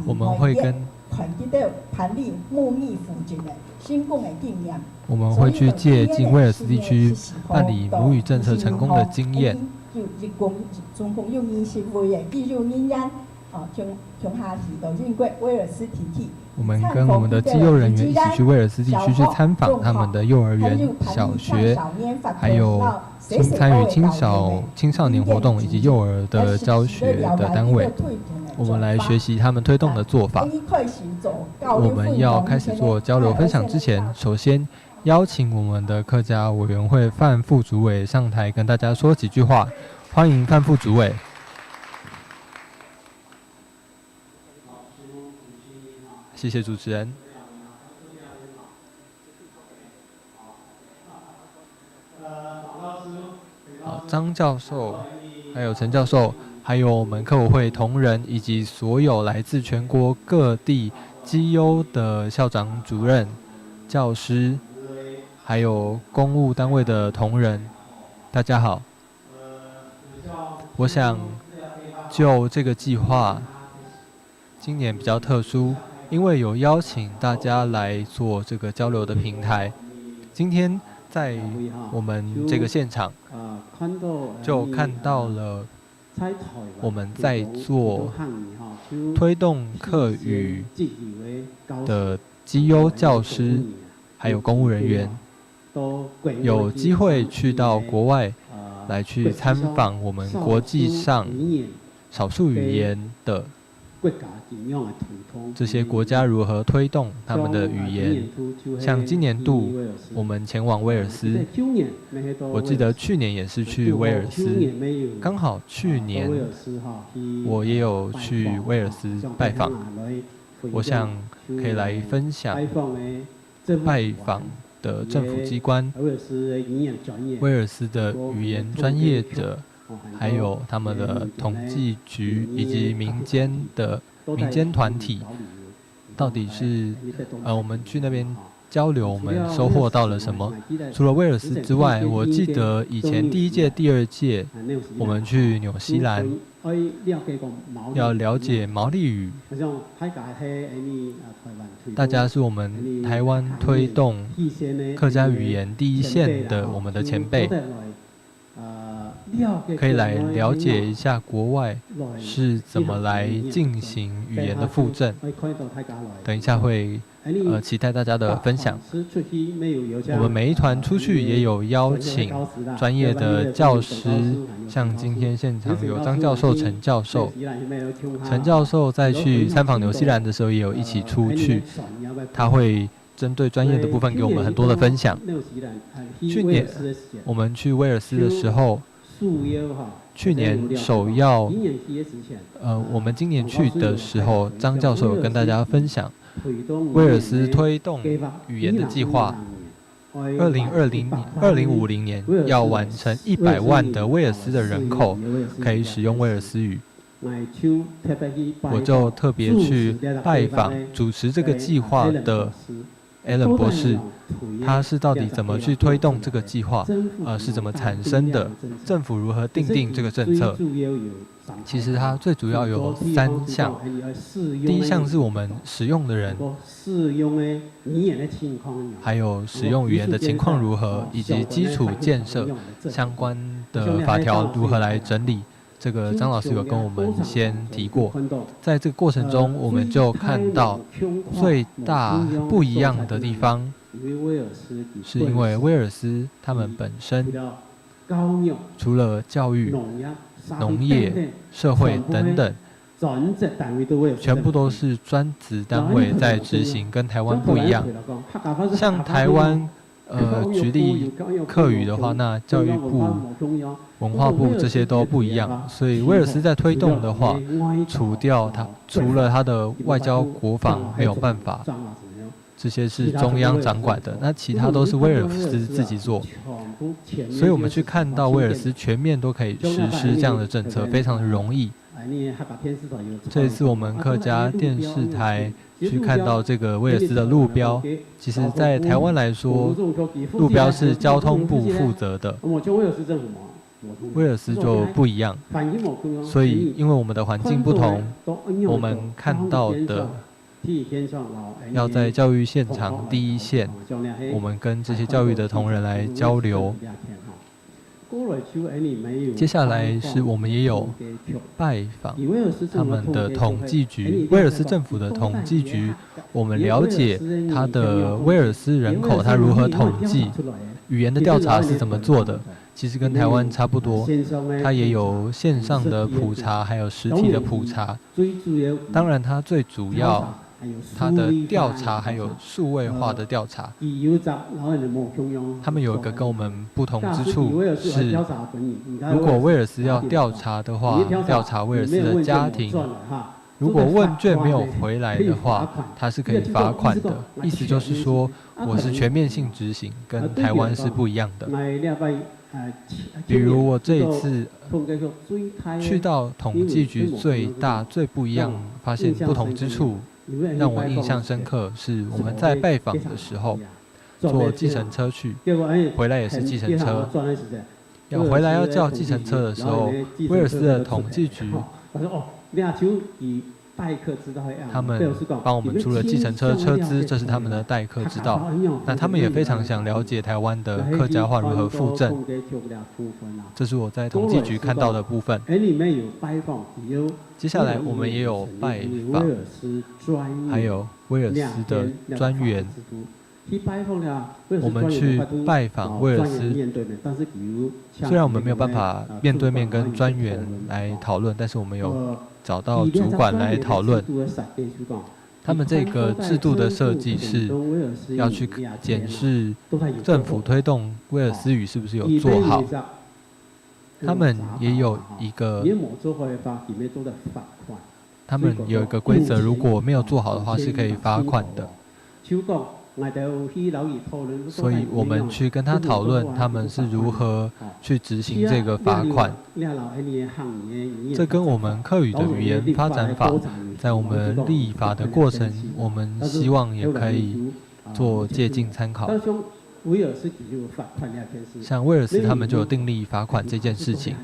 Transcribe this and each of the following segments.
我们会跟我们会去借鉴威尔斯地区办理母语政策成功的经验。我们跟我们的基幼人员一起去威尔斯地区去参访他们的幼儿园、小学，还有参与青少年活动以及幼儿的教学的单位。我们来学习他们推动的做法。我们要开始做交流分享之前，首先邀请我们的客家委员会范副主委上台跟大家说几句话。欢迎范副主委。谢谢主持人。张教授，还有陈教授，还有我们客委会同仁，以及所有来自全国各地基优的校长、主任、教师，还有公务单位的同仁，大家好。我想就这个计划，今年比较特殊，因为有邀请大家来做这个交流的平台。今天在我们这个现场，就看到了我们在做推动客语的基优教师，还有公务人员，有机会去到国外来去参访我们国际上少数语言的这些国家如何推动他们的语言。像今年度我们前往威尔斯，我记得去年也是去威尔斯，刚好去年我也有去威尔斯拜访。我想可以来分享拜访的政府机关、威尔斯的语言专业者，还有他们的统计局以及民间团体，到底是我们去那边交流，我们收获到了什么？除了威尔斯之外，我记得以前第1届、第2届，我们去纽西兰，要了解毛利语。大家是我们台湾推动客家语言第一线的我们的前辈，可以来了解一下国外是怎么来进行语言的复振。等一下会期待大家的分享。我们每一团出去也有邀请专业的教师，像今天现场有张教授、陈教授。陈教授在去参访纽西兰的时候也有一起出去，他会针对专业的部分给我们很多的分享。去年我们去威尔斯的时候，去年首要我们今年去的时候，张教授有跟大家分享威尔斯推动语言的计划，2050年要完成100万的威尔斯的人口可以使用威尔斯语。我就特别去拜访主持这个计划的 Alan 博士，他是到底怎么去推动这个计划，是怎么产生的，政府如何订定这个政策。其实它最主要有3项，第一项是我们使用的人，还有使用语言的情况如何，以及基础建设相关的法条如何来整理。这个张老师有跟我们先提过，在这个过程中，我们就看到最大不一样的地方，是因为威尔斯他们本身除了教育、农业、社会等等，全部都是专职单位在执行，跟台湾不一样。像台湾举例客语的话，那教育部、文化部这些都不一样，所以威尔斯在推动的话，除了他的外交国防没有办法，这些是中央掌管的，那其他都是威尔斯自己做。所以我们去看到威尔斯全面都可以实施这样的政策，非常的容易。这一次我们客家电视台去看到这个威尔斯的路标，其实在台湾来说，路标是交通部负责的。威尔斯就不一样。所以因为我们的环境不同，我们看到的要在教育现场第一线，我们跟这些教育的同仁来交流。接下来是我们也有拜访他们的统计局，威尔斯政府的统计局，我们了解他的威尔斯人口他如何统计，语言的调查是怎么做的，其实跟台湾差不多，它也有线上的普查，还有实体的普查。当然，它最主要它的调查还有数位化的调查，他们有一个跟我们不同之处是，如果威尔斯要调查的话，调查威尔斯的家庭，如果问卷没有回来的话，它是可以罚款的。意思就是说，我是全面性执行，跟台湾是不一样的。比如我这一次去到统计局最大最不一样，发现不同之处。让我印象深刻是我们在拜访的时候坐计程车去，回来也是计程车。回来要叫计程车的时候，威尔斯的统计局他们帮我们出了计程车车资，这是他们的代客之道。那他们也非常想了解台湾的客家话如何复振，这是我在统计局看到的部分。接下来我们也有拜访，还有威尔斯的专员。我们去拜访威尔斯，虽然我们没有办法面对面跟专员来讨论，但是我们有找到主管来讨论。他们这个制度的设计是要去检视政府推动威尔斯语是不是有做好。他们也有一个规则，如果没有做好的话是可以罚款的。所以我们去跟他讨论他们是如何去执行这个罚款。这跟我们客语的语言发展法在我们立法的过程，我们希望也可以做借鉴参考。像威尔斯他们就有订立罚款这件事情，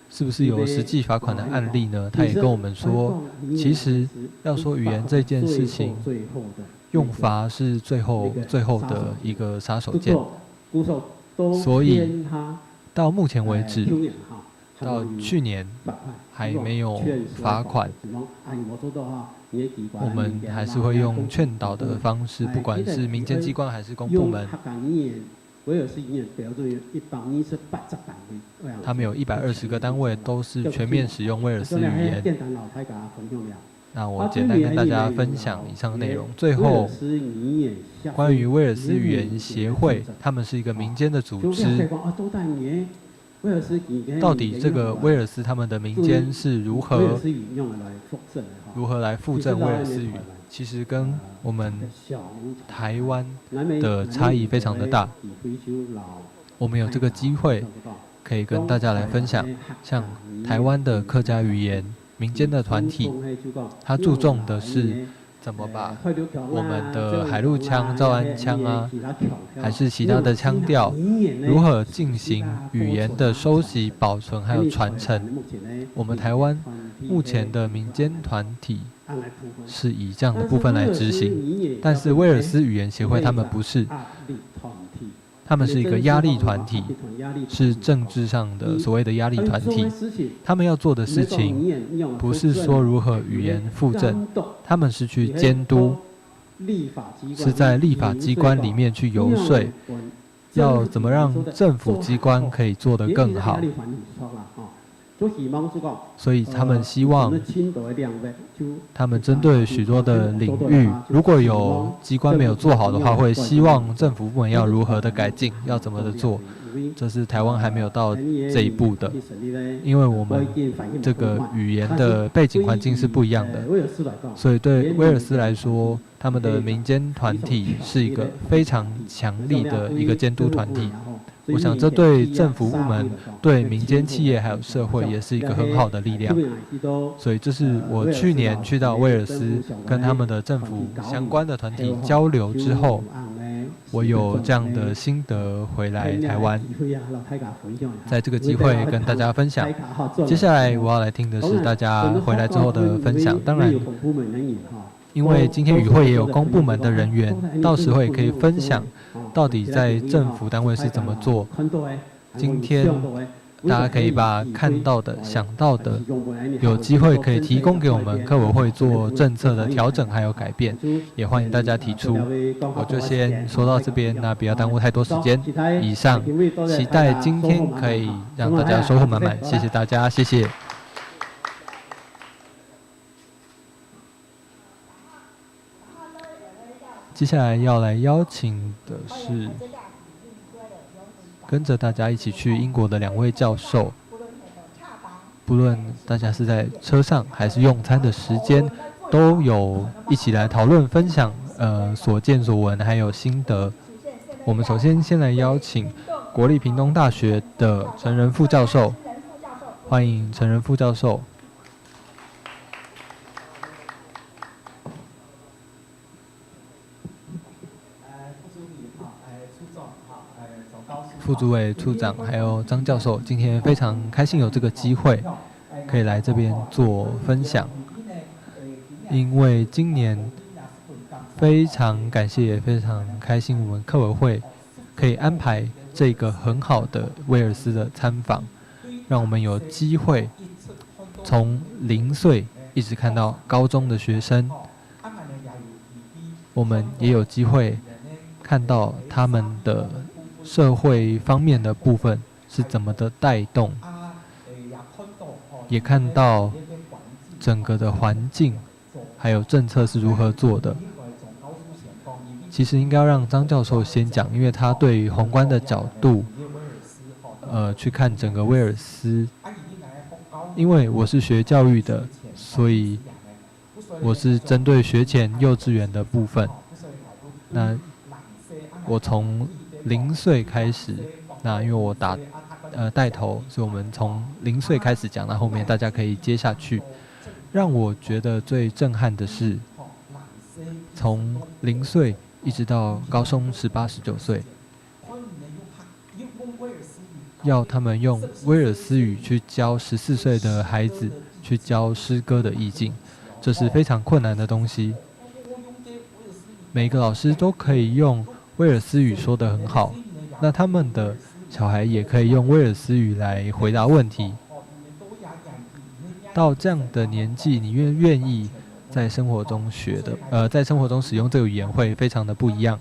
是不是有实际罚款的案例呢？他也跟我们说，其实要说语言这件事情，用罚是最后的一个杀手锏。所以到目前为止，到去年还没有罚款。我们还是会用劝导的方式，不管是民间机关还是公部门。他们有120个单位都是全面使用威尔斯语言。那我简单跟大家分享以上的内容。最后，关于威尔斯语言协会，他们是一个民间的组织。到底这个威尔斯他们的民间是如何来复振威尔斯语？其实跟我们台湾的差异非常的大。我们有这个机会可以跟大家来分享，像台湾的客家语言民间的团体，它注重的是怎么把我们的海陆腔、诏安腔啊，还是其他的腔调，如何进行语言的收集、保存还有传承。我们台湾目前的民间团体是以这样的部分来执行，但是威尔斯语言协会他们不是，他们是一个压力团体，是政治上的所谓的压力团体。他们要做的事情不是说如何语言复振，他们是去监督，是在立法机关里面去游说，要怎么让政府机关可以做得更好。所以他们希望，他们针对许多的领域，如果有机关没有做好的话，会希望政府部门要如何的改进，要怎么的做。这是台湾还没有到这一步的，因为我们这个语言的背景环境是不一样的，所以对威尔斯来说，他们的民间团体是一个非常强力的一个监督团体。我想这对政府部门、对民间企业还有社会也是一个很好的力量。所以这是我去年去到威尔斯跟他们的政府相关的团体交流之后，我有这样的心得回来台湾，在这个机会跟大家分享。接下来我要来听的是大家回来之后的分享。当然，因为今天与会也有公部门的人员，到时候也可以分享到底在政府单位是怎么做。今天大家可以把看到的、想到的，有机会可以提供给我们客委会做政策的调整还有改变，也欢迎大家提出。我就先说到这边，那不要耽误太多时间。以上，期待今天可以让大家收获满满，谢谢大家，谢谢。接下来要来邀请的是跟着大家一起去英国的2位教授，不论大家是在车上还是用餐的时间，都有一起来讨论分享所见所闻还有心得。我们首先来邀请国立屏东大学的陈仁副教授，欢迎陈仁副教授。副主委、处长还有张教授，今天非常开心有这个机会可以来这边做分享，因为今年非常感谢也非常开心，我们客委会可以安排这个很好的威尔斯的参访，让我们有机会从0岁一直看到高中的学生，我们也有机会看到他们的社会方面的部分是怎么的带动，也看到整个的环境还有政策是如何做的。其实应该要让张教授先讲，因为他对于宏观的角度去看整个威尔斯。因为我是学教育的，所以我是针对学前幼稚园的部分。那我从0岁开始，那因为我带头，所以我们从0岁开始讲，那后面大家可以接下去。让我觉得最震撼的是，从0岁一直到高中18、19岁，要他们用威尔斯语去教14岁的孩子去教诗歌的意境，这是非常困难的东西。每个老师都可以用威尔斯语说得很好，那他们的小孩也可以用威尔斯语来回答问题。到这样的年纪，你愿意在生活中在生活中使用这个语言会非常的不一样。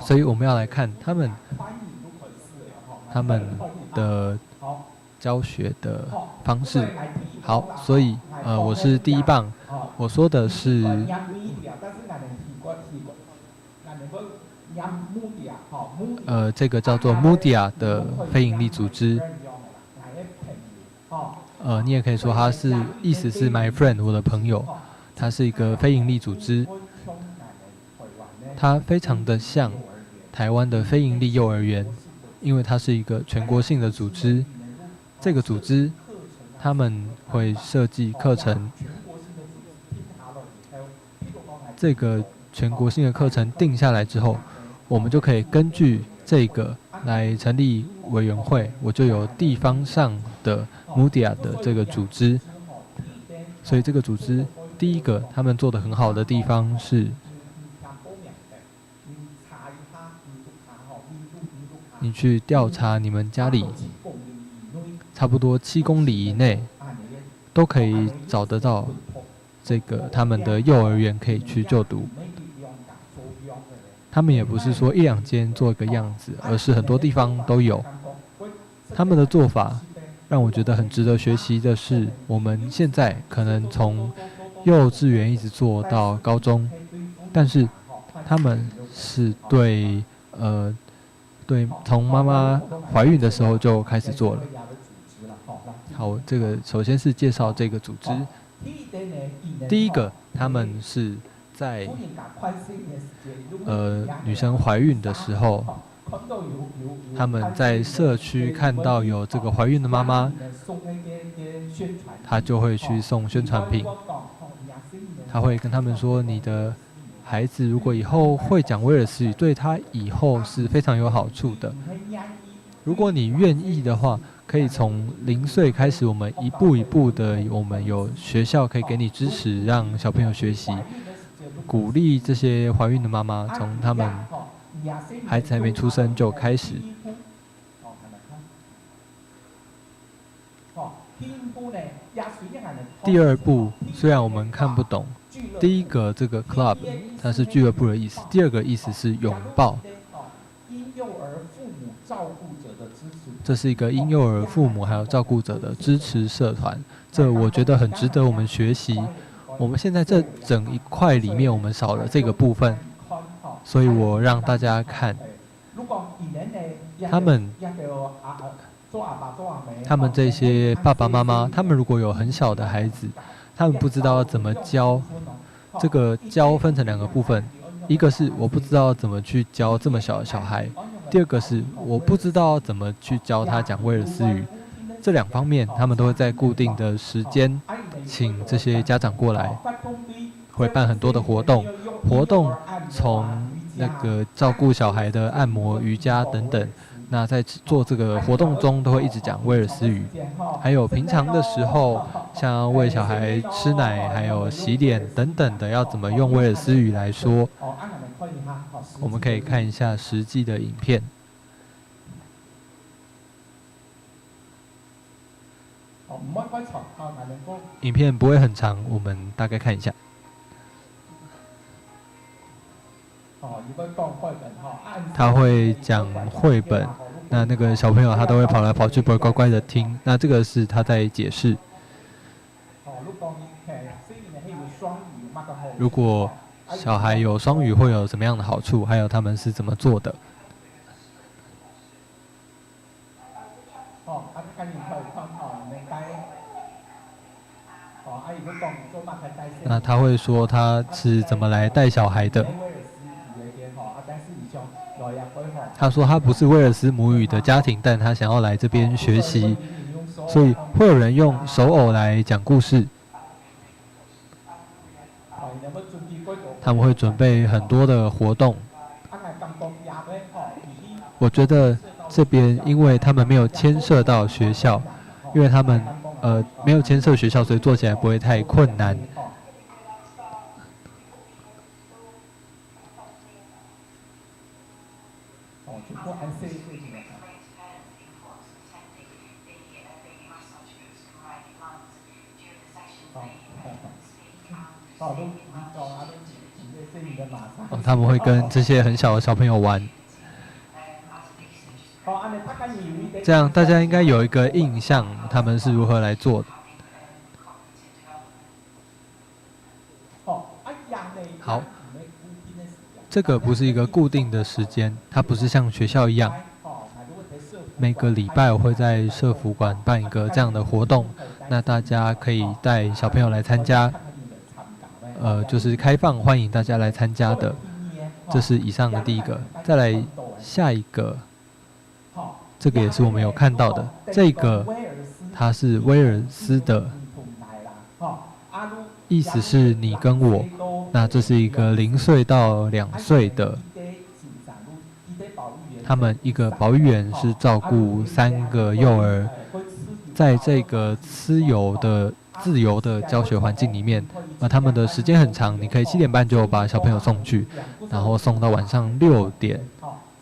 所以我们要来看他们的教学的方式。好，所以我是第一棒，我说的是这个叫做 Moodia 的非营利组织。你也可以说它是意思是 my friend 我的朋友，它是一个非营利组织，它非常的像台湾的非营利幼儿园，因为它是一个全国性的组织。这个组织他们会设计课程，这个全国性的课程定下来之后，我们就可以根据这个来成立委员会，我就有地方上的 Moodia 的这个组织。所以这个组织第一个他们做得很好的地方是，你去调查你们家里差不多7公里以内都可以找得到这个他们的幼儿园可以去就读。他们也不是说1、2间做一个样子，而是很多地方都有。他们的做法让我觉得很值得学习的是，我们现在可能从幼稚园一直做到高中，但是他们是从妈妈怀孕的时候就开始做了。好，这个首先是介绍这个组织。第一个，他们是在女生怀孕的时候，他们在社区看到有这个怀孕的妈妈，他就会去送宣传品，他会跟他们说你的孩子如果以后会讲威尔斯语，对他以后是非常有好处的。如果你愿意的话，可以从0岁开始，我们一步一步的，我们有学校可以给你支持，让小朋友学习，鼓励这些怀孕的妈妈从他们孩子还没出生就开始。第二步虽然我们看不懂，第一个这个 club 它是俱乐部的意思，第二个意思是拥抱。这是一个婴幼儿父母还有照顾者的支持社团，这我觉得很值得我们学习。我们现在这整一块里面，我们少了这个部分，所以我让大家看他们这些爸爸妈妈，他们如果有很小的孩子，他们不知道怎么教。这个教分成2个部分，一个是我不知道怎么去教这么小的小孩，第二个是我不知道怎么去教他讲威尔斯语。这2方面，他们都会在固定的时间，请这些家长过来，会办很多的活动。活动从那个照顾小孩的按摩、瑜伽等等。那在做这个活动中，都会一直讲威尔斯语。还有平常的时候，像喂小孩吃奶，还有洗脸等等的，要怎么用威尔斯语来说？我们可以看一下实际的影片。影片不会很长，我们大概看一下。他会讲绘本，那个小朋友他都会跑来跑去，不会乖乖的听。那这个是他在解释。如果小孩有双语会有什么样的好处，还有他们是怎么做的。那他会说他是怎么来带小孩的。他说他不是威尔斯母语的家庭，但他想要来这边学习，所以会有人用手偶来讲故事。他们会准备很多的活动。我觉得这边因为他们没有牵涉到学校，因为他们没有牵涉学校，所以做起来不会太困难。他们会跟这些很小的小朋友玩，这样大家应该有一个印象，他们是如何来做的。好，这个不是一个固定的时间，它不是像学校一样，每个礼拜我会在社福馆办一个这样的活动，那大家可以带小朋友来参加，就是开放欢迎大家来参加的。这是以上的第一个，再来下一个，这个也是我们有看到的，这个它是威尔斯的，意思是你跟我，那这是一个0岁到2岁的，他们一个保育员是照顾3个幼儿，在这个自由的教学环境里面，他们的时间很长，你可以7点半就把小朋友送去，然后送到晚上6点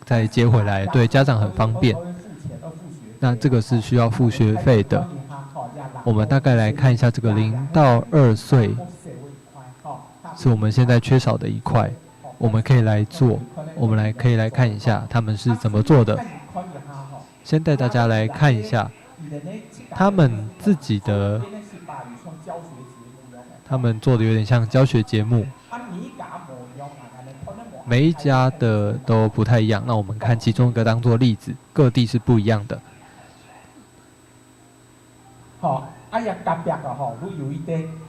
再接回来，对家长很方便。那这个是需要付学费的。我们大概来看一下这个0到2岁，是我们现在缺少的一块，我们可以来做，我们可以来看一下他们是怎么做的。先带大家来看一下他们自己的。他们做的有点像教学节目，每一家的都不太一样。那我们看其中一个当做例子，各地是不一样的。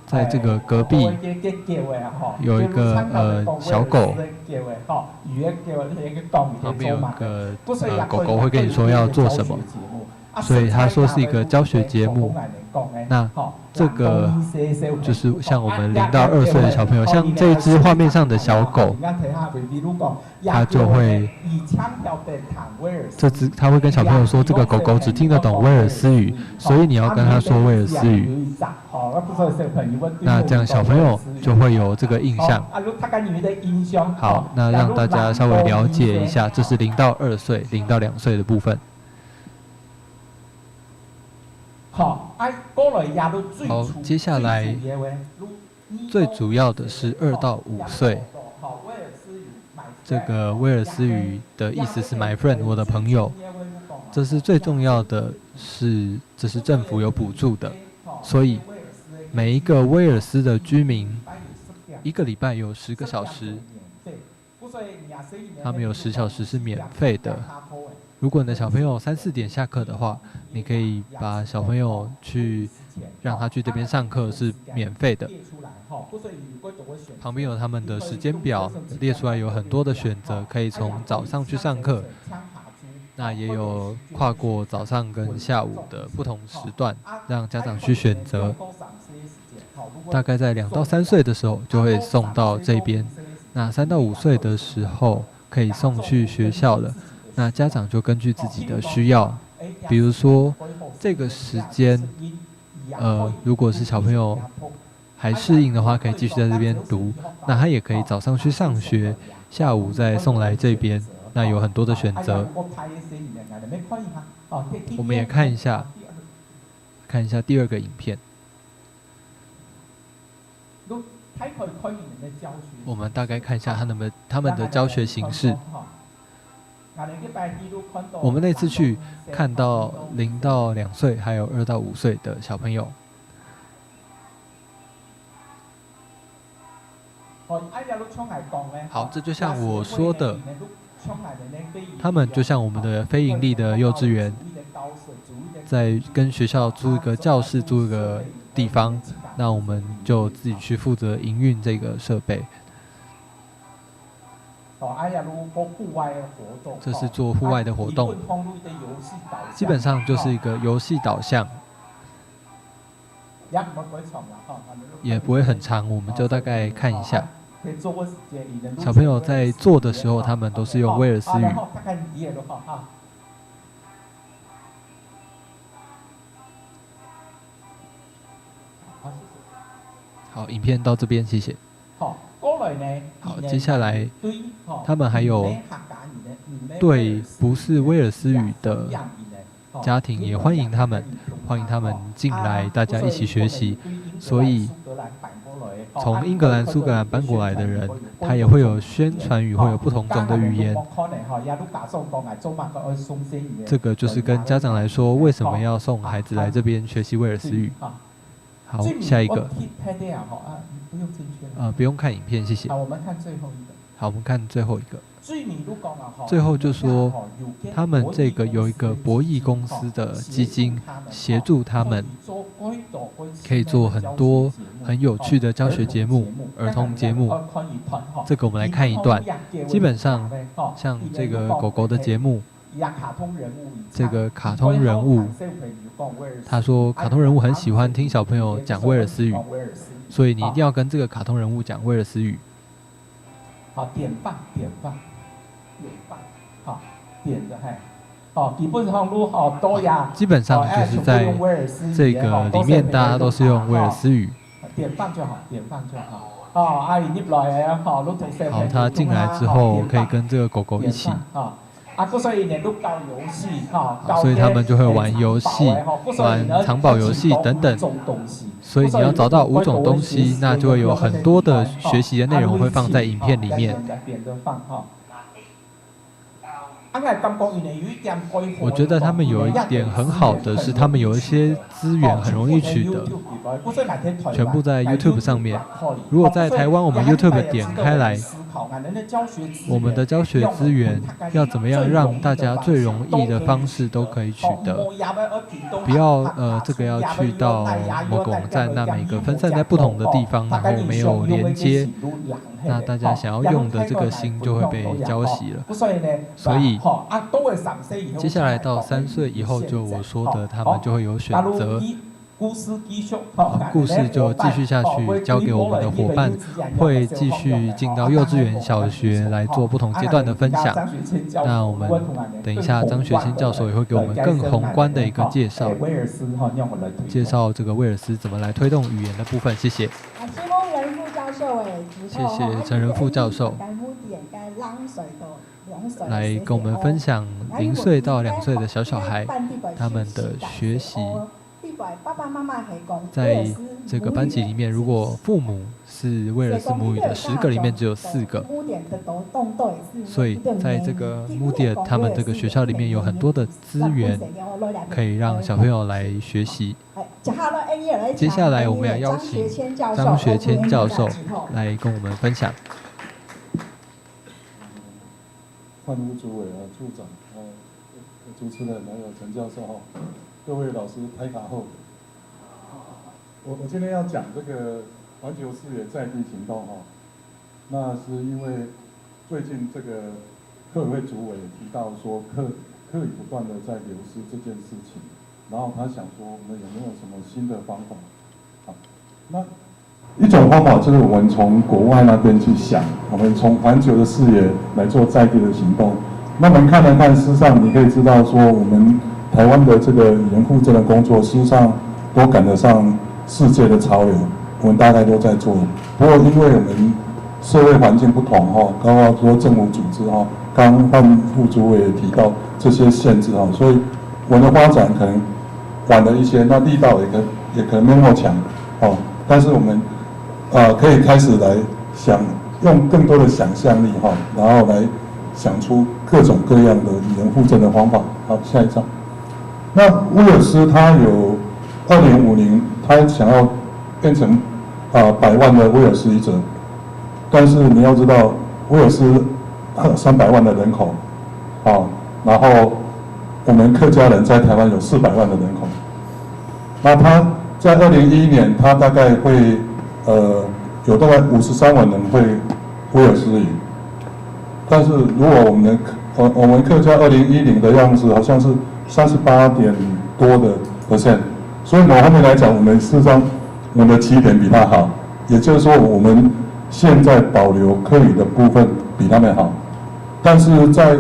在这个隔壁有一个小狗，旁边有一个狗狗会跟你说要做什么。所以他说是一个教学节目。那这个就是像我们0到2岁的小朋友，像这一只画面上的小狗，它就会他会跟小朋友说，这个狗狗只听得懂威尔斯语，所以你要跟他说威尔斯语。那这样小朋友就会有这个印象。好，那让大家稍微了解一下，这是0到2岁、0到2岁的部分。好，接下来最主要的是2到5岁。这个威尔斯语的意思是 my friend， 我的朋友。这是最重要的是，这是政府有补助的，所以每一个威尔斯的居民1个礼拜有10个小时，他们有10小时是免费的。如果你的小朋友3、4点下课的话，你可以把小朋友让他去这边上课，是免费的。旁边有他们的时间表列出来，有很多的选择，可以从早上去上课，那也有跨过早上跟下午的不同时段，让家长去选择。大概在2到3岁的时候就会送到这边，那3到5岁的时候可以送去学校了。那家长就根据自己的需要，比如说这个时间，如果是小朋友还适应的话，可以继续在这边读。那他也可以早上去上学，下午再送来这边。那有很多的选择。我们也看一下第2个影片。我们大概看一下他们的教学形式。我们那次去看到0到2岁，还有2到5岁的小朋友。好，这就像我说的，他们就像我们的非营利的幼稚园，在跟学校租一个教室，租一个地方，那我们就自己去负责营运这个设备。这是做户外的活动，基本上就是一个游戏导向，也不会很长，我们就大概看一下。小朋友在做的时候，他们都是用威尔斯语。好，影片到这边，谢谢。好，接下来他们还有对不是威尔斯语的家庭也欢迎他们进来，大家一起学习。所以从英格兰、苏格兰搬过来的人，他也会有宣传语，会有不同种的语言。这个就是跟家长来说，为什么要送孩子来这边学习威尔斯语。好，下一个。不用看影片，谢谢。好，我们看最后一个。好，我们看最后一个。最后就说，他们这个有一个博弈公司的基金协助他们，可以做很多很有趣的教学节目、儿童节目。这个我们来看一段。基本上，像这个狗狗的节目，这个卡通人物，他说卡通人物很喜欢听小朋友讲威尔斯语，所以你一定要跟这个卡通人物讲威尔斯语。好，典范，好，点的基本上就是在这个里面，大家都是用威尔斯语。好，他进来之后可以跟这个狗狗一起。所以他们就会玩游戏、玩藏宝游戏等等。所以你要找到5种东西，那就会有很多的学习的内容会放在影片里面。我觉得他们有一点很好的是，他们有一些资源很容易取得，全部在 YouTube 上面。如果在台湾，我们 YouTube 点开来，我们的教学资源要怎么样让大家最容易的方式都可以取得，不要这个要去到某个网站，那每个分散在不同的地方，然后没有连接，那大家想要用的这个心就会被浇熄了。所以接下来到3岁以后，就我说的，他们就会有选择。故事就继续下去，交给我们的伙伴，会继续进到幼稚园、小学来做不同阶段的分享。那我们等一下，张学谦教授也会给我们更宏观的一个介绍，介绍这个威尔斯怎么来推动语言的部分。谢谢。谢谢陈仁富教授，来跟我们分享0岁到2岁的小孩他们的学习。在这个班级里面，如果父母是威尔斯母语的10个里面只有4个，所以在这个穆迪尔他们这个学校里面有很多的资源可以让小朋友来学习。接下来我们要邀请张学谦教授来跟我们分享。换屋主委处长主持人还有陈教授各位老师台卡后，我今天要讲这个环球视野在地行动那是因为最近这个科委会主委提到说课语不断的在流失这件事情，然后他想说我们有没有什么新的方法？那一种方法就是我们从国外那边去想，我们从环球的视野来做在地的行动。那我们看了看，事实上你可以知道说我们台湾的这个语言互证的工作，事实上都赶得上世界的潮流，我们大概都在做。不过因为我们社会环境不同包括说政府组织刚范副主委也提到这些限制所以我们的发展可能晚了一些，那力道也可能没那么强但是我们可以开始来想用更多的想象力然后来想出各种各样的语言互证的方法。好，下一张。那威尔斯他有2050，他想要变成100万的威尔斯语者，但是你要知道，威尔斯300万的人口，然后我们客家人在台湾有400万的人口，那他在2011年，他大概会有大概53万人会威尔斯语，但是如果我们客家2010的样子，好像是38点多的%，所以某方面来讲，我们事实上我们的起点比他好，也就是说我们现在保留客语的部分比他们好，但是在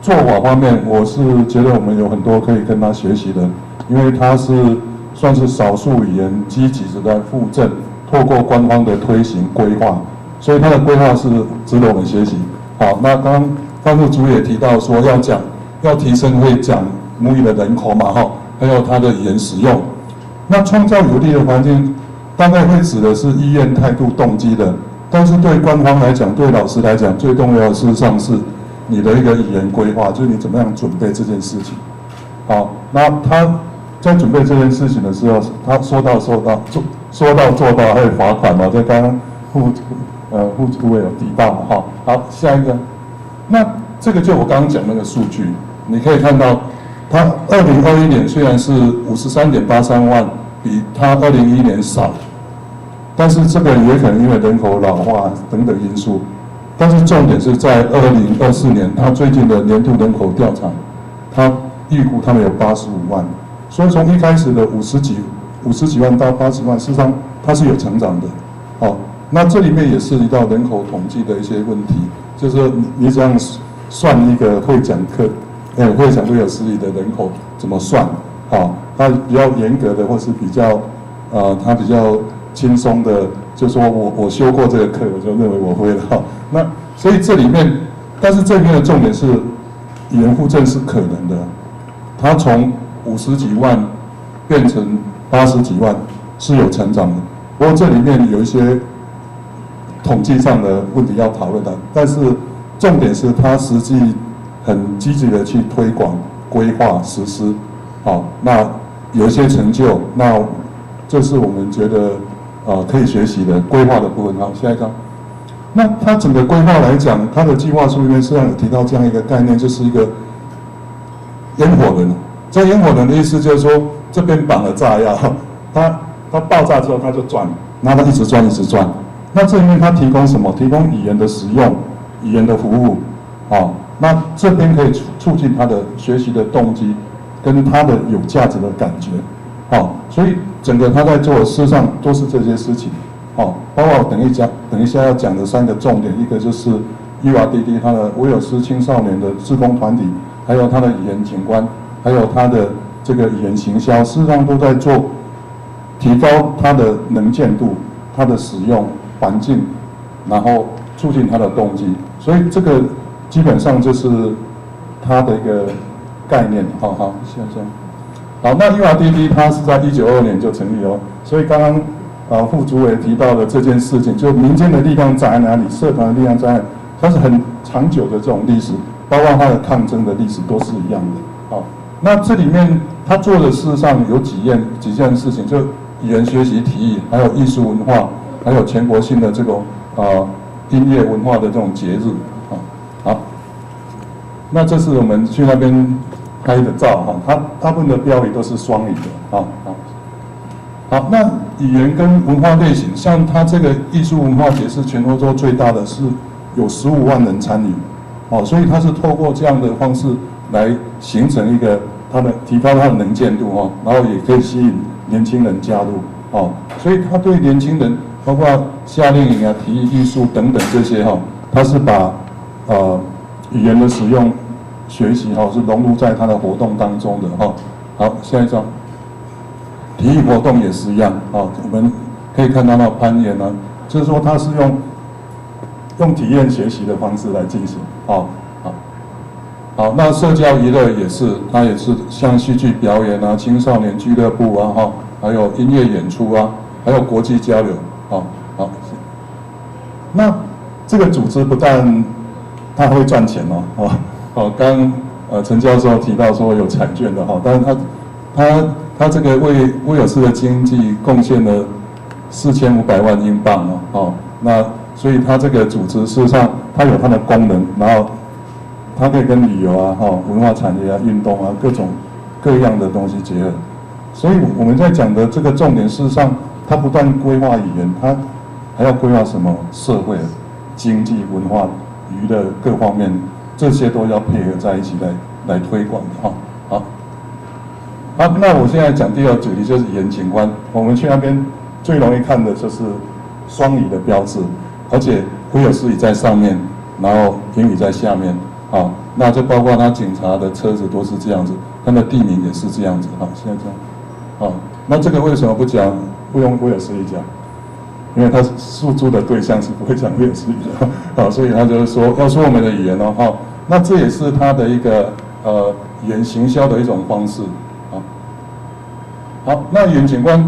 做法方面，我是觉得我们有很多可以跟他学习的，因为他是算是少数语言积极的在复振，透过官方的推行规划，所以他的规划是值得我们学习。好，那刚刚范副主也提到说要提升会讲母语的人口嘛还有他的语言使用，那创造有利的环境，大概会指的是意愿、态度、动机的，但是对官方来讲，对老师来讲，最重要的事实上是你的一个语言规划，就是你怎么样准备这件事情。好，那他在准备这件事情的时候，他说到做到，还有罚款嘛？这刚刚副主委有提到嘛好，下一个，那这个就我刚刚讲那个数据，你可以看到，他2021年虽然是53.83万，比他2011年少，但是这个也可能因为人口老化等等因素，但是重点是在2024年，他最近的年度人口调查，他预估他们有85万，所以从一开始的50几万到80万，事实上它是有成长的。那这里面也涉及到人口统计的一些问题，就是你这样算一个会讲威尔斯语的人口怎么算？它比较严格的，或是比较它比较轻松的，就说我修过这个课，我就认为我会了。那所以这里面，但是这里面的重点是语言互证是可能的，它从50几万变成80几万是有成长的，不过这里面有一些统计上的问题要讨论的，但是重点是它实际很积极的去推广、规划、实施，那有一些成就，那这是我们觉得可以学习的规划的部分。好，下一张。那它整个规划来讲，它的计划书里面实际上有提到这样一个概念，就是一个烟火轮。这烟火轮的意思就是说，这边绑了炸药，它爆炸之后它就转，然后它一直转一直转。那这里面它提供什么？提供语言的使用、语言的服务，那这边可以促进他的学习的动机，跟他的有价值的感觉，所以整个他在做的事实上都是这些事情，包括等一下要讲的3个重点，一个就是 URDD 他的威尔斯青少年的志工团体，还有他的语言景观，还有他的这个语言行销，事实上都在做提高他的能见度、他的使用环境，然后促进他的动机，所以这个基本上就是它的一个概念。好，现在好，那 URDD 它是在1922年就成立了，所以刚刚副主委提到的这件事情，就民间的力量在哪里，社团的力量在哪里，它是很长久的这种历史，包括它的抗争的历史都是一样的。那这里面他做的事实上有几件事情，就语言学习提议，还有艺术文化，还有全国性的这种音乐文化的这种节日。好，那这是我们去那边拍的照它大部分的标语都是双语的好，那语言跟文化类型，像它这个艺术文化节是全欧洲最大的，是有15万人参与所以它是透过这样的方式来形成一个提高它的能见度然后也可以吸引年轻人加入所以它对年轻人，包括夏令营体育艺术等等这些它是把语言的使用、学习是融入在它的活动当中的好，下一张，体育活动也是一样我们可以看到那攀岩就是说它是用体验学习的方式来进行好，那社交娱乐也是，它也是像戏剧表演青少年俱乐部还有音乐演出还有国际交流好，那这个组织不但它会赚钱刚陈教授提到说有彩券的但是他这个为威尔斯的经济贡献了4500万英镑那所以他这个组织事实上它有它的功能，然后它可以跟旅游文化产业运动各样的东西结合，所以我们在讲的这个重点，事实上它不但规划语言，它还要规划什么社会、经济、文化、娱乐各方面，这些都要配合在一起来推广的好，那我现在讲第二主题就是语言景观。我们去那边最容易看的就是双语的标志，而且威尔斯语在上面，然后英语在下面那就包括他警察的车子都是这样子，他的地名也是这样子现在这样那这个为什么不用威尔斯语讲？因为他诉诸的对象是不会讲威尔斯语的所以他就是说要说我们的语言那这也是他的一个语言行销的一种方式好，那语言景观，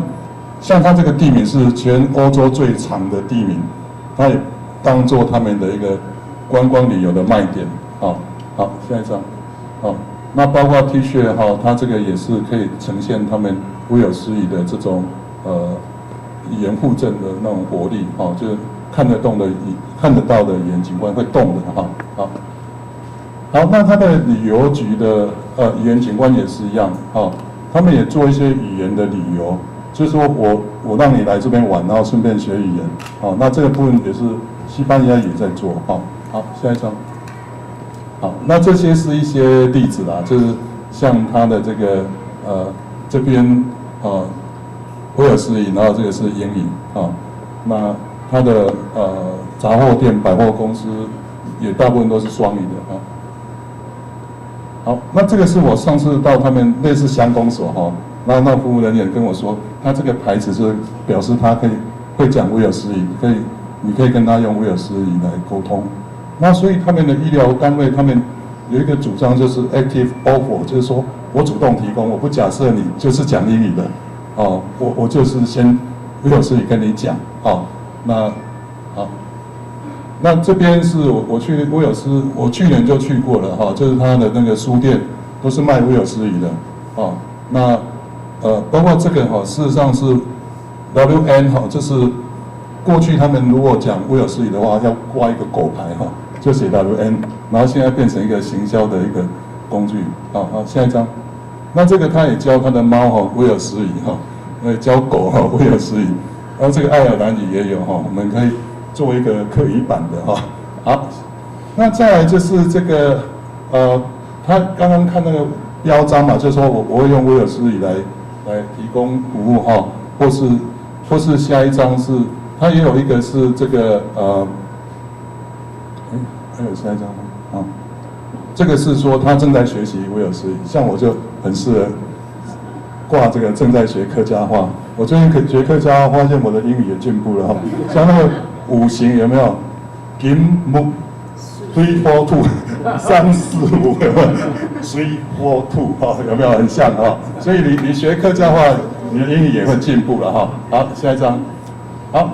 像它这个地名是全欧洲最长的地名，它也当做他们的一个观光旅游的卖点好，下一张那包括 T 恤它这个也是可以呈现他们威尔斯语的这种语言互证的那种活力就是看得到的语言景观会动的好，那它的旅游局的语言景观也是一样他们也做一些语言的旅游，就是说我让你来这边玩，然后顺便学语言那这个部分也是西班牙也在做好，下一张那这些是一些例子啦，就是像它的这个这边威尔斯语，然后这个是英语那它的杂货店、百货公司也大部分都是双语的好，那这个是我上次到他们类似乡公所那服务人员跟我说，他这个牌子是表示他会讲威尔斯语，你可以跟他用威尔斯语来沟通。那所以他们的医疗单位，他们有一个主张就是 active offer， 就是说我主动提供，我不假设你就是讲英语的我就是先威尔斯语跟你讲那这边是我去威尔斯，我去年就去过了就是他的那个书店都是卖威尔斯语的那包括这个事实上是 WN 这是过去他们如果讲威尔斯语的话，要挂一个狗牌哈，就写 WN， 然后现在变成一个行销的一个工具。好，下一张。那这个他也教他的猫哈威尔斯语哈，教狗哈威尔斯语，然后这个爱尔兰语也有哈，我们可以做一个课语版的哈。好，那再来就是这个他刚刚看那个标章嘛，就是说我会用威尔斯语来提供服务哈，或是下一张是它也有一个是这个还有下一张吗？啊，这个是说他正在学习威尔斯语，像我就很适合挂这个正在学客家话。我最近学客家话，发现我的英语也进步了哈。像那个五行有没有？金木3 4 2 3 4 5有没有？3 4 2哈，有没有很像哈？所以你学客家话，你的英语也会进步了哈。好，下一张。好，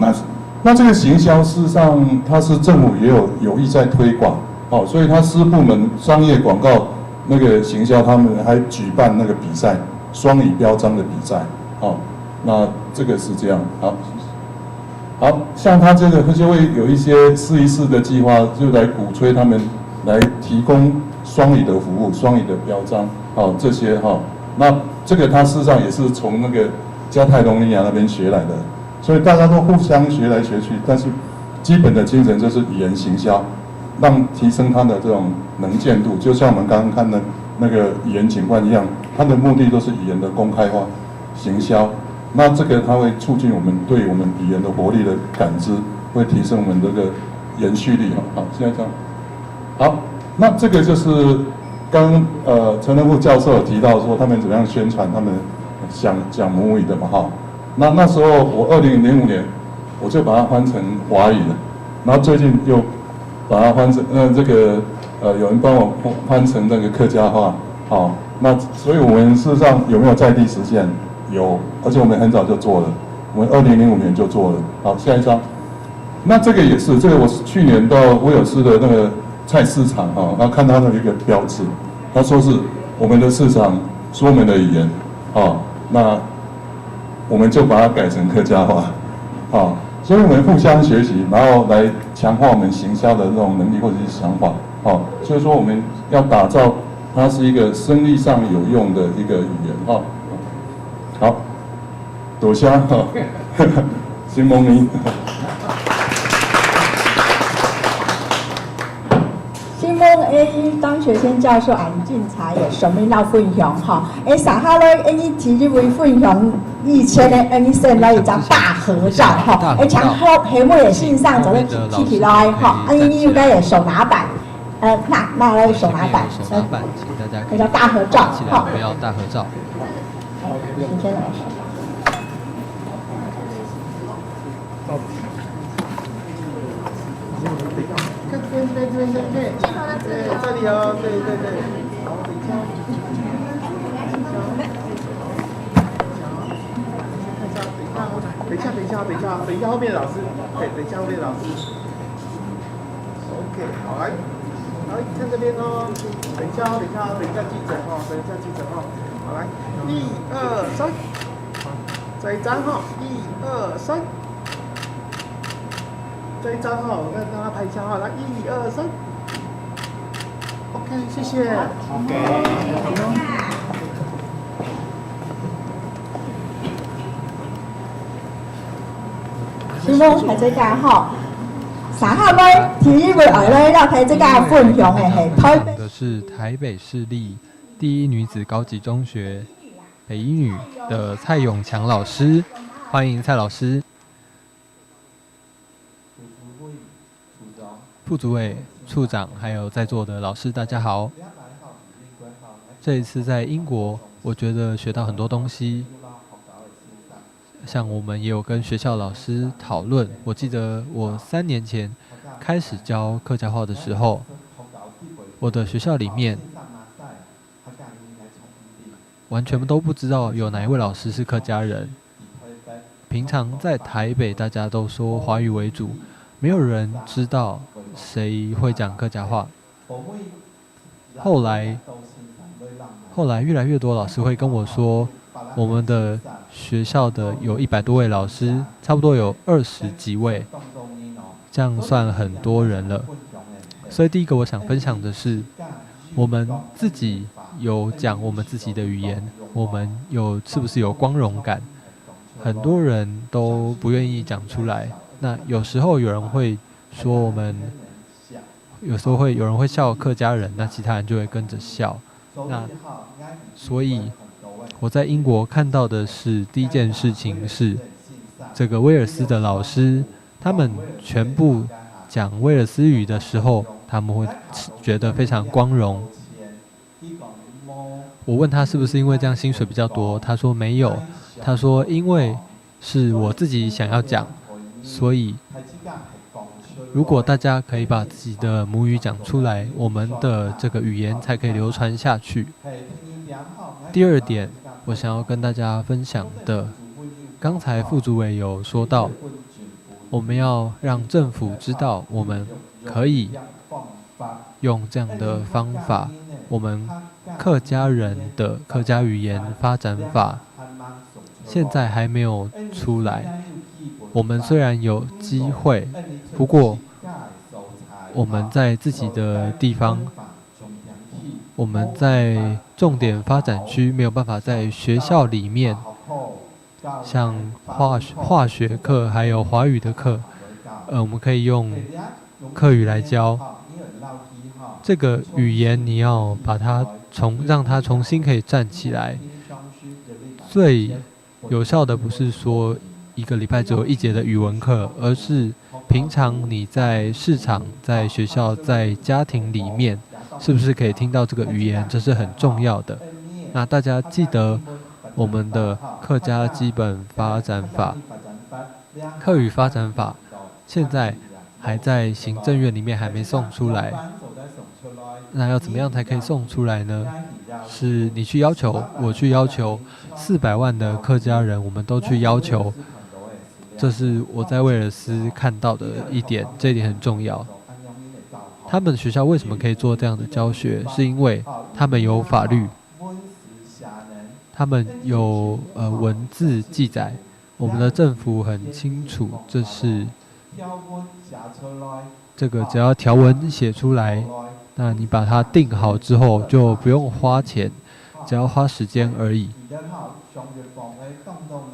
那这个行销事实上它是政府也有意在推广。哦，所以他私部门商业广告那个行销，他们还举办那个比赛，双语标章的比赛。哦，那这个是这样。好，像他这个就会有一些试一试的计划，就来鼓吹他们来提供双语的服务、双语的标章。哦，这些哈，那这个他事实上也是从那个加泰隆尼亚那边学来的，所以大家都互相学来学去，但是基本的精神就是语言行销。让提升它的这种能见度，就像我们刚刚看的那个语言景观一样，它的目的都是语言的公开化、行销。那这个它会促进我们对我们语言的活力的感知，会提升我们这个延续力。好，现在这样。好，那这个就是刚陈仁富教授有提到说他们怎么样宣传他们讲母语的嘛哈。那时候我2005年我就把它翻成华语了，然后最近又把它翻成这个有人帮我翻成那个客家话，好，那所以我们事实上有没有在地实现？有，而且我们很早就做了，我们2005年就做了。好，下一张。那这个也是，这个我是去年到威尔斯的那个菜市场哈，然后看到那一个标志，他说是我们的市场说我们的语言，好，那我们就把它改成客家话，好。所以我们互相学习，然后来强化我们行销的这种能力或者是想法，好，所以说我们要打造它是一个生意上有用的一个语言，哈，好，多谢哈，新蒙尼。新丰 A 张学先教授安进才也上面要分享哈，撒哈拉 A 提入为分享1000的 N 线来一张大合照哈，强后黑幕也线上走的提起来哈，你应该也手拿版，那来手拿版，手拿版，请大家那叫大合照哈，我们要大合照。今天来。对，这里哦，对，好，等一下，后面老师，对，等一下后面老师 ，OK， 好来，看这边哦，等一下记者哈，好来，1、2、3，这一张哈，1、2、3。这一张哈，我让他拍一下哈，来1、2、3 ，OK， 谢谢。OK。新丰喺這間哈，撒哈拉體育會來咧，要睇這間分享嘅係台北。的是台北市立第一女子高級中學北一女的蔡永強老師，歡迎蔡老師。副主委、處長，還有在座的老師，大家好。這一次在英國，我覺得學到很多東西。像我們也有跟學校老師討論，我記得我3年前開始教客家話的時候，我的學校裡面完全都不知道有哪一位老師是客家人。平常在台北，大家都說華語為主，沒有人知道誰會講客家話。後來后来越来越多老师会跟我说，我们的学校的有100多位老师，差不多有20几位，这样算很多人了。所以第一个我想分享的是，我们自己有讲我们自己的语言，我们是不是有光荣感？很多人都不愿意讲出来。那有时候有人会说我们，有时候有人会笑客家人，那其他人就会跟着笑。那所以我在英国看到的是，第一件事情是，这个威尔斯的老师，他们全部讲威尔斯语的时候，他们会觉得非常光荣。我问他是不是因为这样薪水比较多，他说没有，他说因为是我自己想要讲，所以如果大家可以把自己的母语讲出来，我们的这个语言才可以流传下去。第二点，我想要跟大家分享的，刚才副主委有说到，我们要让政府知道我们可以用这样的方法，我们客家人的客家语言发展法现在还没有出来。我们虽然有机会，不过我们在自己的地方，我们在重点发展区没有办法在学校里面，像化学课还有华语的课，我们可以用客语来教。这个语言你要把它让它重新可以站起来。最有效的不是说1个礼拜只有1节的语文课，而是平常你在市场、在学校、在家庭里面，是不是可以听到这个语言？这是很重要的。那大家记得我们的客家基本发展法、客语发展法，现在还在行政院里面还没送出来。那要怎么样才可以送出来呢？是你去要求，我去要求，400万的客家人，我们都去要求。这是我在威尔斯看到的一点，这一点很重要。他们学校为什么可以做这样的教学？是因为他们有法律，他们有文字记载，我们的政府很清楚，这个只要条文写出来，那你把它定好之后，就不用花钱，只要花时间而已。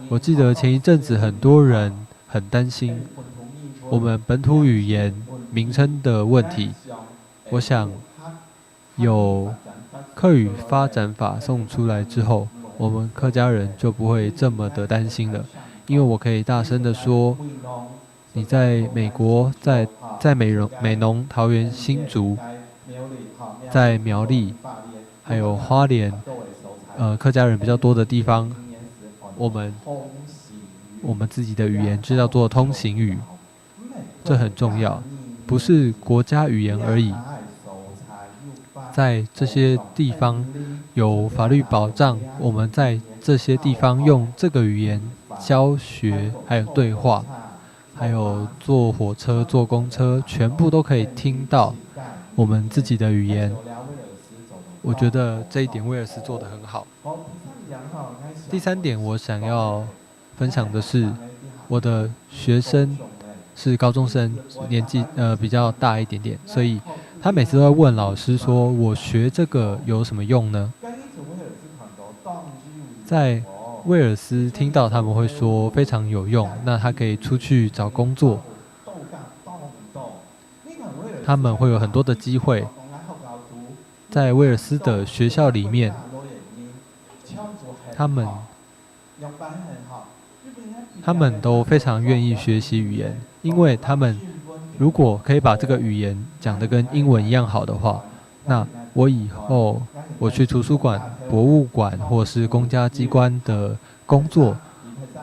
我记得前一阵子很多人很担心我们本土语言名称的问题。我想有客语发展法送出来之后，我们客家人就不会这么的担心了，因为我可以大声的说，你在美国，在美浓、桃园、新竹，在苗栗，还有花莲，客家人比较多的地方，我们自己的语言就叫做通行语，这很重要，不是国家语言而已。在这些地方有法律保障，我们在这些地方用这个语言教学，还有对话，还有坐火车、坐公车，全部都可以听到我们自己的语言。我觉得这一点威尔斯做得很好。第3点，我想要分享的是，我的学生是高中生，年纪比较大一点点，所以他每次都会问老师说：“我学这个有什么用呢？”在威尔斯听到他们会说非常有用，那他可以出去找工作，他们会有很多的机会。在威尔斯的学校里面，他们都非常愿意学习语言，因为他们如果可以把这个语言讲得跟英文一样好的话，那我以后我去图书馆、博物馆或是公家机关的工作，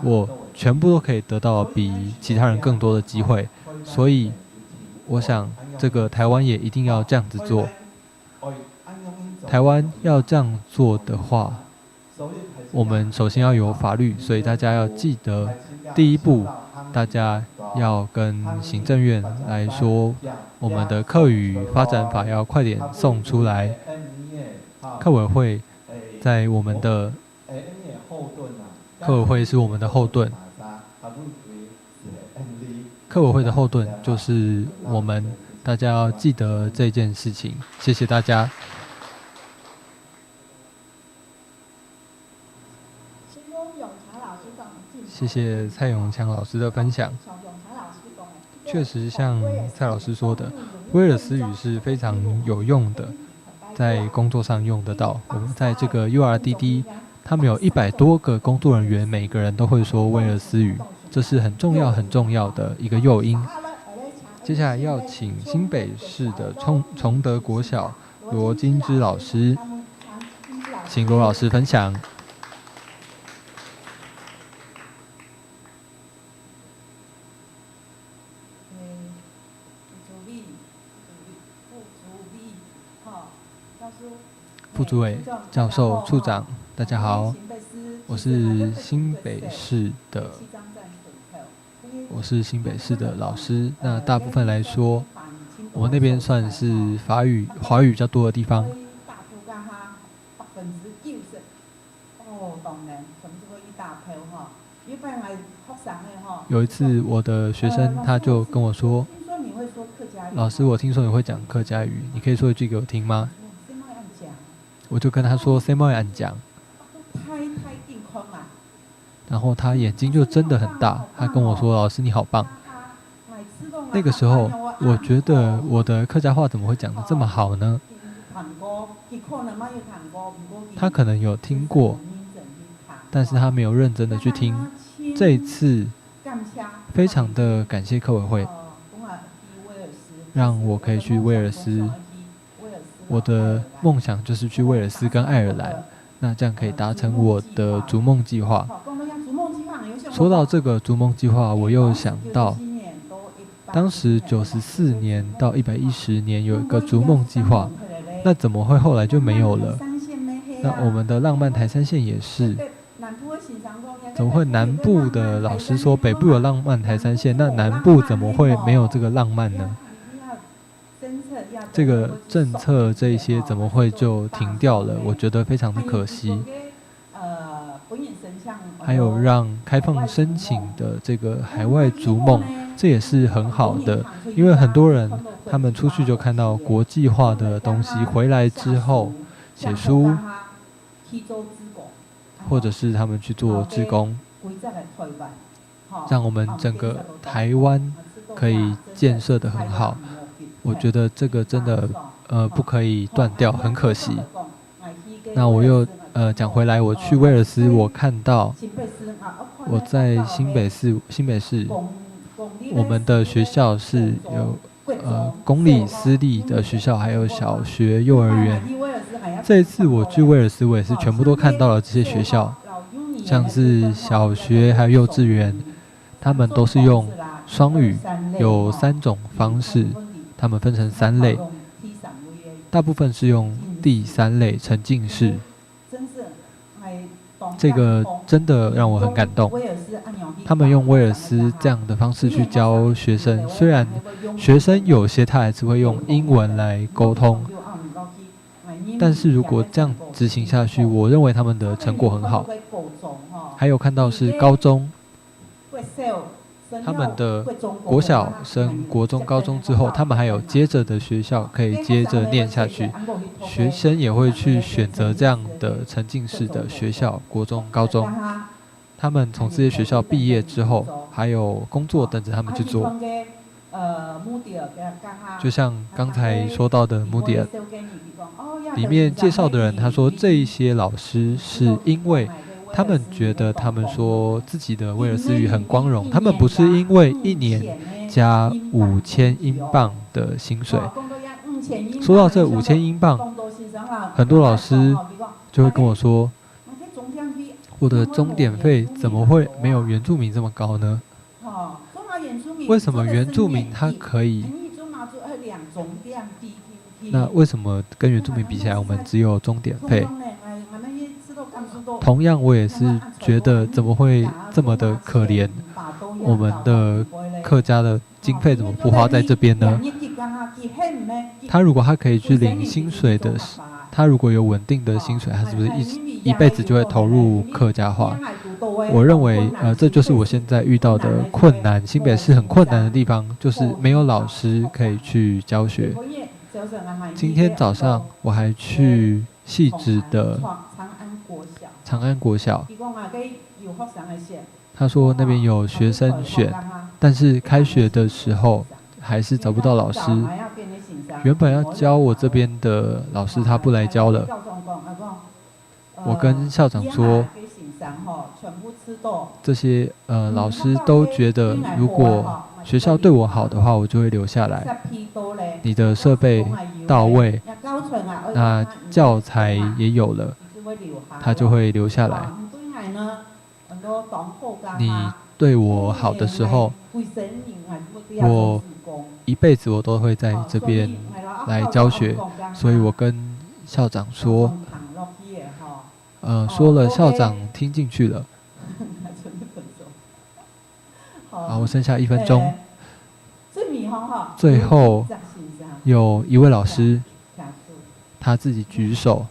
我全部都可以得到比其他人更多的机会。所以我想这个台湾也一定要这样子做。台湾要这样做的话，我们首先要有法律，所以大家要记得，第一步，大家要跟行政院来说，我们的客语发展法要快点送出来。客委会在我们的客委会是我们的后盾，客委会的后盾就是我们，大家要记得这件事情。谢谢大家。谢谢蔡永强老师的分享。确实像蔡老师说的，威尔斯语是非常有用的，在工作上用得到。我们在这个 URDD， 他们有100多个工作人员，每个人都会说威尔斯语，这是很重要很重要的一个诱因。接下来要请新北市的崇德国小罗金枝老师，请罗老师分享。副主委、教授、处长，大家好，我是新北市的老师。那大部分来说，我们那边算是华语比较多的地方。有一次，我的学生他就跟我说：“老师，我听说你会讲客家语，你可以说一句给我听吗？”我就跟他说 "Say more 安讲"，然后他眼睛就真的很大，他跟我说："老师你好棒。"那个时候，我觉得我的客家话怎么会讲得这么好呢？他可能有听过，但是他没有认真的去听。这一次，非常的感谢客委会，让我可以去威尔斯。我的梦想就是去威尔斯跟爱尔兰，那这样可以达成我的逐梦计划。说到这个逐梦计划，我又想到，当时94年到110年有一个逐梦计划，那怎么会后来就没有了？那我们的浪漫台3线也是，怎么会南部的老师说北部有浪漫台3线，那南部怎么会没有这个浪漫呢？这个政策这一些怎么会就停掉了？我觉得非常的可惜。还有让开放申请的这个海外逐梦，这也是很好的，因为很多人他们出去就看到国际化的东西，回来之后写书，或者是他们去做志工，让我们整个台湾可以建设得很好。我觉得这个真的不可以断掉，很可惜。那我又讲回来，我去威尔斯，我看到我在新北市，我们的学校是有公立、私立的学校，还有小学、幼儿园。这一次我去威尔斯，我也是全部都看到了这些学校，像是小学还有幼稚园，他们都是用双语，有3种方式。他们分成3类，大部分是用第3类沉浸式，这个真的让我很感动。他们用威尔斯这样的方式去教学生，虽然学生有些他还是会用英文来沟通，但是如果这样执行下去，我认为他们的成果很好。还有看到是高中，他们的国小升国中、高中之后，他们还有接着的学校可以接着念下去。学生也会去选择这样的沉浸式的学校，国中、高中。他们从这些学校毕业之后，还有工作等着他们去做。就像刚才说到的穆迪尔，里面介绍的人他说，这一些老师是因为他们觉得他们说自己的威尔斯语很光荣，他们不是因为1年加5000英镑的薪水。说到这5000英镑，很多老师就会跟我说，我的钟点费怎么会没有原住民这么高呢？为什么原住民他可以？那为什么跟原住民比起来，我们只有钟点费？同样，我也是觉得怎么会这么的可怜？我们的客家的经费怎么不花在这边呢？他如果他可以去领薪水的他如果有稳定的薪水，他是不是一辈子就会投入客家话？我认为，这就是我现在遇到的困难。新北市很困难的地方，就是没有老师可以去教学。今天早上我还去汐止的长安国小，他说那边有学生选，但是开学的时候还是找不到老师。原本要教我这边的老师他不来教了，我跟校长说，这些老师都觉得如果学校对我好的话，我就会留下来。你的设备到位，那教材也有了，他就会留下来。你对我好的时候，我一辈子我都会在这边来教学，所以我跟校长说，说了，校长听进去了。好，我剩下1分钟。最后有一位老师，他自己举手，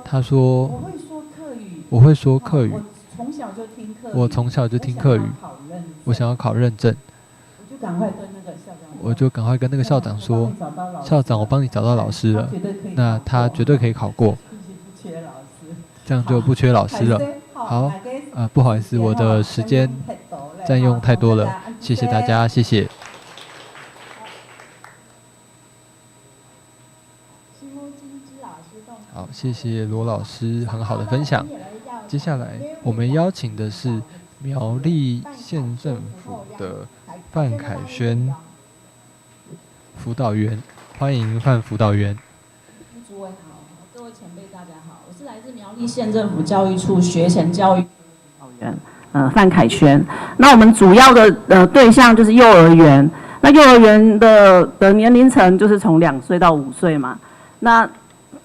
他说我会说客语，我从小就听客语，我想要考认证，我就赶快跟那个校长说，校长，我帮你找到老师了，那他绝对可以考过，这样就不缺老师了。好，不好意思，我的时间占用太多了，谢谢大家，谢谢。好，谢谢罗老师很好的分享。接下来我们邀请的是苗栗县政府的范凯轩辅导员，欢迎范辅导员。诸位好，各位前辈大家好，我是来自苗栗县政府教育处学前教育辅导员，范凯轩。那我们主要的对象就是幼儿园，那幼儿园的年龄层就是从2岁到5岁嘛。那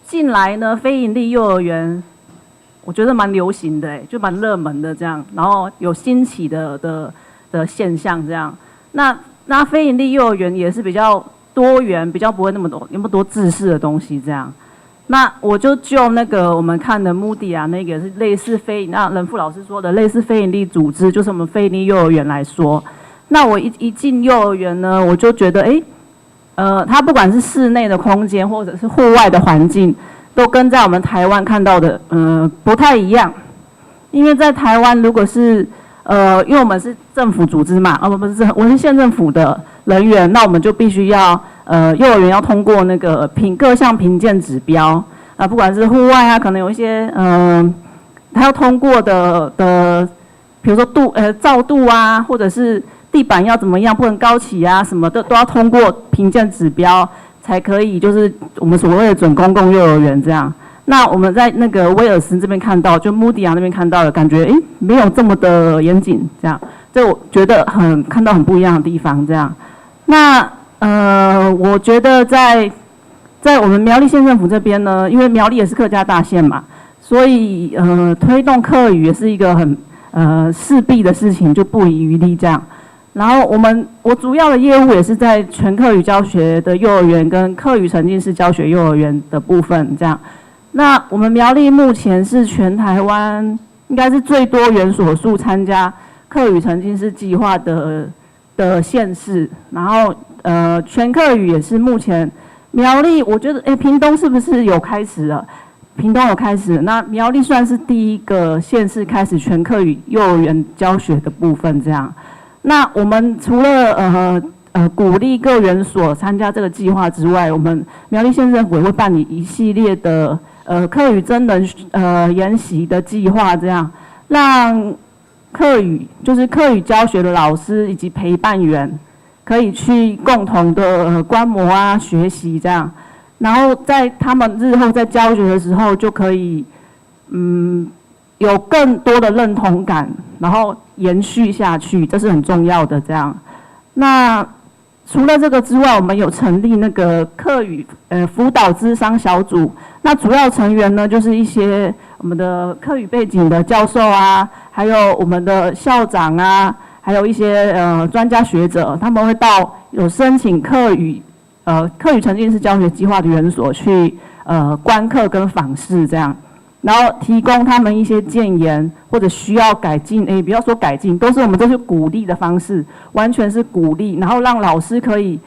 进来呢，非营利幼儿园，我觉得蛮流行的，就蛮热门的这样，然后有兴起的现象这样。那非营利幼儿园也是比较多元，比较不会那么多制式的东西这样。那我就那个我们看的 Moody 啊，那个是类似那任富老师说的类似非营利组织，就是我们非营利幼儿园来说，那我一进幼儿园呢，我就觉得它不管是室内的空间或者是户外的环境，都跟在我们台湾看到的不太一样。因为在台湾，如果是因为我们是政府组织嘛，我是县政府的人员，那我们就必须要幼儿园要通过那个各项评鉴指标不管是户外啊，可能有一些它要通过的，比如说照度啊，或者是地板要怎么样，不能高起啊，什么的都要通过评鉴指标，才可以就是我们所谓的准公共幼儿园这样。那我们在那个威尔斯这边看到，就穆迪亚那边看到的感觉，没有这么的严谨，这样，这我觉得看到很不一样的地方，这样。那我觉得在我们苗栗县政府这边呢，因为苗栗也是客家大县嘛，所以推动客语也是一个很势必的事情，就不遗余力这样。然后我主要的业务也是在全客语教学的幼儿园跟客语沉浸式教学幼儿园的部分这样。那我们苗栗目前是全台湾应该是最多园所数参加客语沉浸式计划的县市，然后全客语也是目前苗栗，我觉得屏东是不是有开始了？屏东有开始，那苗栗算是第一个县市开始全客语幼儿园教学的部分这样。那我们除了鼓励各园所参加这个计划之外，我们苗栗县政府也会办理一系列的客语真人研习的计划，这样让客语教学的老师以及陪伴员可以去共同的观摩啊学习这样，然后在他们日后在教学的时候就可以有更多的认同感，然后延续下去，这是很重要的这样。那除了这个之外，我们有成立那个客语辅导咨商小组，那主要成员呢就是一些我们的客语背景的教授啊，还有我们的校长啊，还有一些专家学者，他们会到有申请客语课语沉浸式教学计划的园所去观课跟访视这样，然后提供他们一些建言或者需要改进，不要说改进，都是我们都是鼓励的方式，完全是鼓励，然后让老师可以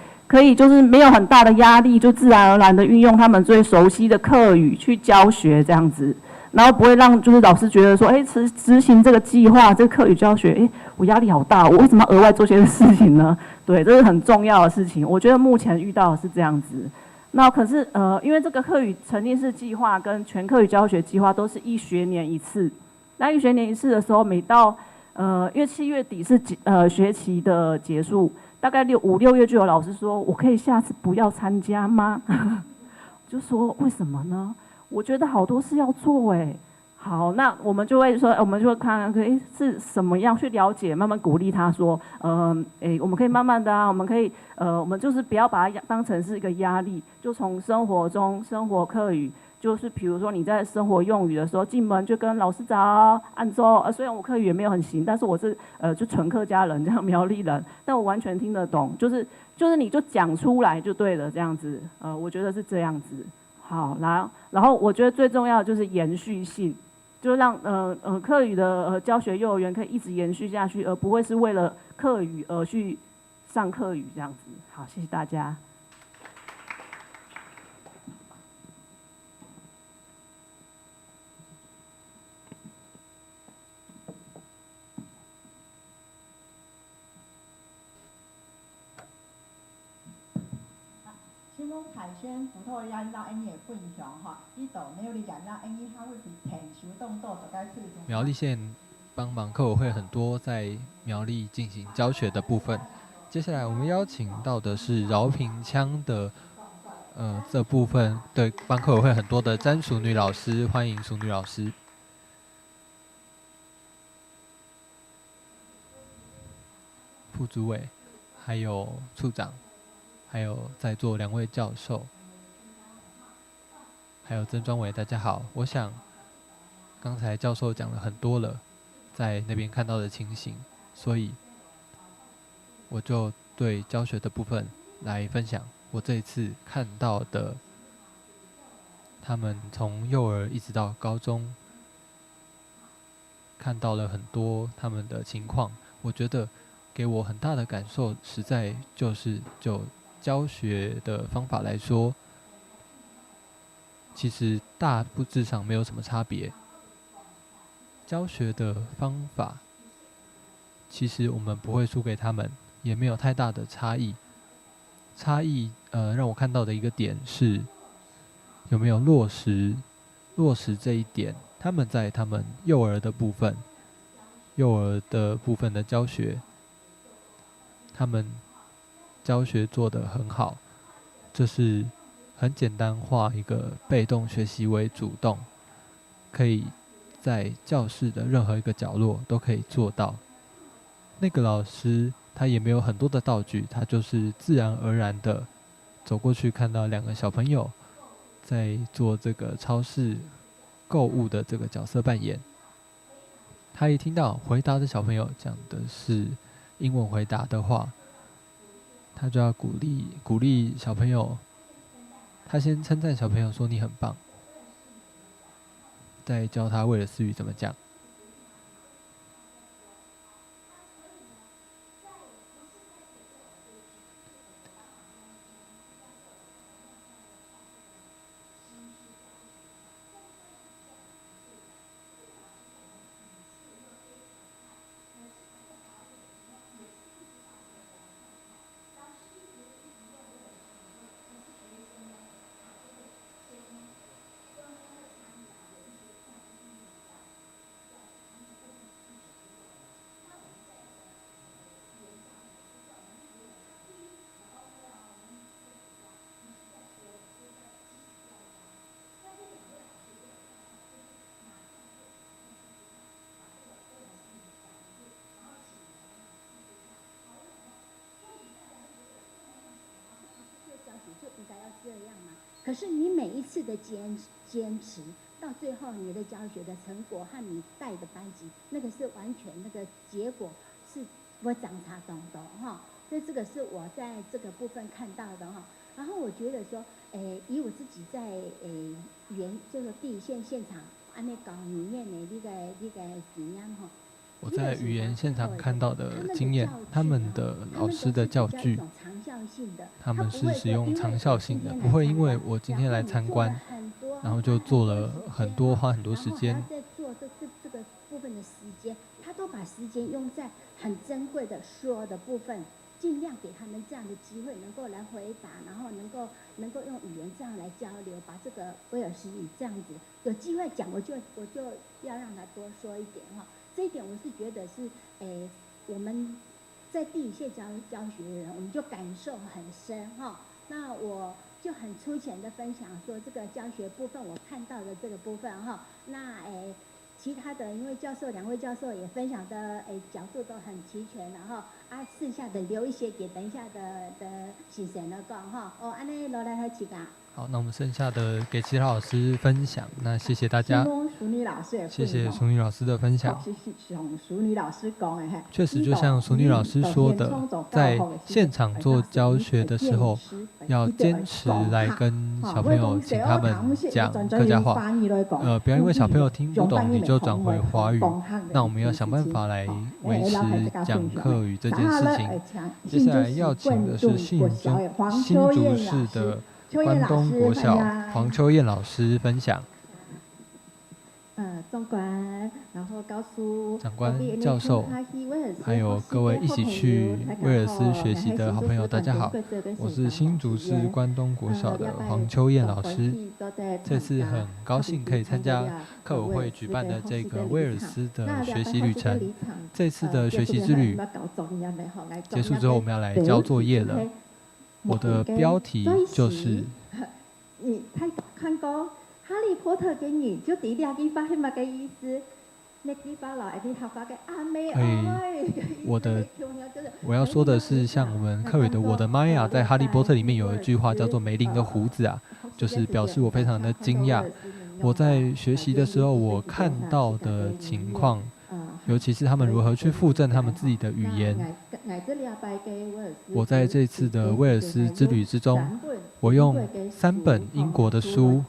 就是没有很大的压力，就自然而然的运用他们最熟悉的课语去教学这样子。然后不会让就是老师觉得说，执行这个计划，这个课语教学，我压力好大，我为什么要额外做些事情呢？对，这是很重要的事情。我觉得目前遇到的是这样子。那可是因为这个课语沉浸式计划跟全课语教学计划都是1学年一次。那1学年一次的时候，每到因为7月底是学期的结束，大概5、6月就有老师说，我可以下次不要参加吗？就说为什么呢？我觉得好多事要做好，那我们就会说，我们就会看是什么样去了解，慢慢鼓励他说，我们可以慢慢的啊，我们可以我们就是不要把它当成是一个压力，就从生活中生活课语，就是比如说你在生活用语的时候，进门就跟老师早按周，虽然我课语也没有很行，但是我是就纯客家人这样苗栗人，但我完全听得懂，就是你就讲出来就对了这样子，我觉得是这样子。好，然后我觉得最重要的就是延续性，就让课语的教学幼儿园可以一直延续下去，而不会是为了课语而去上课语这样子。好，谢谢大家。新丰凯旋葡萄牙让因的分享呢度没有理解让因他会去田球动作就该去。苗栗县帮忙课委会很多在苗栗进行教学的部分。接下来我们邀请到的是饶平腔的这部分，对，帮课委会很多的詹淑女老师，欢迎淑女老师。副主委，还有处长，还有在座2位教授，还有曾专委，大家好。我想刚才教授讲了很多了，在那边看到的情形，所以我就对教学的部分来分享我这一次看到的，他们从幼儿一直到高中，看到了很多他们的情况，我觉得给我很大的感受，实在就教学的方法来说，其实大致上没有什么差别。教学的方法，其实我们不会输给他们，也没有太大的差异。让我看到的一个点是，有没有落实这一点。他们在他们幼儿的部分的教学，他们教学做得很好，这是很简单化一个被动学习为主动，可以在教室的任何一个角落都可以做到。那个老师他也没有很多的道具，他就是自然而然的走过去，看到2个小朋友在做这个超市购物的这个角色扮演。他一听到回答的小朋友讲的是英文回答的话，他就要鼓励小朋友。他先称赞小朋友说你很棒，再教他为了私语怎么讲。就应该要这样嘛。可是你每一次的坚持，到最后你的教学的成果和你带的班级，那个是完全那个结果是不会长差东东哈。所以这个是我在这个部分看到的哈。然后我觉得说，以我自己在这个第一线现场安尼教语言的那个经验哈。我在语言现场看到的经验，他们的老师的教具，他们是使用长效性的，不会因为我今天来参观，然后就做了很多，花很多时间。在做这个部分的时间，他都把时间用在很珍贵的所有的部分，尽量给他们这样的机会，能够来回答，然后能够用语言这样来交流，把这个威尔斯语这样子有机会讲，我就要让他多说一点哈。这一点我是觉得是，我们在第一线教学的人，我们就感受很深哈。那我就很粗浅的分享说，这个教学部分我看到的这个部分哈。那其他的，因为两位教授也分享的角度都很齐全，然后剩下的留一些给等一下的先生来讲哈。安尼落来开始讲。好，那我们剩下的给其他老师分享。那谢谢大家，谢谢淑女老师的分享。确实，就像淑女老师说的，在现场做教学的时候，要坚持来跟小朋友，请他们讲客家话。不要因为小朋友听不懂，你就转回华语。那我们要想办法来维持讲客语这件事情。接下来要请的是新竹市的关东国小黄秋燕老师分享。总管，然后告诉长官、教授，还有各位一起去威尔斯学习的好朋友，大家好，我是新竹市关东国小的黄秋燕老师。这次很高兴可以参加客委会举办的这个威尔斯的学习旅程。这次的学习之旅结束之后，我们要来交作业了。我的标题就是你看过哈利波特嘅你就第二句话係乜嘅意思？那句話來啲頭髮嘅阿妹我要說的是，像我們客語的我的媽呀，在哈利波特裡面有一句話叫做梅林的鬍子啊，就是表示我非常的驚訝。我在學習的時候，我看到的情況，尤其是他們如何去復振他們自己的語言。我在這次的威爾斯之旅之中，我用3本英國的書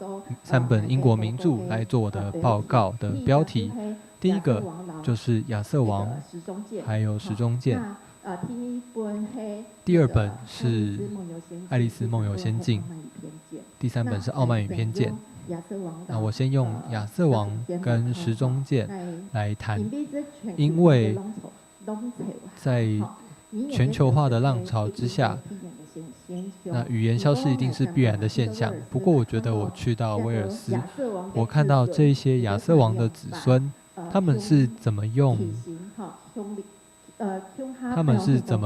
，3本英國名著來做我的報告的標題。第一個就是亞瑟王，還有石中劍。第二本是《愛麗絲夢遊仙境》，第3本是《傲慢與偏見》。那我先用亞瑟王跟石中劍來談，因為在全球化的浪潮之下，那語言消失一定是必然的現象。不過我覺得我去到威爾斯，我看到這些亞瑟王的子孫，他們是怎麼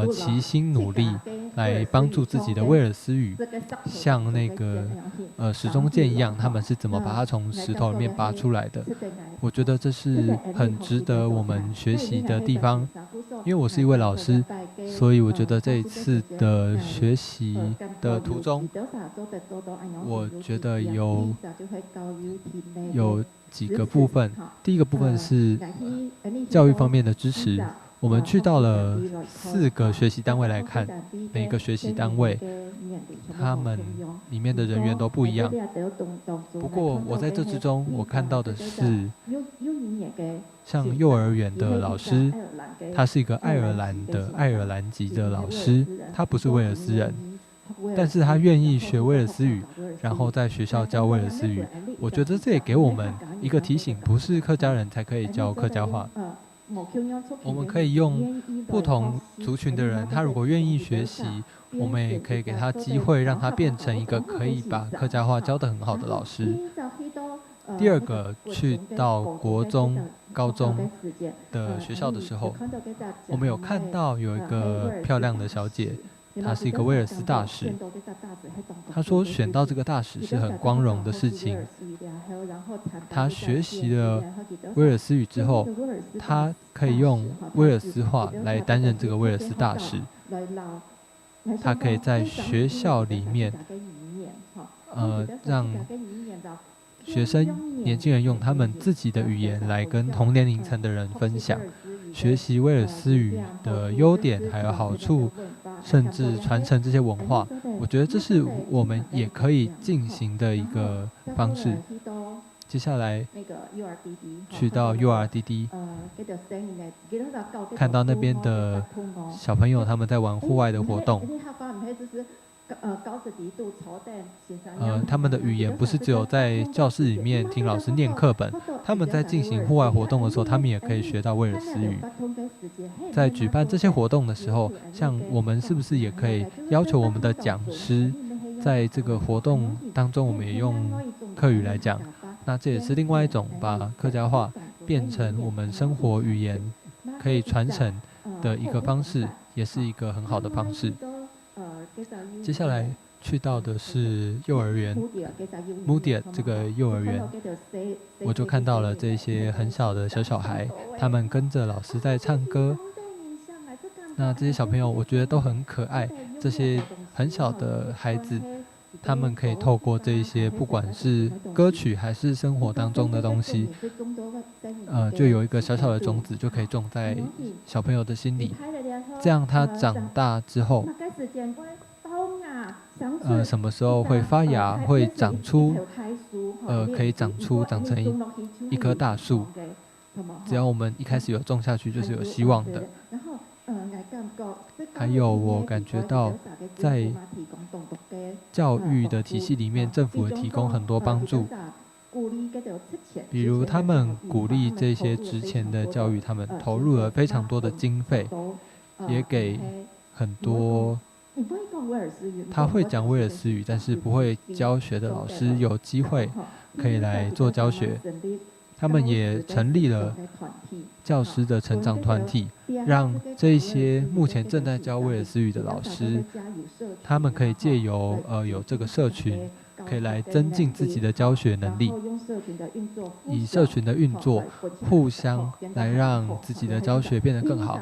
齊心努力來幫助自己的威爾斯語，像那個石中劍一樣，他們是怎麼把它從石頭裡面拔出來的。我覺得這是很值得我們學習的地方。因為我是一位老師，所以我覺得這一次的學習的途中，我覺得有幾個部分。第一個部分是教育方面的支持。我們去到了4個學習單位來看，每個學習單位他們裡面的人員都不一樣。不過我在這之中，我看到的是像幼兒園的老師，他是一個愛爾蘭籍的老師，他不是威爾斯人，但是他願意學威爾斯語，然後在學校教威爾斯語。我覺得這也給我們一個提醒，不是客家人才可以教客家話。我們可以用不同族群的人，他如果願意學習，我們也可以給他機會，讓他變成一個可以把客家話教得很好的老師。第二個，去到國中、高中的學校的時候，我們有看到有一個漂亮的小姐，她是一個威爾斯大使。她說選到這個大使是很光榮的事情。她學習了威爾斯語之後，她可以用威爾斯話來擔任這個威爾斯大使。她可以在學校裡面，讓學生、年輕人用他們自己的語言來跟同年齡層的人分享，學習威爾斯語的優點還有好處，甚至传承这些文化，我觉得这是我们也可以进行的一个方式。接下来去到 URDD， 看到那边的小朋友他们在玩户外的活动。他们的语言不是只有在教室里面听老师念课本，他们在进行户外活动的时候，他们也可以学到威尔斯语。在举办这些活动的时候，像我们是不是也可以要求我们的讲师，在这个活动当中，我们也用客语来讲？那这也是另外一种把客家话变成我们生活语言可以传承的一个方式，也是一个很好的方式。接下来去到的是幼儿园 Moody 这个幼儿园，我就看到了这些很小的小孩，他们跟着老师在唱歌。那这些小朋友我觉得都很可爱，这些很小的孩子，他们可以透过这一些不管是歌曲还是生活当中的东西，就有一个小小的种子就可以种在小朋友的心里，这样他长大之后什么时候会发芽，会长出可以长成一棵大树，只要我们一开始有种下去，就是有希望的。还有我感觉到在教育的体系里面，政府也提供很多帮助，比如他们鼓励这些职前的教育，他们投入了非常多的经费，也给很多他会讲威尔斯语但是不会教学的老师有机会可以来做教学。他们也成立了教师的成长团体，让这些目前正在教威尔斯语的老师，他们可以借由有这个社群，可以来增进自己的教学能力，以社群的运作互相来让自己的教学变得更好。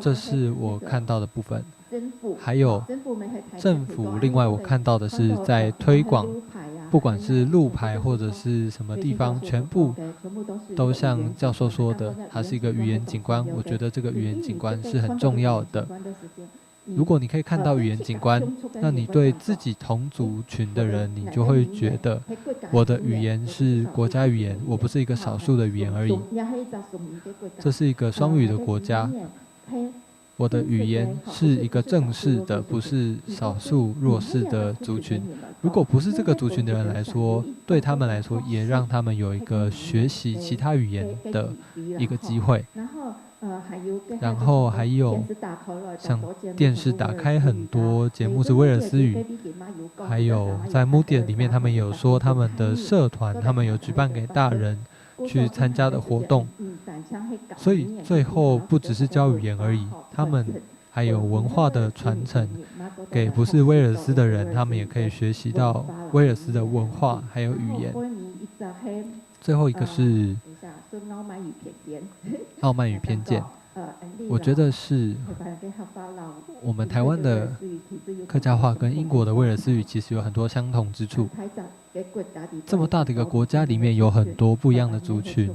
这是我看到的部分。还有政府，另外我看到的是在推广，不管是路牌或者是什么地方，全部都像教授说的，它是一个语言景观。我觉得这个语言景观是很重要的。如果你可以看到语言景观，那你对自己同族群的人，你就会觉得我的语言是国家语言，我不是一个少数的语言而已。这是一个双语的国家，我的语言是一个正式的，不是少数弱势的族群。如果不是这个族群的人来说，对他们来说也让他们有一个学习其他语言的一个机会。然后还有像电视打开很多节目是威尔斯语，还有在 Moody 里面他们有说他们的社团，他们有举办给大人去参加的活动，所以最后不只是教语言而已，他们还有文化的传承，给不是威尔斯的人，他们也可以学习到威尔斯的文化还有语言。最后一个是傲慢与偏见，我觉得是我们台湾的客家话跟英国的威尔斯语其实有很多相同之处。这么大的一个国家里面有很多不一样的族群，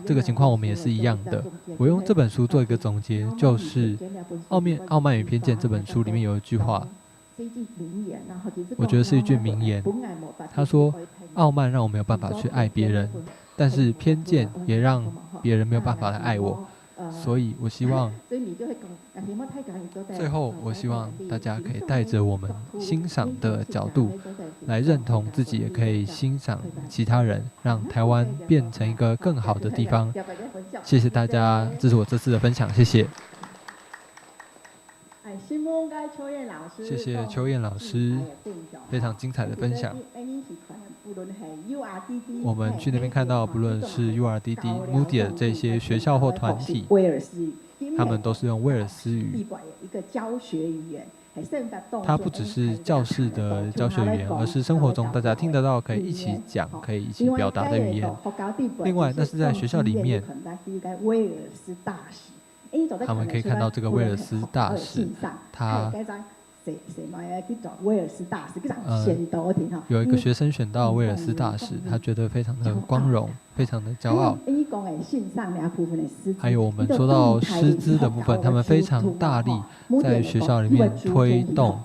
这个情况我们也是一样的。我用这本书做一个总结，就是《傲慢与偏见》这本书里面有一句话，我觉得是一句名言。他说：“傲慢让我没有办法去爱别人，但是偏见也让别人没有办法来爱我。”所以我希望最后我希望大家可以带着我们欣赏的角度来认同自己，也可以欣赏其他人，让台湾变成一个更好的地方。谢谢大家，这是我这次的分享，谢谢。谢谢邱燕老师非常精彩的分享。我们去那边看到，不论是 URDD、Moody 这些学校或团体，他们都是用威尔斯语。它不只是教室的教学语言，而是生活中大家听得到、可以一起讲、可以一起表达的语言。另外，那是在学校里面，他们可以看到这个威尔斯大使，他威尔斯大使，非常显导的哈。有一个学生选到威尔斯大使，他觉得非常的光荣，非常的骄傲。还有我们说到师资的部分，他们非常大力在学校里面推动，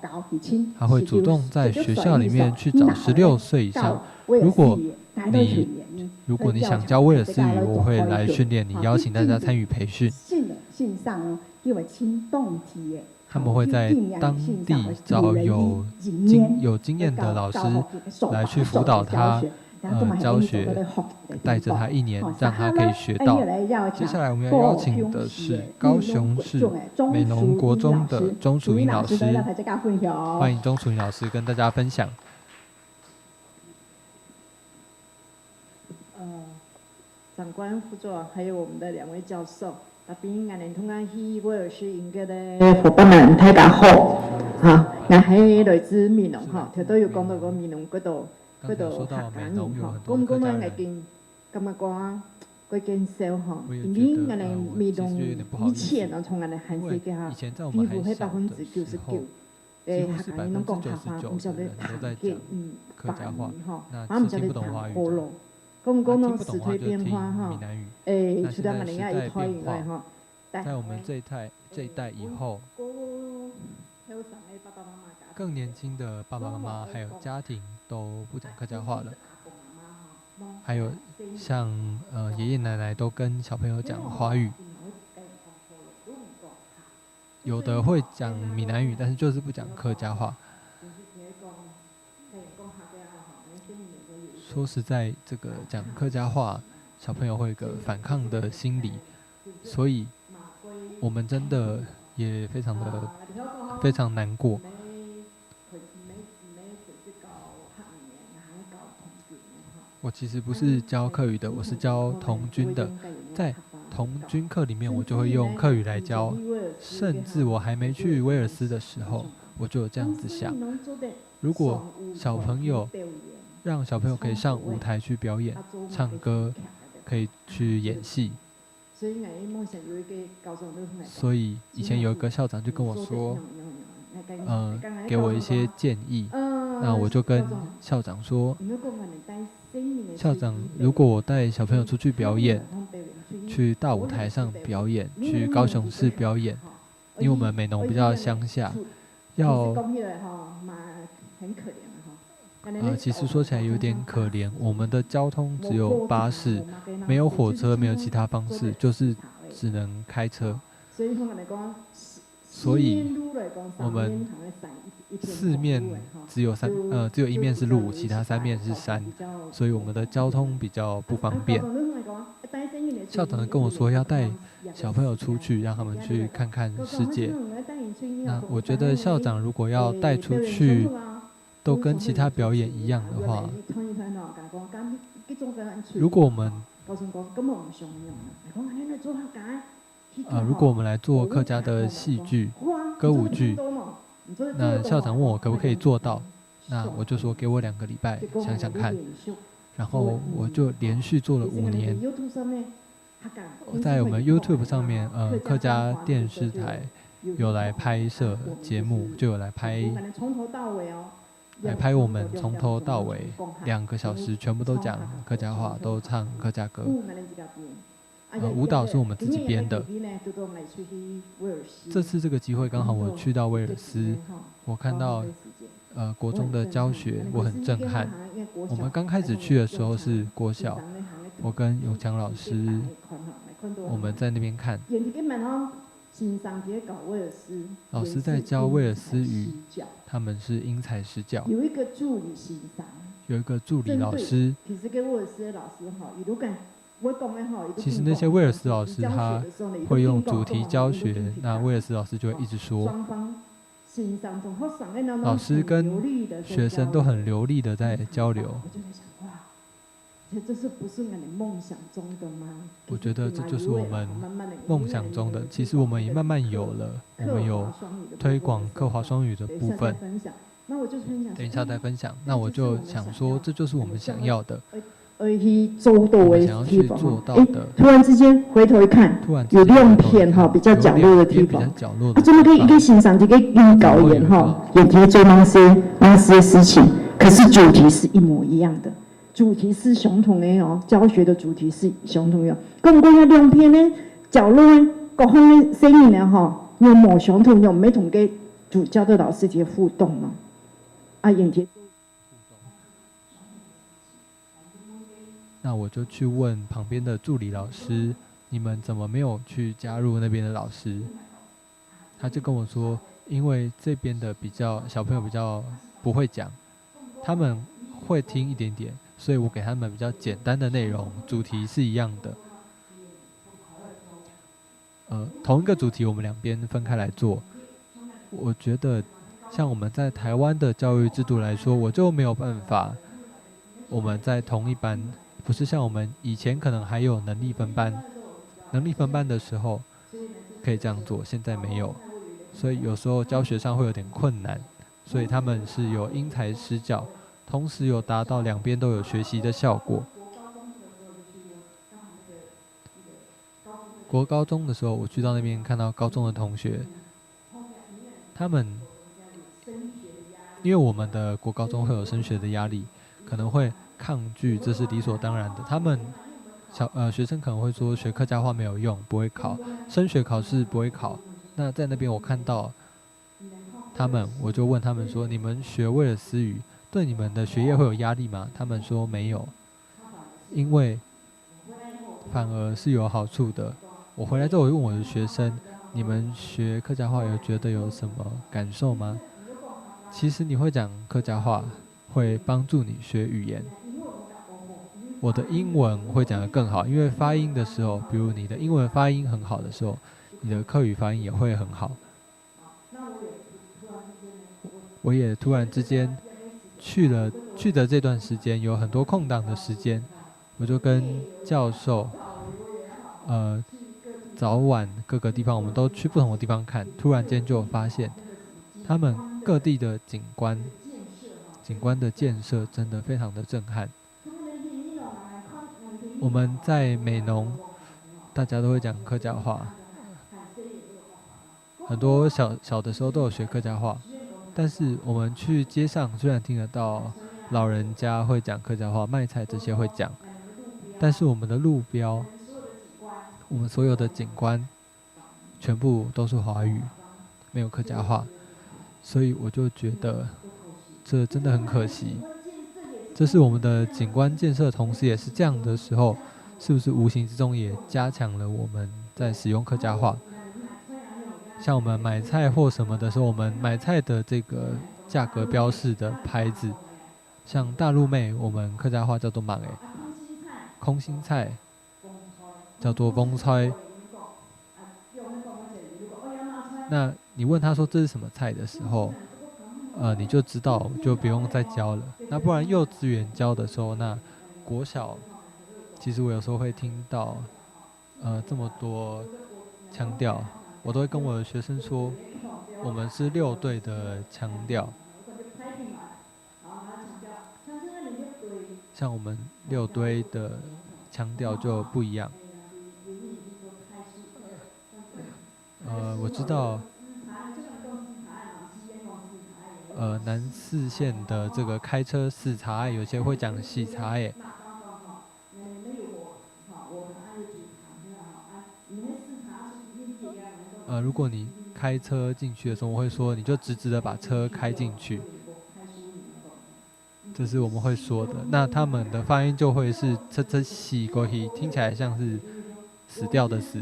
还会主动在学校里面去找16岁以上。如果你想教威尔斯语，我会来训练你，邀请大家参与培训。他们会在当地找有经验的老师来去辅导他，教学，带着他1年，让他可以学到。接下来我们要邀请的是高雄市美浓国中的钟楚英老师，欢迎钟楚英老师跟大家分享。长官、副座，还有我们的2位教授。特别我哋通常去威尔斯應該咧伙伴們大家好，嚇，我係來自美濃嚇，條都要講到個美濃嗰度客家語嚇，咁我係見咁啊個嗰件少嚇，因為我哋美濃以前啊，從我哋漢世嘅嚇，幾乎係99%，客家語能講客話，唔少咧談嘅華語嚇，我唔少咧談過咯。咁講到時代變化哈，除咗我哋而家一代以外哈，在我們這一代以後，更年輕的爸爸媽媽還有家庭都不講客家話了，還有像爺爺奶奶都跟小朋友講華語，有的會講閩南語，但是就是不講客家話。說實在，這個講客家話，小朋友會有個反抗的心理，所以我們真的也非常難過。我其實不是教客語的，我是教童軍的，在童軍課裡面，我就會用客語來教，甚至我還沒去威爾斯的時候，我就有這樣子想，如果小朋友讓小朋友可以上舞台去表演、唱歌，可以去演戲。所以以前有一個校長就跟我說，給我一些建議。那我就跟校長說，校長，如果我帶小朋友出去表演，去大舞台上表演，去高雄市表演，因為我們美濃比較鄉下，其實說起來有點可憐，我們的交通只有巴士，沒有火車，沒有其他方式，就是只能開車。所以我們四面只有一面是路，其他3面是山，所以我們的交通比較不方便。校長跟我說要帶小朋友出去，讓他們去看看世界。那我覺得校長如果要帶出去，都跟其他表演一樣的話，如果我們來做客家的戲劇、歌舞劇，那校長問我可不可以做到，那我就說給我2個禮拜想想看，然後我就連續做了5年。在我們 YouTube 上面，客家電視台有來拍攝節目，就有來拍我們從頭到尾2個小時，全部都講客家話，都唱客家歌。舞蹈是我們自己編的。這次這個機會剛好我去到威爾斯，我看到國中的教學，我很震撼。我們剛開始去的時候是國小，我跟永強老師，我們在那邊看。老師在教威爾斯語，他們是因材施教。有一個助理老師。其實那些威爾斯老師他會用主題教學，那威爾斯老師就會一直說，老師跟學生都很流利的在交流。我覺得這就是我們夢想中的，其實我們也慢慢有了，我們有推廣客華雙語的部分。等一下再分享，那我就想說，這就是我們想要的。去做到的地方，突然之间回头一看，有亮片哈，比较角落的地方，怎么可以一个欣赏一个预告演哈，也可以做那些事情，可是主题是一模一样的，主题是相同的哦，教学的主题是相同的，更讲遐亮片呢，角落呢，各方的声音呢哈，有冇相同，有没同跟主教的老师节互动嘛？啊，演题。那我就去问旁边的助理老师，你们怎么没有去加入那边的老师？他就跟我说，因为这边的小朋友比较不会讲，他们会听一点点，所以我给他们比较简单的内容，主题是一样的。同一个主题我们两边分开来做，我觉得像我们在台湾的教育制度来说，我就没有办法，我们在同一班。不是像我们以前可能还有能力分班的时候可以这样做，现在没有，所以有时候教学上会有点困难，所以他们是有因材施教，同时有达到两边都有学习的效果。国高中的时候，我去到那边看到高中的同学，他们因为我们的国高中会有升学的压力，可能会抗拒，这是理所当然的。他们学生可能会说学客家话没有用，不会考，升学考试不会考。那在那边我看到他们，我就问他们说：“你们学为了私语，对你们的学业会有压力吗？”他们说没有，因为反而是有好处的。我回来之后，我问我的学生：“你们学客家话有觉得有什么感受吗？”其实你会讲客家话，会帮助你学语言。我的英文会讲得更好，因为发音的时候，比如你的英文发音很好的时候，你的客语发音也会很好。我也突然之间去的这段时间有很多空档的时间，我就跟教授，早晚各个地方我们都去不同的地方看，突然间就发现，他们各地的景观的建设真的非常的震撼。我们在美浓，大家都会讲客家话，很多小的时候都有学客家话，但是我们去街上虽然听得到老人家会讲客家话，卖菜这些会讲，但是我们的路标，我们所有的景观，全部都是华语，没有客家话，所以我就觉得这真的很可惜。这是我们的景观建设，同时也是这样的时候，是不是无形之中也加强了我们在使用客家话？像我们买菜或什么的时候，我们买菜的这个价格标示的牌子，像大陆妹，我们客家话叫做芒空心菜叫做风菜。那你问他说这是什么菜的时候，你就知道，就不用再教了。那不然幼稚园教的时候，那国小，其实我有时候会听到，这么多腔调，我都会跟我的学生说，我们是6队的腔调。像我们6堆的腔调就不一样。我知道。南四县的这个开车视察，有些会讲喜茶耶。如果你开车进去的时候，我会说你就直直的把车开进去，这是我们会说的。那他们的发音就会是这喜过去，听起来像是死掉的死，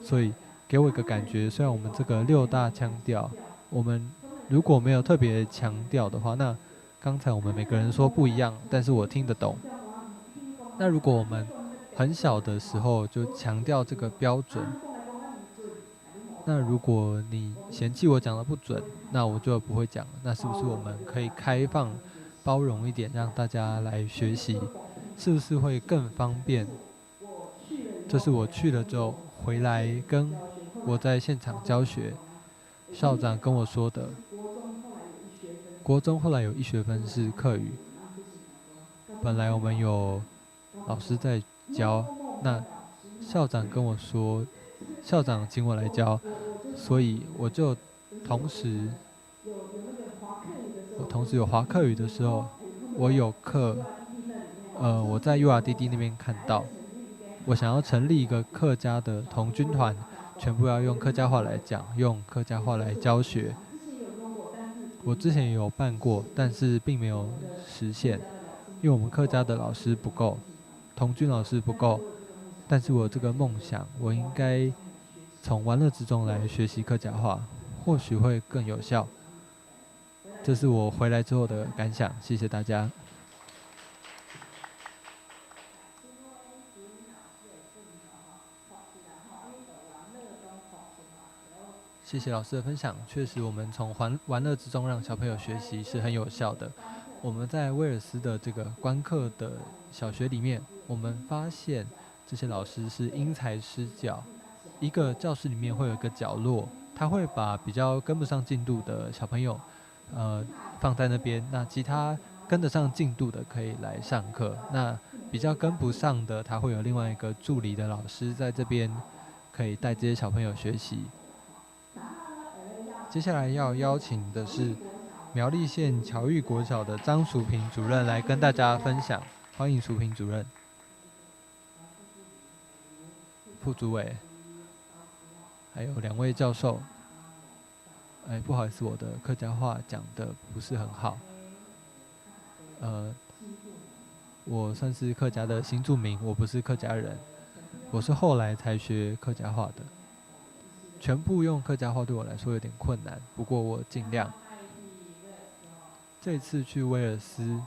所以给我一个感觉，虽然我们这个6大腔调，我们如果没有特别强调的话，那刚才我们每个人说不一样，但是我听得懂。那如果我们很小的时候就强调这个标准，那如果你嫌弃我讲的不准，那我就不会讲了。那是不是我们可以开放、包容一点，让大家来学习，是不是会更方便？这是我去了之后回来跟我在现场教学，校长跟我说的。国中后来有1学分是客语，本来我们有老师在教，那校长跟我说，校长请我来教，所以我就同时有华课语的时候，我有课，我在 URDD 那边看到，我想要成立一个客家的童军团，全部要用客家话来讲，用客家话来教学。我之前也有办过，但是并没有实现，因为我们客家的老师不够，童军老师不够。但是我有这个梦想，我应该从玩乐之中来学习客家话，或许会更有效。这是我回来之后的感想，谢谢大家。谢谢老师的分享，确实我们从玩乐之中让小朋友学习是很有效的。我们在威尔斯的这个观课的小学里面，我们发现这些老师是因材施教，一个教室里面会有一个角落，他会把比较跟不上进度的小朋友放在那边，那其他跟得上进度的可以来上课，那比较跟不上的他会有另外一个助理的老师在这边可以带这些小朋友学习。接下来要邀请的是苗栗县侨育国小的张淑萍主任来跟大家分享，欢迎淑萍主任、副主委，还有2位教授。不好意思，我的客家话讲得不是很好。我算是客家的新住民，我不是客家人，我是后来才学客家话的。全部用客家话对我来说有点困难，不过我尽量。这次去威尔斯，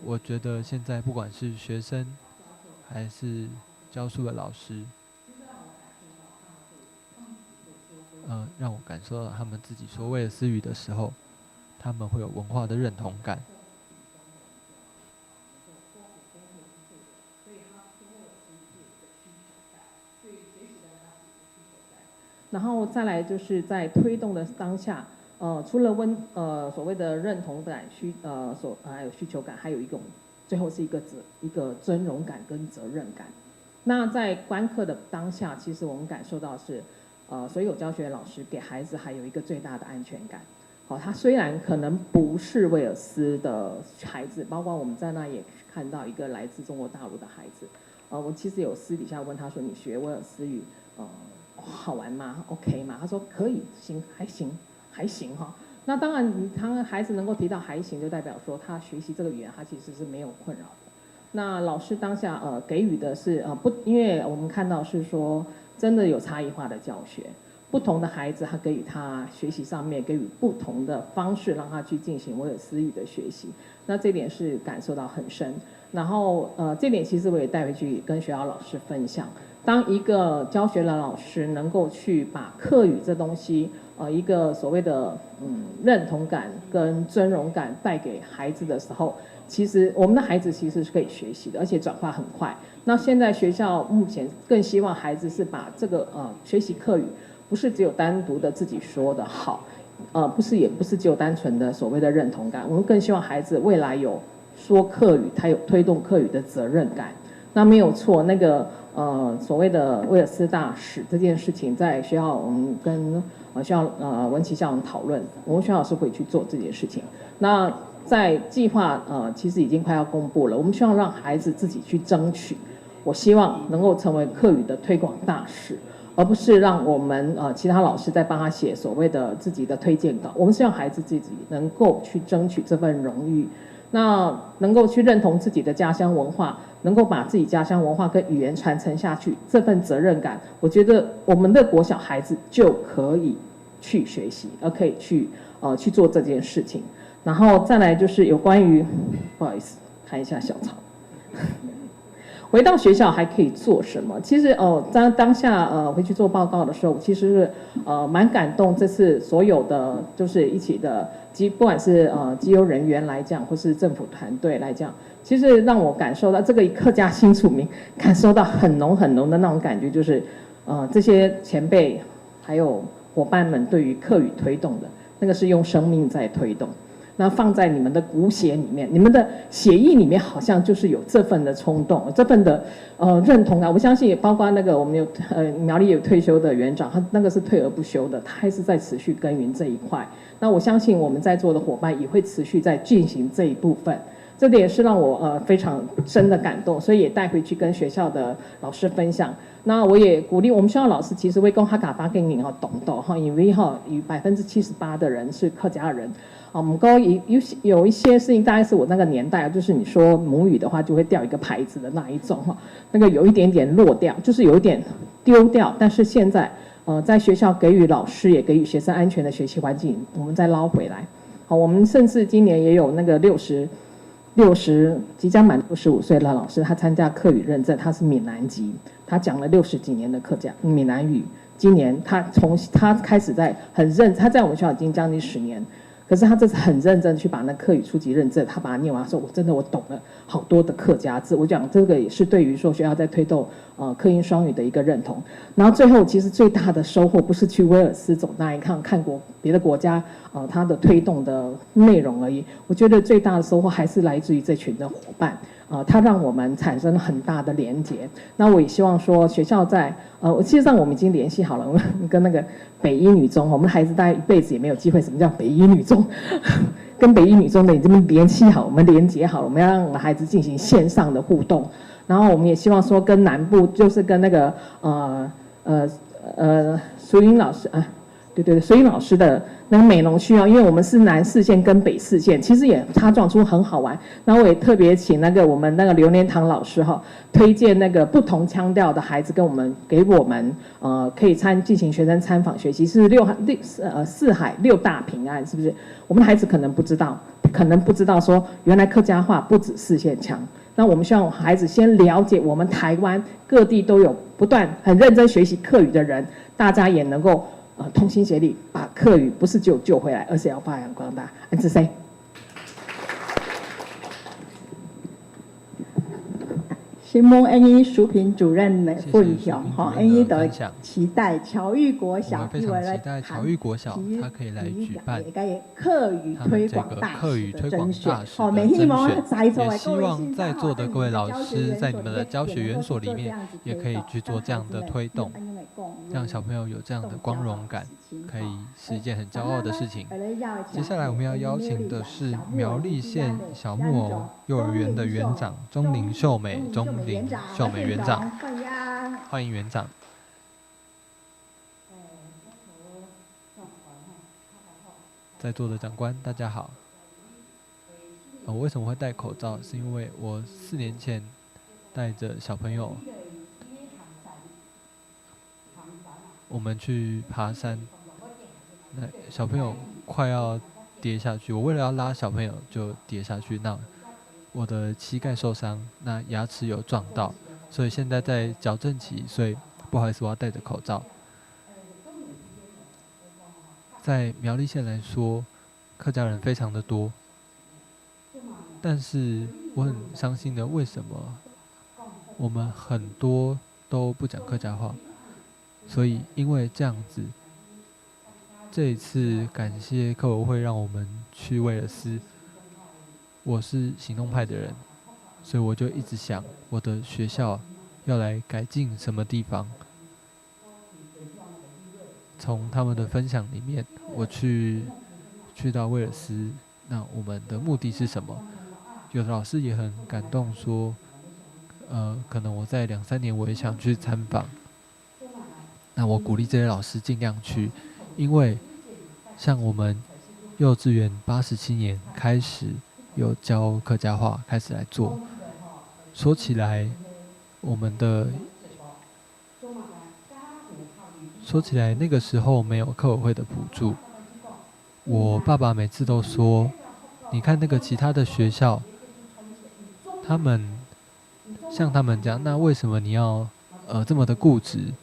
我觉得现在不管是学生还是教书的老师，让我感受到他们自己说威尔斯语的时候，他们会有文化的认同感。然后再来就是在推动的当下，除了所谓的认同感还有需求感，还有一种最后是一个尊荣感跟责任感。那在观课的当下，其实我们感受到是，所有教学老师给孩子还有一个最大的安全感。好，他虽然可能不是威尔斯的孩子，包括我们在那也看到一个来自中国大陆的孩子，我其实有私底下问他说，你学威尔斯语，好玩吗 ？OK 吗？他说可以，行，还行哈。那当然，他孩子能够提到还行，就代表说他学习这个语言，他其实是没有困扰的。那老师当下给予的是不，因为我们看到是说真的有差异化的教学，不同的孩子他给予他学习上面给予不同的方式，让他去进行威尔斯语的学习。那这点是感受到很深。然后这点其实我也带回去跟学校老师分享。当一个教学的老师能够去把客语这东西，一个所谓的认同感跟尊荣感带给孩子的时候，其实我们的孩子其实是可以学习的，而且转化很快。那现在学校目前更希望孩子是把这个学习客语，不是只有单独的自己说的好，也不是只有单纯的所谓的认同感，我们更希望孩子未来有说客语，他有推动客语的责任感。那没有错，那个所谓的威尔斯大使这件事情，在学校我们跟学校文琪校长讨论，我们学校老师会去做这件事情。那在计划其实已经快要公布了，我们希望让孩子自己去争取。我希望能够成为客语的推广大使，而不是让我们其他老师在帮他写所谓的自己的推荐稿。我们希望孩子自己能够去争取这份荣誉，那能够去认同自己的家乡文化，能够把自己家乡文化跟语言传承下去，这份责任感，我觉得我们的国小孩子就可以去学习，而可以去做这件事情。然后再来就是有关于，不好意思，看一下小草。回到学校还可以做什么？其实当下回去做报告的时候，其实是蛮感动。这次所有的就是一起的不管是机优人员来讲，或是政府团队来讲，其实让我感受到这个客家新住民感受到很浓很浓的那种感觉，就是这些前辈还有伙伴们对于客语推动的那个是用生命在推动。那放在你们的骨血里面，你们的血液里面好像就是有这份的冲动，这份的认同感。我相信也包括那个我们有苗栗有退休的园长，他那个是退而不休的，他还是在持续耕耘这一块。那我相信我们在座的伙伴也会持续在进行这一部分。这点也是让我非常深的感动，所以也带回去跟学校的老师分享。那我也鼓励我们学校老师，其实为公哈嘎巴给你懂懂哈，因为有78%的人是客家人。我们有一些事情，大概是我那个年代，就是你说母语的话，就会掉一个牌子的那一种哈，那个有一点点落掉，就是有一点丢掉。但是现在在学校给予老师也给予学生安全的学习环境，我们再捞回来。好，我们甚至今年也有那个60即将满65岁的老师，他参加客语认证，他是闽南籍，他讲了60几年的客家闽南语。今年他开始他在我们学校已经将近10年。可是他这次很认真去把那客语初级认证，他把它念完，说我懂了好多的客家字。我讲这个也是对于说学校在推动客英双语的一个认同。然后最后其实最大的收获不是去威尔斯走那一趟看过别的国家它的推动的内容而已，我觉得最大的收获还是来自于这群的伙伴。它让我们产生了很大的连结。那我也希望说学校在事实上我们已经联系好了，我们跟那个北一女中，我们的孩子大概一辈子也没有机会什么叫北一女中，跟北一女中的你这边联系好，我们连结好了，我们要让我们的孩子进行线上的互动。然后我们也希望说跟南部，就是跟那个淑英老师对，淑英老师的那个美浓区因为我们是南4县跟北4县，其实也擦撞出很好玩。然后我也特别请那个我们那个刘连堂老师推荐那个不同腔调的孩子给我们可以进行学生参访学习，是4海6大平安，是不是？我们的孩子可能不知道说原来客家话不止4县腔。那我们希望孩子先了解我们台湾各地都有不断很认真学习客语的人，大家也能够同心协力，把客语不是只有救回来，而是要发扬光大。安志谁？新梦恩一淑萍主任的分享恩一的期待侨育国小，我们非常期待侨育国小，它可以来举办客语推广大使的甄选。也希望在座的各位老师在你们的教学园所里面，也可以去做这样的推动，让小朋友有这样的光荣感，可以是一件很骄傲的事情。接下来我们要邀请的是苗栗县小木偶幼儿园的园长钟林秀美园长，欢迎园长。在座的长官大家好。我为什么会戴口罩？是因为我4年前带着小朋友，我们去爬山，那小朋友快要跌下去，我为了要拉小朋友就跌下去，那我的膝盖受伤，那牙齿有撞到，所以现在在矫正期，所以不好意思，我要戴着口罩。在苗栗县来说，客家人非常的多，但是我很伤心的，为什么我们很多都不讲客家话？所以因为这样子，这一次感谢客委会让我们去威尔斯。我是行动派的人，所以我就一直想我的学校要来改进什么地方。从他们的分享里面，我去到威尔斯，那我们的目的是什么？有的老师也很感动说，可能我在2、3年我也想去参访。那我鼓励这些老师尽量去，因为像我们幼稚园87年开始有教客家话，开始来做。说起来，那个时候没有客委会的补助。我爸爸每次都说，你看那个其他的学校，像他们讲，那为什么你要这么的固执？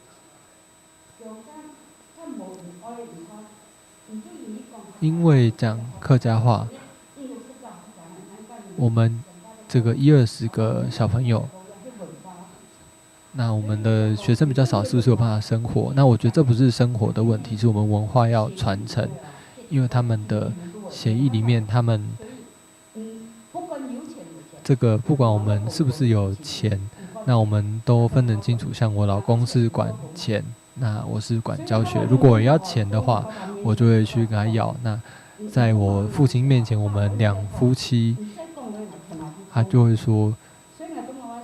因为讲客家话，我们这个10-20个小朋友，那我们的学生比较少，是不是有办法生活？那我觉得这不是生活的问题，是我们文化要传承，因为他们的协议里面，他们这个不管我们是不是有钱，那我们都分得清楚。像我老公是管钱，那我是管教学。如果我要钱的话，我就会去跟他要。那在我父亲面前，我们两夫妻，他就会说，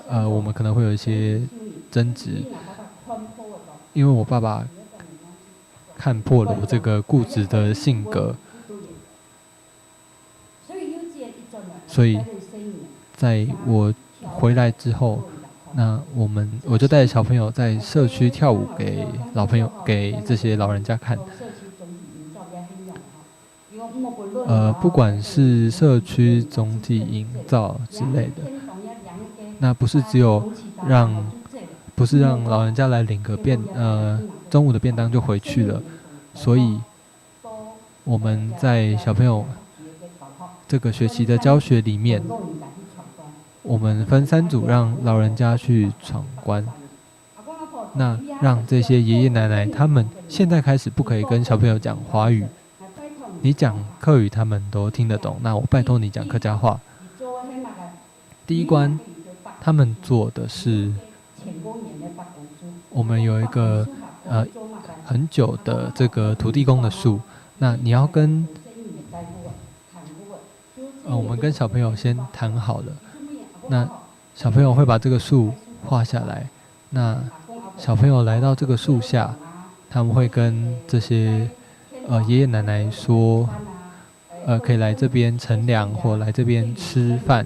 我们可能会有一些争执，因为我爸爸看破了我这个固执的性格，所以在我回来之后，那我就带着小朋友在社区跳舞给这些老人家看。不管是社区总体营造之类的，那不是让老人家来领个中午的便当就回去了，所以我们在小朋友这个学期的教学里面，我们分3组让老人家去闯关，那让这些爷爷奶奶他们现在开始不可以跟小朋友讲华语，你讲客语他们都听得懂，那我拜托你讲客家话。第一关他们做的是，我们有一个很久的这个土地公的树，那你要跟我们跟小朋友先谈好了，那小朋友会把这个树画下来，那小朋友来到这个树下，他们会跟这些爷爷奶奶说，可以来这边乘凉，或来这边吃饭，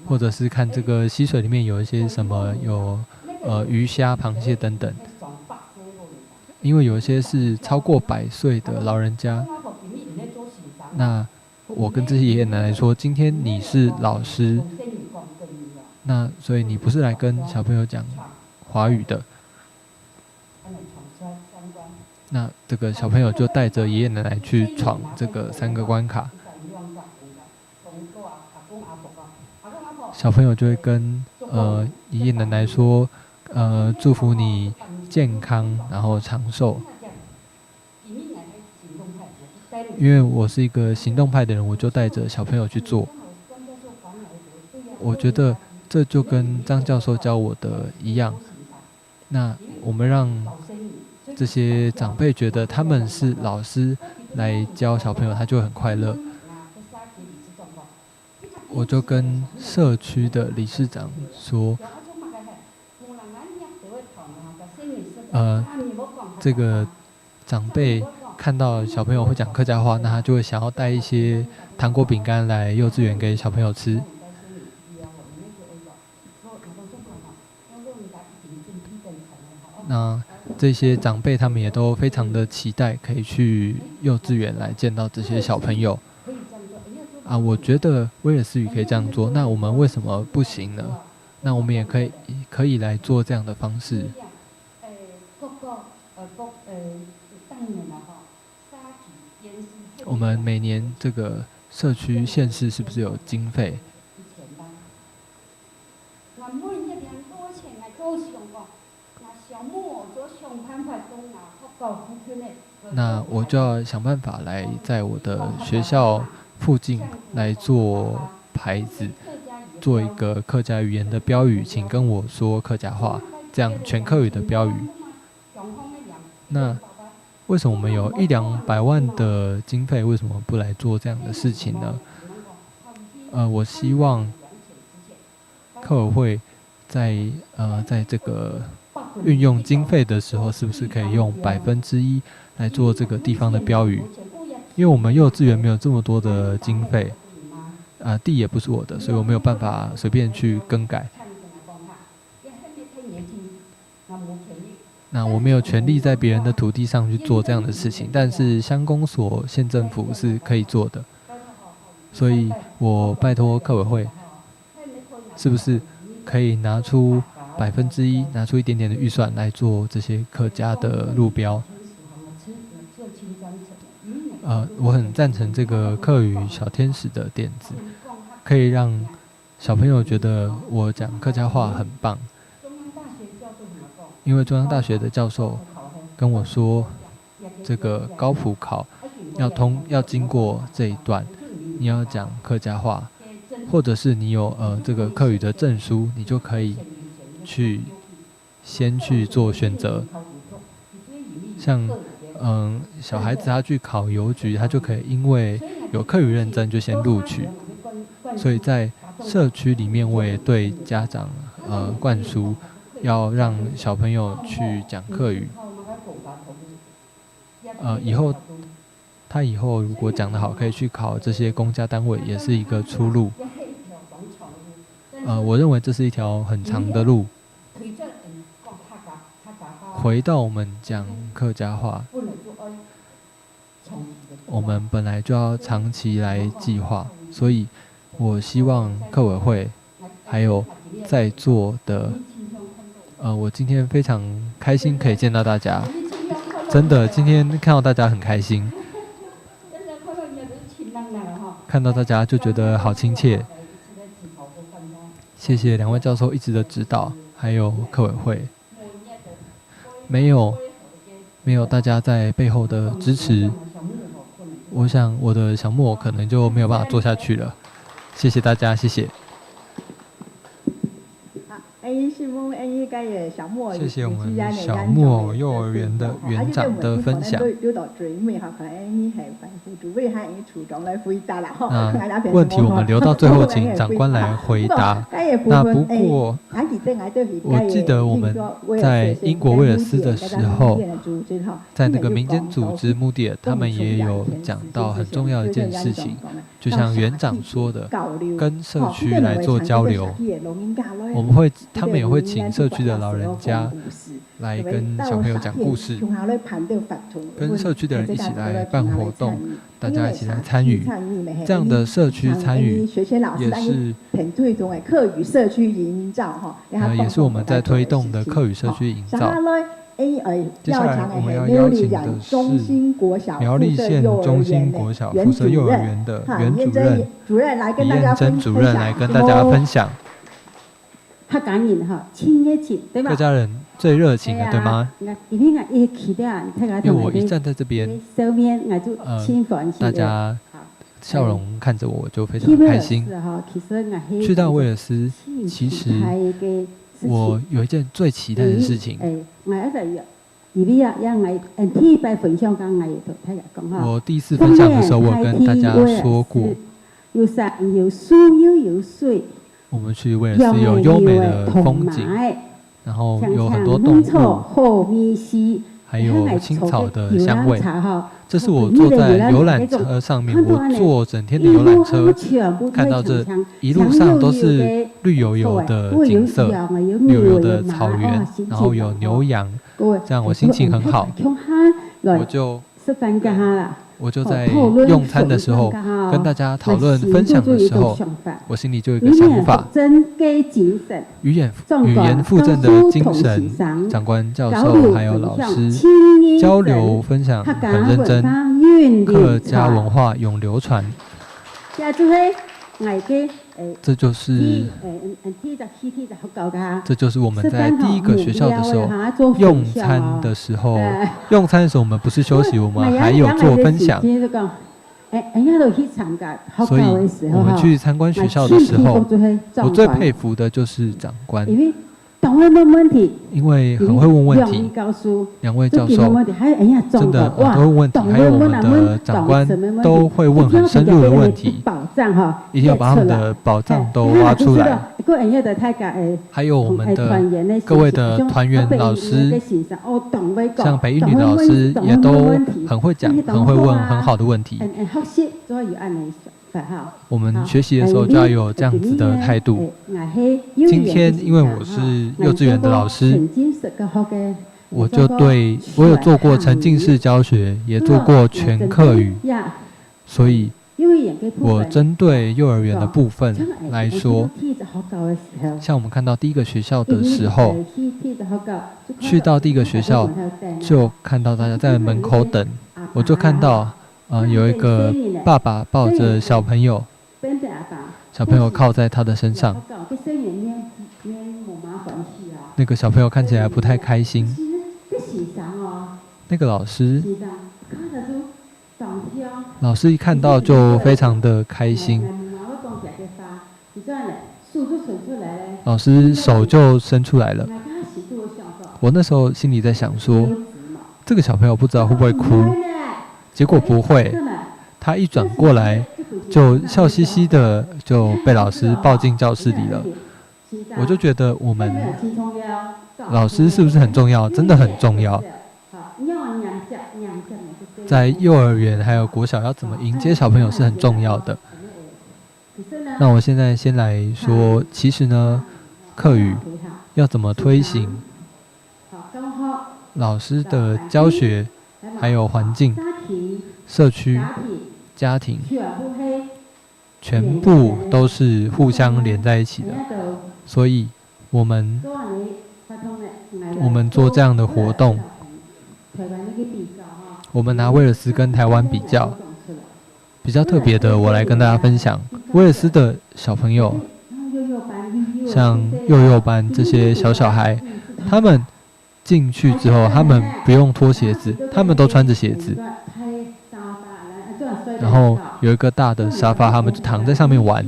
或者是看这个溪水里面有一些什么，有鱼虾、螃蟹等等。因为有一些是超过100岁的老人家，那我跟这些爷爷奶奶说，今天你是老师，那所以你不是来跟小朋友讲华语的。那这个小朋友就带着爷爷奶奶去闯这个3个关卡，小朋友就会跟爷爷奶奶说，祝福你健康，然后长寿。因为我是一个行动派的人，我就带着小朋友去做。我觉得这就跟张教授教我的一样，那我们让这些长辈觉得他们是老师来教小朋友，他就会很快乐。我就跟社区的理事长说，这个长辈看到小朋友会讲客家话，那他就会想要带一些糖果饼干来幼稚园给小朋友吃。那这些长辈他们也都非常的期待可以去幼稚园来见到这些小朋友。我觉得威尔斯语可以这样做，那我们为什么不行呢？那我们也可以来做这样的方式。我们每年这个社区县市是不是有经费？那我就要想办法来在我的学校附近来做牌子，做一个客家语言的标语，请跟我说客家话，这样全客语的标语。那为什么我们有100-200万的经费，为什么不来做这样的事情呢？我希望客委会在这个运用经费的时候，是不是可以用1%来做这个地方的标语？因为我们幼稚园没有这么多的经费，地也不是我的，所以我没有办法随便去更改。那我没有权利在别人的土地上去做这样的事情，但是乡公所、县政府是可以做的，所以我拜托客委会，是不是可以拿出1%，拿出一点点的预算来做这些客家的路标？我很赞成这个客语小天使的点子，可以让小朋友觉得我讲客家话很棒。因为中央大学的教授跟我说，这个高普考要经过这一段，你要讲客家话，或者是你有这个客语的证书，你就可以先去做选择。像小孩子他去考邮局，他就可以因为有客语认证就先录取。所以在社区里面，我也对家长灌输要让小朋友去讲客语。以后如果讲得好，可以去考这些公家单位，也是一个出路。我认为这是一条很长的路。回到我们讲客家话，我们本来就要长期来计划，所以我希望客委会还有在座的，我今天非常开心可以见到大家，真的今天看到大家很开心，看到大家就觉得好亲切。谢谢2位教授一直的指导，还有客委会，没有大家在背后的支持，我想我的小木偶可能就没有办法做下去了。谢谢大家，谢谢。谢谢我们小木偶幼儿园的园长的分享。那问题我们留到最后，请长官来回答。那不过，我记得我们在英国威尔斯的时候，在那个民间组织穆迪尔，他们也有讲到很重要的一件事情，就像园长说的，跟社区来做交流。他们也会请社区的老人家来跟小朋友讲故事，跟社区的人一起来办活动，大家一起来参与。这样的社区参与也是我们在推动的客语社区营造。接下来我们要邀请的是苗栗县中心国小附设幼儿园的园主任李彦珍主任来跟大家分享。客家人最热情的，对吗？因为我一站在这边，大家笑容看着我就非常开心。去到威尔斯，其实我有一件最期待的事情。我第一次分享的时候，我跟大家说过，我们去威尔斯有优美的风景，然后有很多动物，还有青草的香味。这是我坐在游览车上面，我坐整天的游览车，看到这一路上都是绿油油的景色，绿油油的草原，然后有牛羊，这样我心情很好。我就在用餐的时候，跟大家讨论分享的时候，我心里就有一个想法：语言附赠的精神，长官、教授还有老师交流分享很认真，客家文化永流传。这就是我们在第一个学校的时候用餐的时候，我们不是休息，我们还有做分享。所以我们去参观学校的时候，我最佩服的就是长官，因为很会问问题。2位教授真的都会问问题，还有我们的长官都会问很深入的问题，一定要把他们的宝藏都挖出来。还有我们的各位的团员老师，像北一女的老师也都很会讲，很会问很好的问题。我们学习的时候就要有这样子的态度。今天因为我是幼稚园的老师，我有做过沉浸式教学，也做过全客语，所以我针对幼儿园的部分来说，像我们看到第一个学校的时候，去到第一个学校就看到大家在门口等，我就看到有一个爸爸抱着小朋友，小朋友靠在他的身上，那个小朋友看起来不太开心。那个老师老师一看到就非常的开心，老师手就伸出来了。我那时候心里在想说，这个小朋友不知道会不会哭，结果不会，他一转过来就笑嘻嘻的就被老师抱进教室里了。我就觉得我们老师是不是很重要？真的很重要。在幼儿园还有国小要怎么迎接小朋友是很重要的。那我现在先来说，其实呢，课语要怎么推行，老师的教学，还有环境、社区、家庭，全部都是互相连在一起的。所以我们做这样的活动，我们拿威尔斯跟台湾比较，比较特别的，我来跟大家分享。威尔斯的小朋友，像幼幼班这些小孩，他们进去之后，他们不用脱鞋子，他们都穿着鞋子，然后有一个大的沙发，他们就躺在上面玩。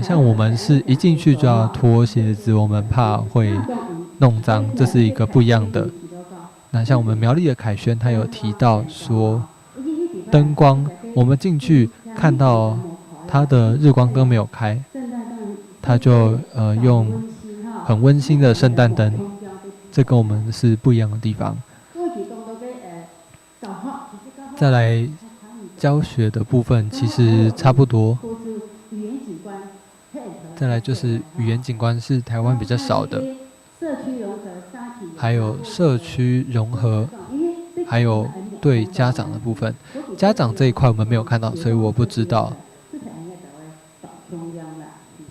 像我们是一进去就要脱鞋子，我们怕会弄脏，这是一个不一样的。那像我们苗栗的凯旋，他有提到说，灯光，我们进去看到他的日光灯没有开，他就用很温馨的圣诞灯，这跟我们是不一样的地方。再来教学的部分其实差不多。再来就是语言景观是台湾比较少的，还有社区融合，还有对家长的部分。家长这一块我们没有看到，所以我不知道。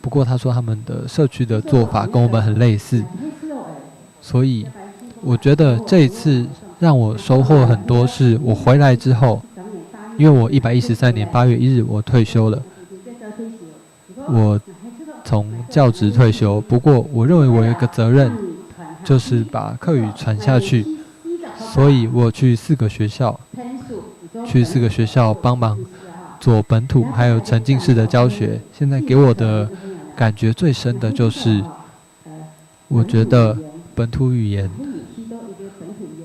不过他说他们的社区的做法跟我们很类似，所以我觉得这一次让我收获很多，是我回来之后，因为我113年8月1日我退休了，我从教职退休，不过我认为我有一个责任，就是把课语传下去，所以我去4个学校帮忙做本土还有沉浸式的教学。现在给我的感觉最深的就是，我觉得本土语言，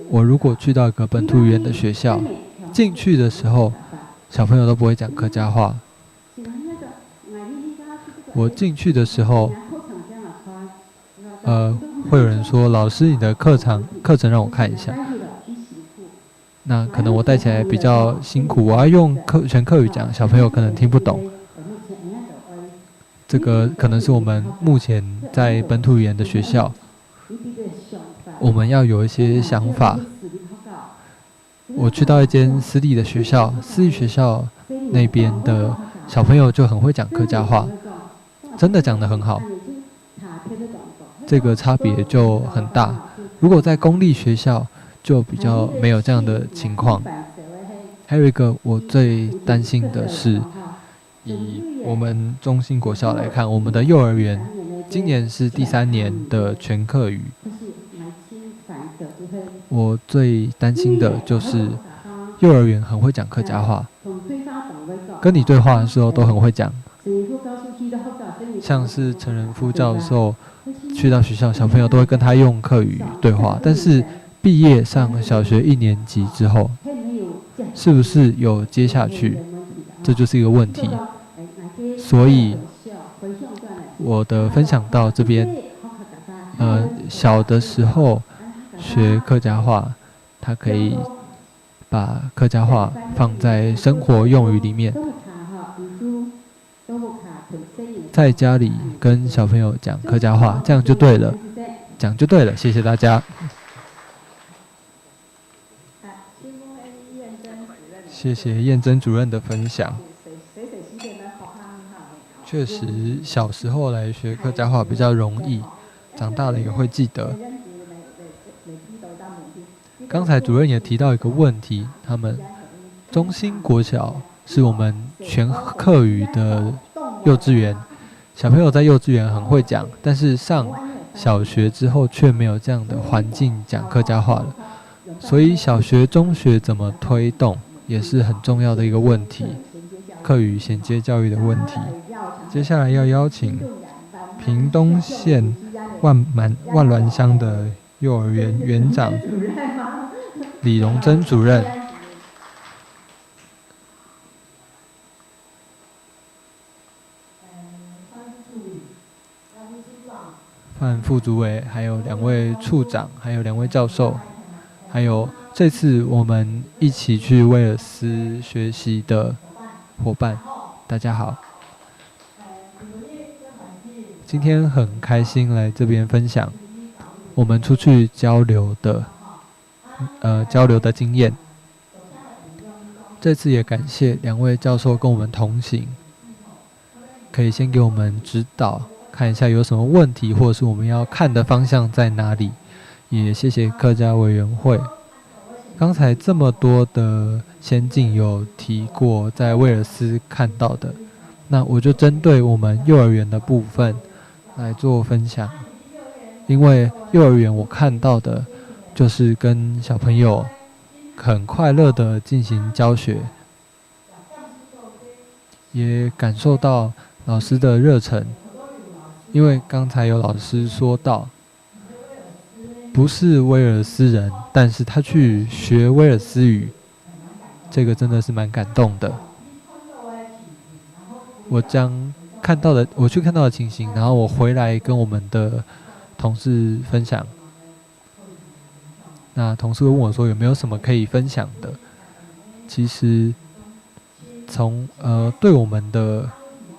我如果去到一个本土语言的学校，进去的时候小朋友都不会讲客家话。我进去的时候，会有人说：“老师，你的课程让我看一下。”那可能我带起来比较辛苦，我要用全客语讲，小朋友可能听不懂。这个可能是我们目前在本土语言的学校，我们要有一些想法。我去到一间私立学校那边的小朋友就很会讲客家话。真的讲得很好，这个差别就很大。如果在公立学校，就比较没有这样的情况。还有一个我最担心的是，以我们中兴国校来看，我们的幼儿园今年是第3年的全课语。我最担心的就是幼儿园很会讲客家话，跟你对话的时候都很会讲。像是陈仁夫教授去到学校，小朋友都会跟他用客语对话，但是毕业上小学1年级之后，是不是有接下去，这就是一个问题。所以我的分享到这边，小的时候学客家话，他可以把客家话放在生活用语里面，在家里跟小朋友讲客家话，这样就对了，讲就对了。谢谢大家。谢谢燕珍主任的分享。确实，小时候来学客家话比较容易，长大了也会记得。刚才主任也提到一个问题，他们中兴国小是我们全客语的幼稚园。小朋友在幼稚园很会讲，但是上小学之后却没有这样的环境讲客家话了。所以小学、中学怎么推动也是很重要的一个问题，课语衔接教育的问题。接下来要邀请屏东县万峦乡的幼儿园园长李荣珍主任、范副主委，还有2位处长，还有2位教授，还有这次我们一起去威尔斯学习的伙伴，大家好。今天很开心来这边分享我们出去交流的经验。这次也感谢2位教授跟我们同行，可以先给我们指导，看一下有什么问题，或者是我们要看的方向在哪里。也谢谢客家委员会。刚才这么多的先进有提过在威尔斯看到的，那我就针对我们幼儿园的部分来做分享。因为幼儿园我看到的就是跟小朋友很快乐的进行教学，也感受到老师的热忱。因为刚才有老师说到，不是威尔斯人，但是他去学威尔斯语，这个真的是蛮感动的。我去看到的情形，然后我回来跟我们的同事分享。那同事会问我说有没有什么可以分享的？其实从对我们的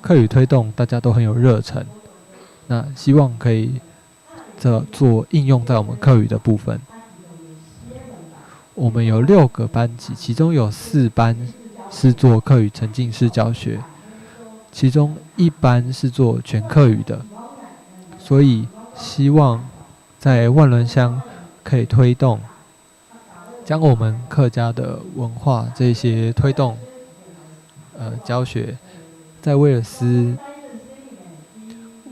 课语推动，大家都很有热忱。那希望可以做应用在我们课语的部分。我们有6个班级，其中有4班是做课语沉浸式教学，其中1班是做全课语的。所以希望在万峦乡可以推动，将我们客家的文化这些推动教学。在威尔斯，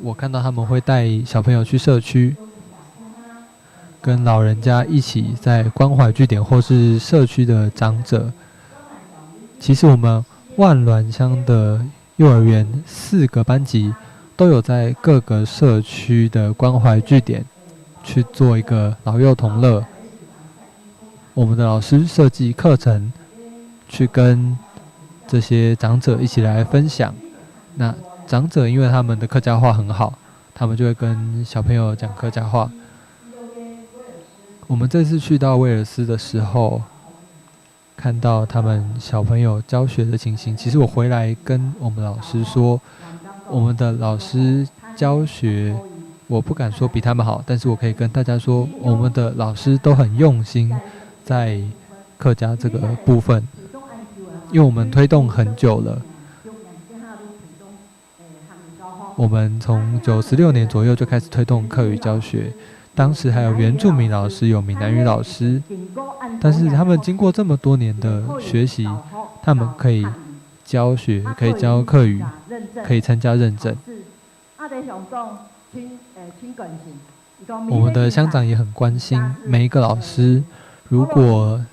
我看到他们会带小朋友去社区，跟老人家一起在关怀据点或是社区的长者。其实我们万峦乡的幼儿园4个班级都有在各个社区的关怀据点去做一个老幼同乐。我们的老师设计课程，去跟这些长者一起来分享。那长者因为他们的客家话很好，他们就会跟小朋友讲客家话。我们这次去到威尔斯的时候，看到他们小朋友教学的情形，其实我回来跟我们老师说，我们的老师教学我不敢说比他们好，但是我可以跟大家说，我们的老师都很用心在客家这个部分，因为我们推动很久了。我们从96年左右就开始推动客语教学，当时还有原住民老师，有闽南语老师，但是他们经过这么多年的学习，他们可以教学，可以教客语，可以参加认证。我们的乡长也很关心每一个老师，如果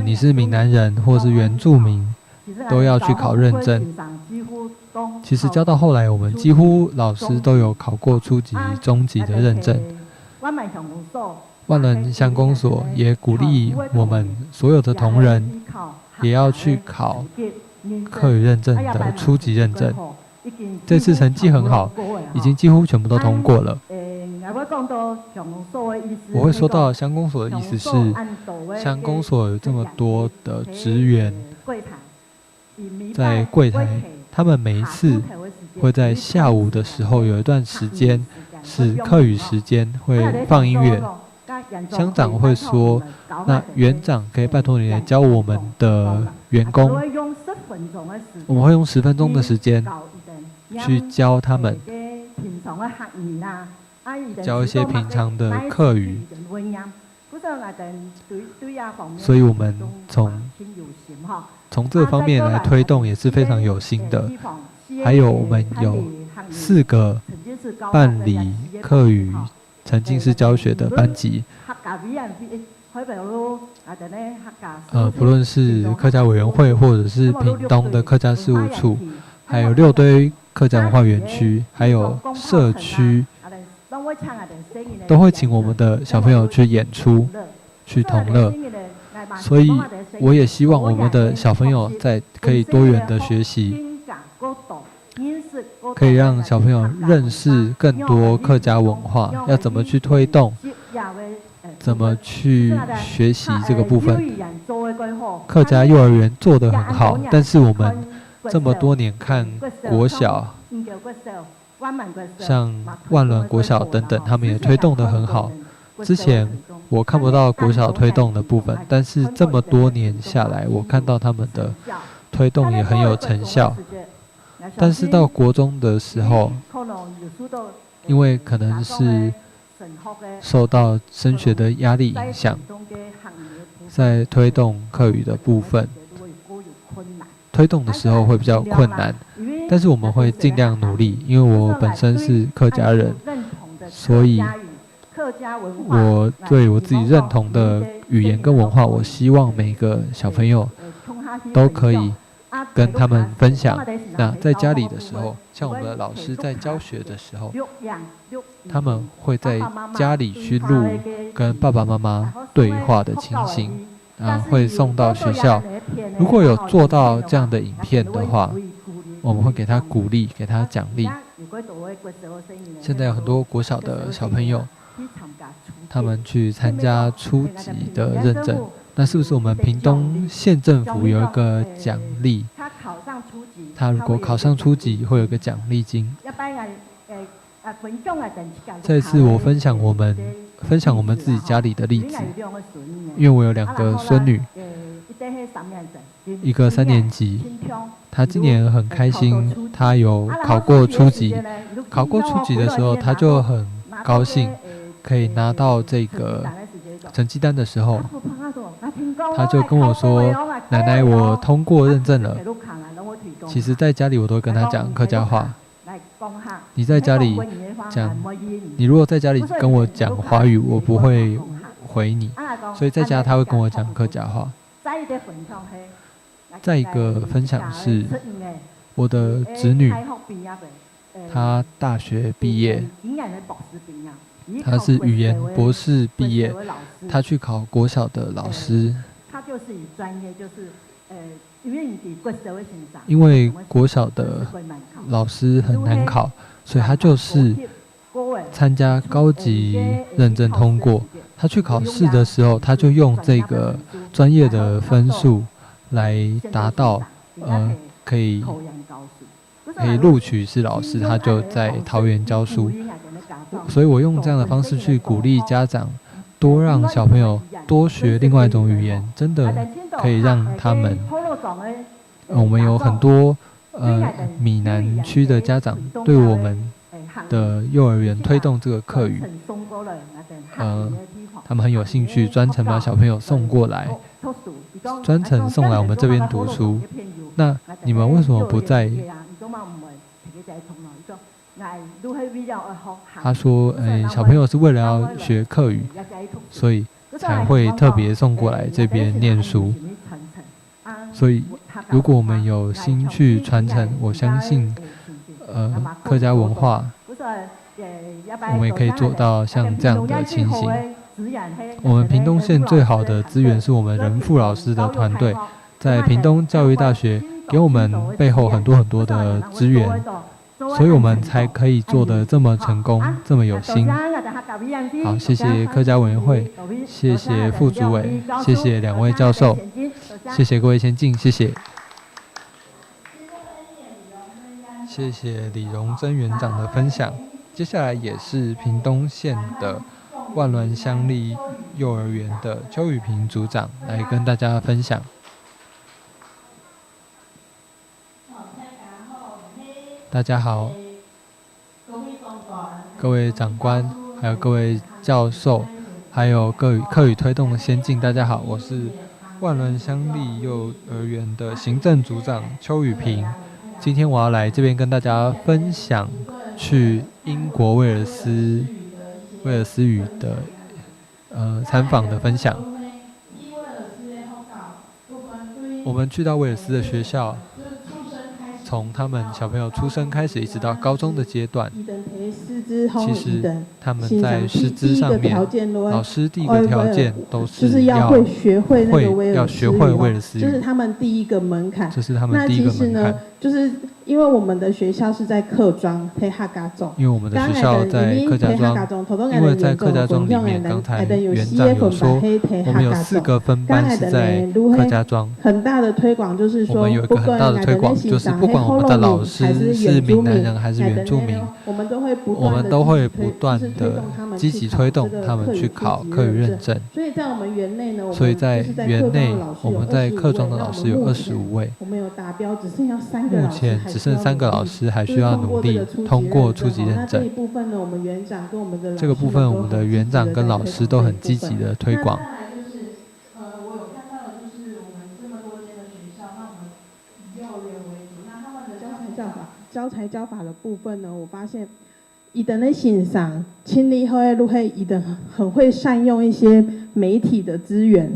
你是闽南人或是原住民，都要去考认证。其实教到后来，我们几乎老师都有考过初级、中级的认证。万峦乡公所也鼓励我们所有的同仁，也要去考客语认证的初级认证。这次成绩很好，已经几乎全部都通过了。我会说到乡公所的意思是，乡公所有这么多的职员在柜台，他们每一次会在下午的时候有一段时间是客语时间，会放音乐。乡长会说，那园长可以拜托你来教我们的员工，我们会用10分钟的时间去教他们，教一些平常的客语。所以我们从这方面来推动也是非常有心的。还有我们有4个办理客语沉浸式教学的班级，不论是客家委员会或者是屏东的客家事务处，还有六堆客家文化园区，还有社区，都会请我们的小朋友去演出，去同乐。所以我也希望我们的小朋友在可以多元的学习，可以让小朋友认识更多客家文化，要怎么去推动，怎么去学习这个部分。客家幼儿园做得很好，但是我们这么多年看国小，像万峦国小等等，他们也推动得很好。之前我看不到国小推动的部分，但是这么多年下来，我看到他们的推动也很有成效。但是到国中的时候，因为可能是受到升学的压力影响，在推动客语的部分，推动的时候会比较困难。但是我们会尽量努力，因为我本身是客家人，所以我对我自己认同的语言跟文化，我希望每个小朋友都可以跟他们分享。那在家里的时候，像我们的老师在教学的时候，他们会在家里去录跟爸爸妈妈对话的情形，会送到学校。如果有做到这样的影片的话，我们会给他鼓励，给他奖励。现在有很多国小的小朋友，他们去参加初级的认证，那是不是我们屏东县政府有一个奖励？他如果考上初级，会有一个奖励金。这次我分享我们自己家里的例子，因为我有2个孙女，一个3年级，她今年很开心，她有考过初级。考过初级的时候，她就很高兴，可以拿到这个成绩单的时候，她就跟我说：“奶奶，我通过认证了。”其实在家里我都会跟她讲客家话。你在家里讲，你如果在家里跟我讲华语，我不会回你，所以在家她会跟我讲客家话。再一个分享是，我的侄女，她大学毕业，她是语言博士毕业，她去考国小的老师。因为国小的老师很难考，所以她就是参加高级认证通过。她去考试的时候，她就用这个专业的分数来达到可以录取是老师，她就在桃园教书。所以我用这样的方式去鼓励家长，多让小朋友多学另外一种语言，真的可以让他们。我们有很多闽南区的家长对我们的幼儿园推动这个客语，他们很有兴趣，专程把小朋友送过来，专程送来我们这边读书。那你们为什么不在？他说，小朋友是为了要学客语，所以才会特别送过来这边念书。所以，如果我们有心去传承，我相信，客家文化，我们也可以做到像这样的情形。我们屏东县最好的资源是我们人富老师的团队，在屏东教育大学给我们背后很多很多的资源，所以我们才可以做得这么成功，这么有心。好，谢谢客家委员会，谢谢副主委，谢谢2位教授，谢谢各位先进，谢谢。谢谢李荣珍园长的分享。接下来也是屏东县的万峦乡立幼儿园的邱雨萍组长来跟大家分享。大家好，各位长官，还有各位教授，还有客语推动的先进，大家好，我是万峦乡立幼儿园的行政组长邱雨萍。今天我要来这边跟大家分享去英国威尔斯语的参访的分享。我们去到威尔斯的学校，从他们小朋友出生开始，一直到高中的阶段，其实他们在师资上面，老师第一个条件都是要学会威尔斯语，这是他们第一个门槛。这是他们第一个门槛。就是因为我们的学校是在客庄佩哈嘎中，因为我们的学校在客家庄，因为在客家庄里面，刚才园长有说，我们有4个分班是在客家庄。很大的推广就是说，我们有一个很大的推广，就是不管我们的老师是闽南人还是原住民，我们都会不断的积极推动他们去考客语认证。所以在我们园内呢，我们在客庄的老师有25位，我们有达标，只剩下3个。目前只剩3个老师还需要努力通过初级认证。这一部分呢，我们园长跟我们的这个部分，我们的园长跟老师都很积极的推广。我有看到的就是我们这么多间的学校，那我们以幼儿园为主，那他们的教材教法的部分呢，我发现伊等的欣赏，清理后的路黑，伊等很会善用一些媒体的资源。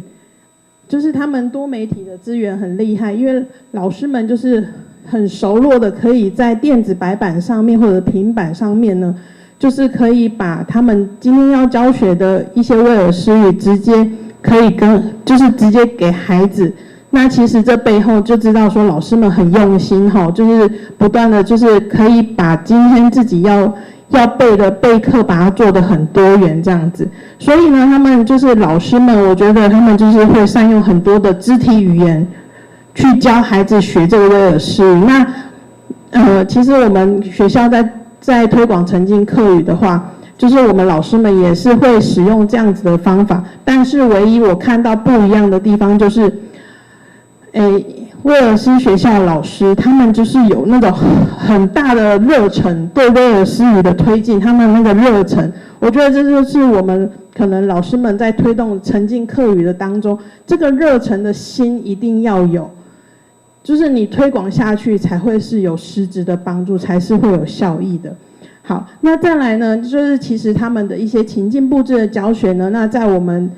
就是他们多媒体的资源很厉害，因为老师们就是很熟络的，可以在电子白板上面或者平板上面呢，就是可以把他们今天要教学的一些威尔斯语直接可以就是直接给孩子。那其实这背后就知道说老师们很用心哈，就是不断的就是可以把今天自己要背的备课，把它做得很多元这样子。所以呢，他们就是老师们，我觉得他们就是会善用很多的肢体语言去教孩子学这个威尔斯语。那其实我们学校在推广沉浸客语的话，就是我们老师们也是会使用这样子的方法，但是唯一我看到不一样的地方就是，威尔斯学校的老师，他们就是有那种很大的热忱，对威尔斯语的推进，他们那个热忱，我觉得这就是我们可能老师们在推动沉浸客语的当中，这个热忱的心一定要有，就是你推广下去才会是有实质的帮助，才是会有效益的。好，那再来呢，就是其实他们的一些情境布置的教学呢，那在我们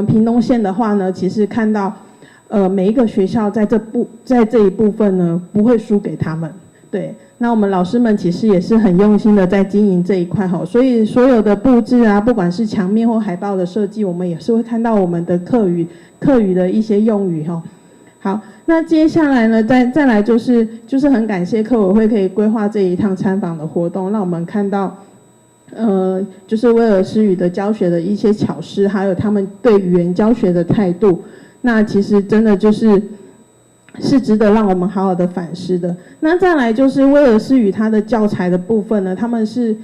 屏东县的话呢，其实看到。每一个学校在这一部分呢，不会输给他们。对，那我们老师们其实也是很用心的在经营这一块哈，所以所有的布置啊，不管是墙面或海报的设计，我们也是会看到我们的客语的一些用语哈。好，那接下来呢，再来就是很感谢客委会可以规划这一趟参访的活动，让我们看到。就是威尔斯语的教学的一些巧思，还有他们对语言教学的态度。那其实真的就是值得让我们好好的反思的。那再来就是威尔斯语它的教材的部分呢，他们是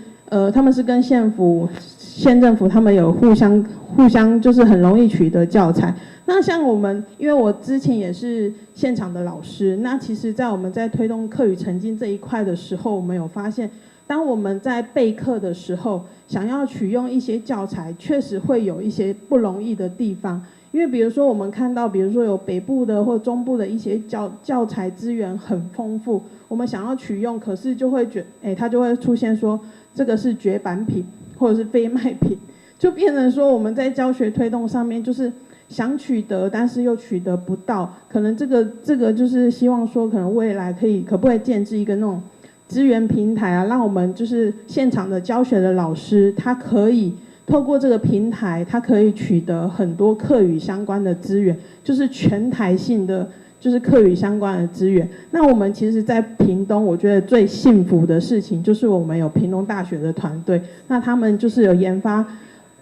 跟县政府他们有互相就是很容易取得教材。那像我们，因为我之前也是现场的老师，那其实在我们在推动客语沉浸这一块的时候，我们有发现，当我们在备课的时候，想要取用一些教材，确实会有一些不容易的地方。因为比如说我们看到，比如说有北部的或中部的一些教材资源很丰富，我们想要取用，可是就会它就会出现说这个是绝版品或者是非卖品，就变成说我们在教学推动上面就是想取得，但是又取得不到。可能这个就是希望说，可能未来可不可以建置一个那种资源平台啊，让我们就是现场的教学的老师，他可以。透过这个平台，它可以取得很多客语相关的资源，就是全台性的，就是客语相关的资源。那我们其实，在屏东，我觉得最幸福的事情，就是我们有屏东大学的团队，那他们就是有研发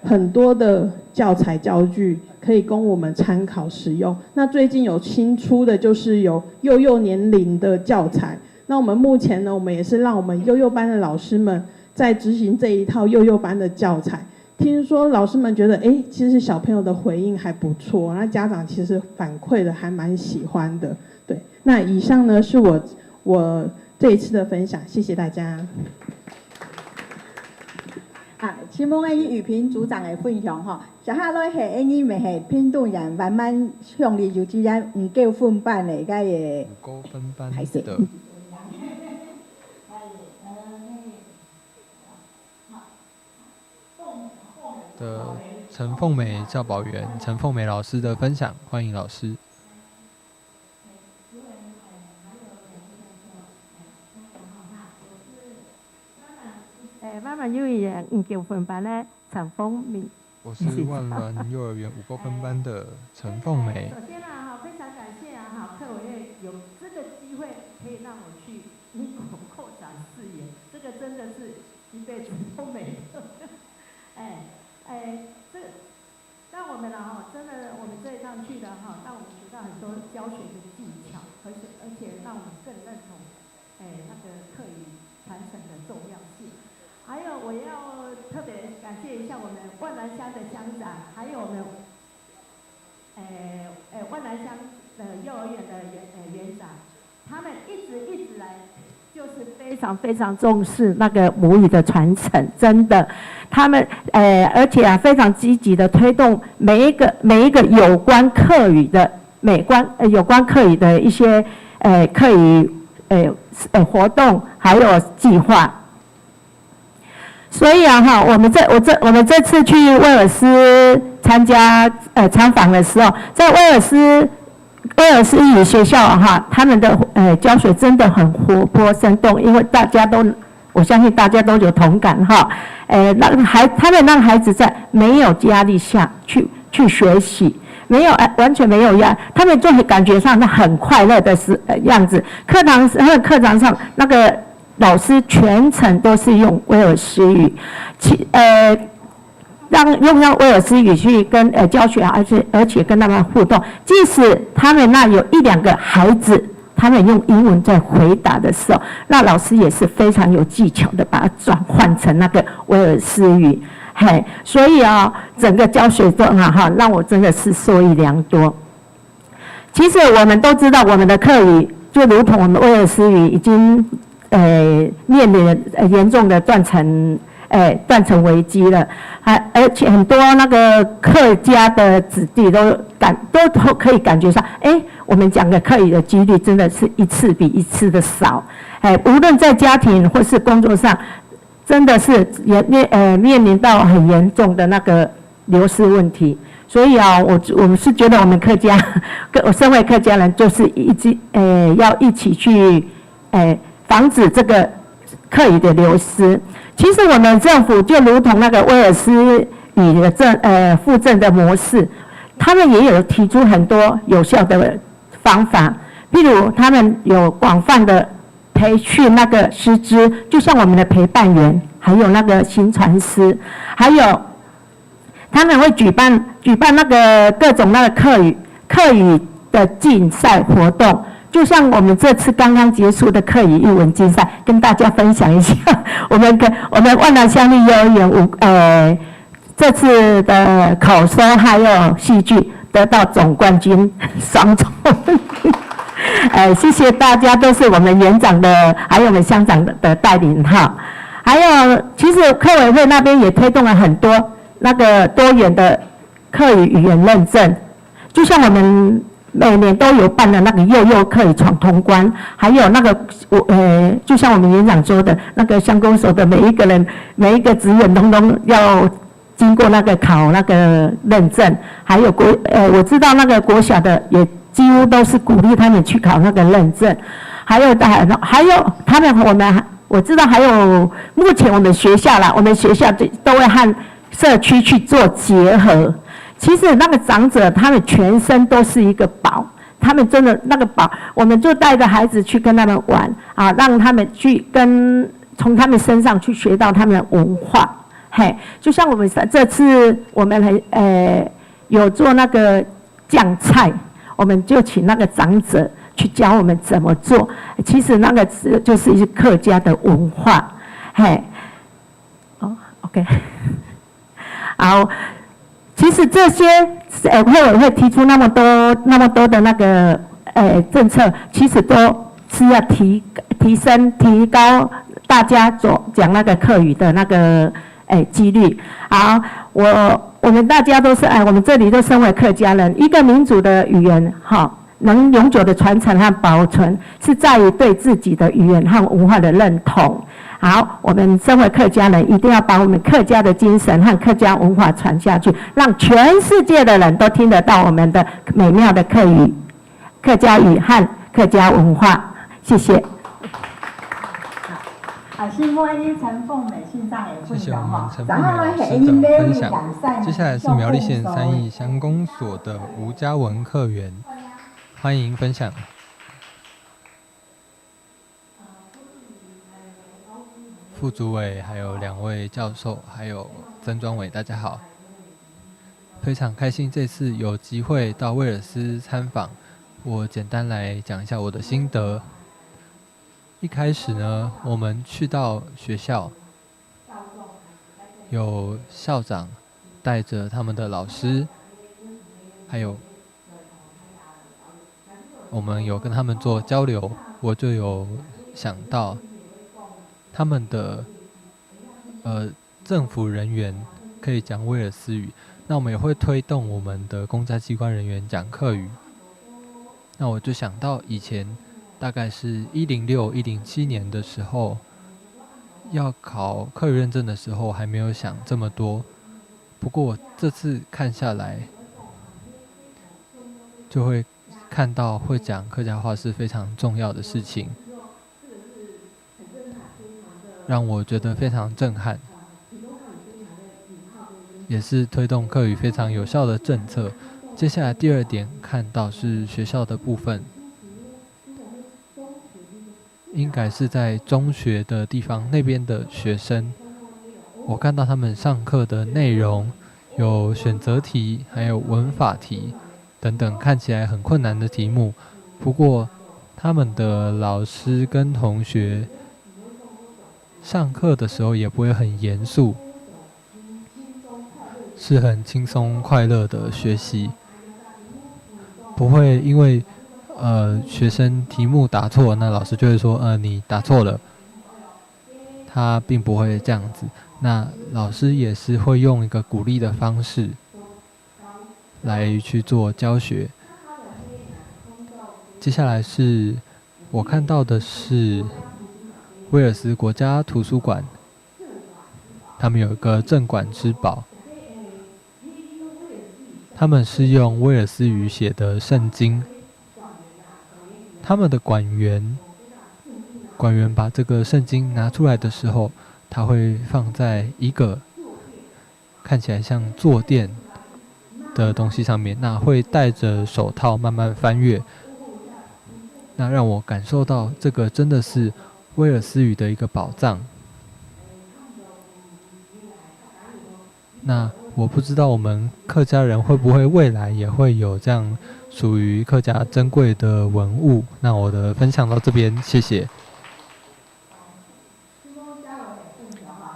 很多的教材教具，可以供我们参考使用。那最近有新出的，就是有幼年龄的教材。那我们目前呢，我们也是让我们幼班的老师们在执行这一套幼班的教材。听说老师们觉得，其实小朋友的回应还不错，那家长其实反馈的还蛮喜欢的。对，那以上呢是我这一次的分享，谢谢大家。请问雨萍组长的分享哈，小下来系英语咪系偏动人慢慢向你就之间唔够分班的，该也5高分班的。陈凤美教保员陈凤美老师的分享，欢迎老师。慢慢幼儿园5分班的陈凤敏。我是万峦幼儿园5分班的陈凤梅。首先非常感谢课委有这个机会可以让我去英国扩展视野，这个真的是一辈子都没有。这让我们真的我们这一趟去的让我们学到很多教学的技巧，而且让我们更认同那个课语传承的重要性。还有我要特别感谢一下我们万峦乡的乡长，还有我们万峦乡的幼儿园的园长，他们一直来就是非常非常重视那个母语的传承，真的，他们而且非常积极的推动每一个有关客语的有关客语的一些客语活动还有计划。所以我们这次去威尔斯参访的时候，在威尔斯语学校他们的教学真的很活泼生动，因为我相信大家都有同感他们让孩子在没有压力下去学习，完全没有压力，他们就会感觉上很快乐的样子。课堂上那个老师全程都是用威尔斯语，用威尔斯语去跟教学，而且跟他们互动。即使他们那有1-2个孩子，他们用英文在回答的时候，那老师也是非常有技巧的把它转换成那个威尔斯语。所以整个教学中让我真的是受益良多。其实我们都知道，我们的客语就如同我们威尔斯语已经面临严重的断层危机了，而且很多那个客家的子弟都可以感觉上，我们讲的客语的几率真的是一次比一次的少，无论在家庭或是工作上，真的是面临到很严重的那个流失问题。所以我们是觉得我们客家，我身为客家人，就是要一起去防止这个客语的流失。其实我们政府就如同那个威尔斯语的复振的模式，他们也有提出很多有效的方法，譬如他们有广泛的培训那个师资，就像我们的陪伴员，还有那个新传师，还有他们会举办那个各种那个客语的竞赛活动。就像我们这次刚刚结束的客语译文竞赛，跟大家分享一下，我们万峦乡立幼儿园这次的口说还有戏剧得到总冠军双重。谢谢大家，都是我们园长的，还有我们乡长的带领还有，其实客委会那边也推动了很多那个多元的客语言认证，就像我们每年都有办的那个幼客语闯通关，还有那个就像我们园长说的，那个乡公所的每一个职员通通要经过那个考那个认证，还有我知道那个国小的也几乎都是鼓励他们去考那个认证，还有他们我知道还有目前我们学校都会和社区去做结合。其实那个长者他们全身都是一个宝，他们真的那个宝，我们就带着孩子去跟他们玩让他们去从他们身上去学到他们的文化。就像我们这次我们有做那个酱菜，我们就请那个长者去教我们怎么做。其实那个就是一些客家的文化。OK， 好。其实这些会委会提出那么多的那个政策，其实都是要提高大家讲那个客语的那个几率。好，我们大家都是我们这里都身为客家人，一个民族的语言能永久的传承和保存，是在于对自己的语言和文化的认同。好，我们身为客家人，一定要把我们客家的精神和客家文化传下去，让全世界的人都听得到我们的美妙的客家语和客家文化。谢谢。新丰 A 陈凤美线上也谢谢我们陈凤然后美老师的分享。接下来是苗栗县三义乡公所的吴嘉文课员，欢迎分享。副主委还有2位教授，还有曾专委，大家好。非常开心这次有机会到威尔斯参访，我简单来讲一下我的心得。一开始呢，我们去到学校，有校长带着他们的老师，还有我们有跟他们做交流，我就有想到他们的政府人员可以讲威尔斯语，那我们也会推动我们的公家机关人员讲客语。那我就想到以前大概是106、107年的时候，要考客语认证的时候还没有想这么多。不过我这次看下来，就会看到会讲客家话是非常重要的事情，让我觉得非常震撼，也是推动客语非常有效的政策。接下来第2点看到是学校的部分，应该是在中学的地方那边的学生，我看到他们上课的内容有选择题，还有文法题等等，看起来很困难的题目。不过他们的老师跟同学上课的时候也不会很严肃，是很轻松快乐的学习，不会因为学生题目答错，那老师就会说你答错了，他并不会这样子。那老师也是会用一个鼓励的方式来去做教学。接下来是我看到的是威尔斯国家图书馆，他们有一个镇馆之宝，他们是用威尔斯语写的圣经。他们的馆员把这个圣经拿出来的时候，他会放在一个看起来像坐垫的东西上面，那会戴着手套慢慢翻阅，那让我感受到这个真的是威尔斯语的一个宝藏。那我不知道我们客家人会不会未来也会有这样属于客家珍贵的文物。那我的分享到这边，谢谢。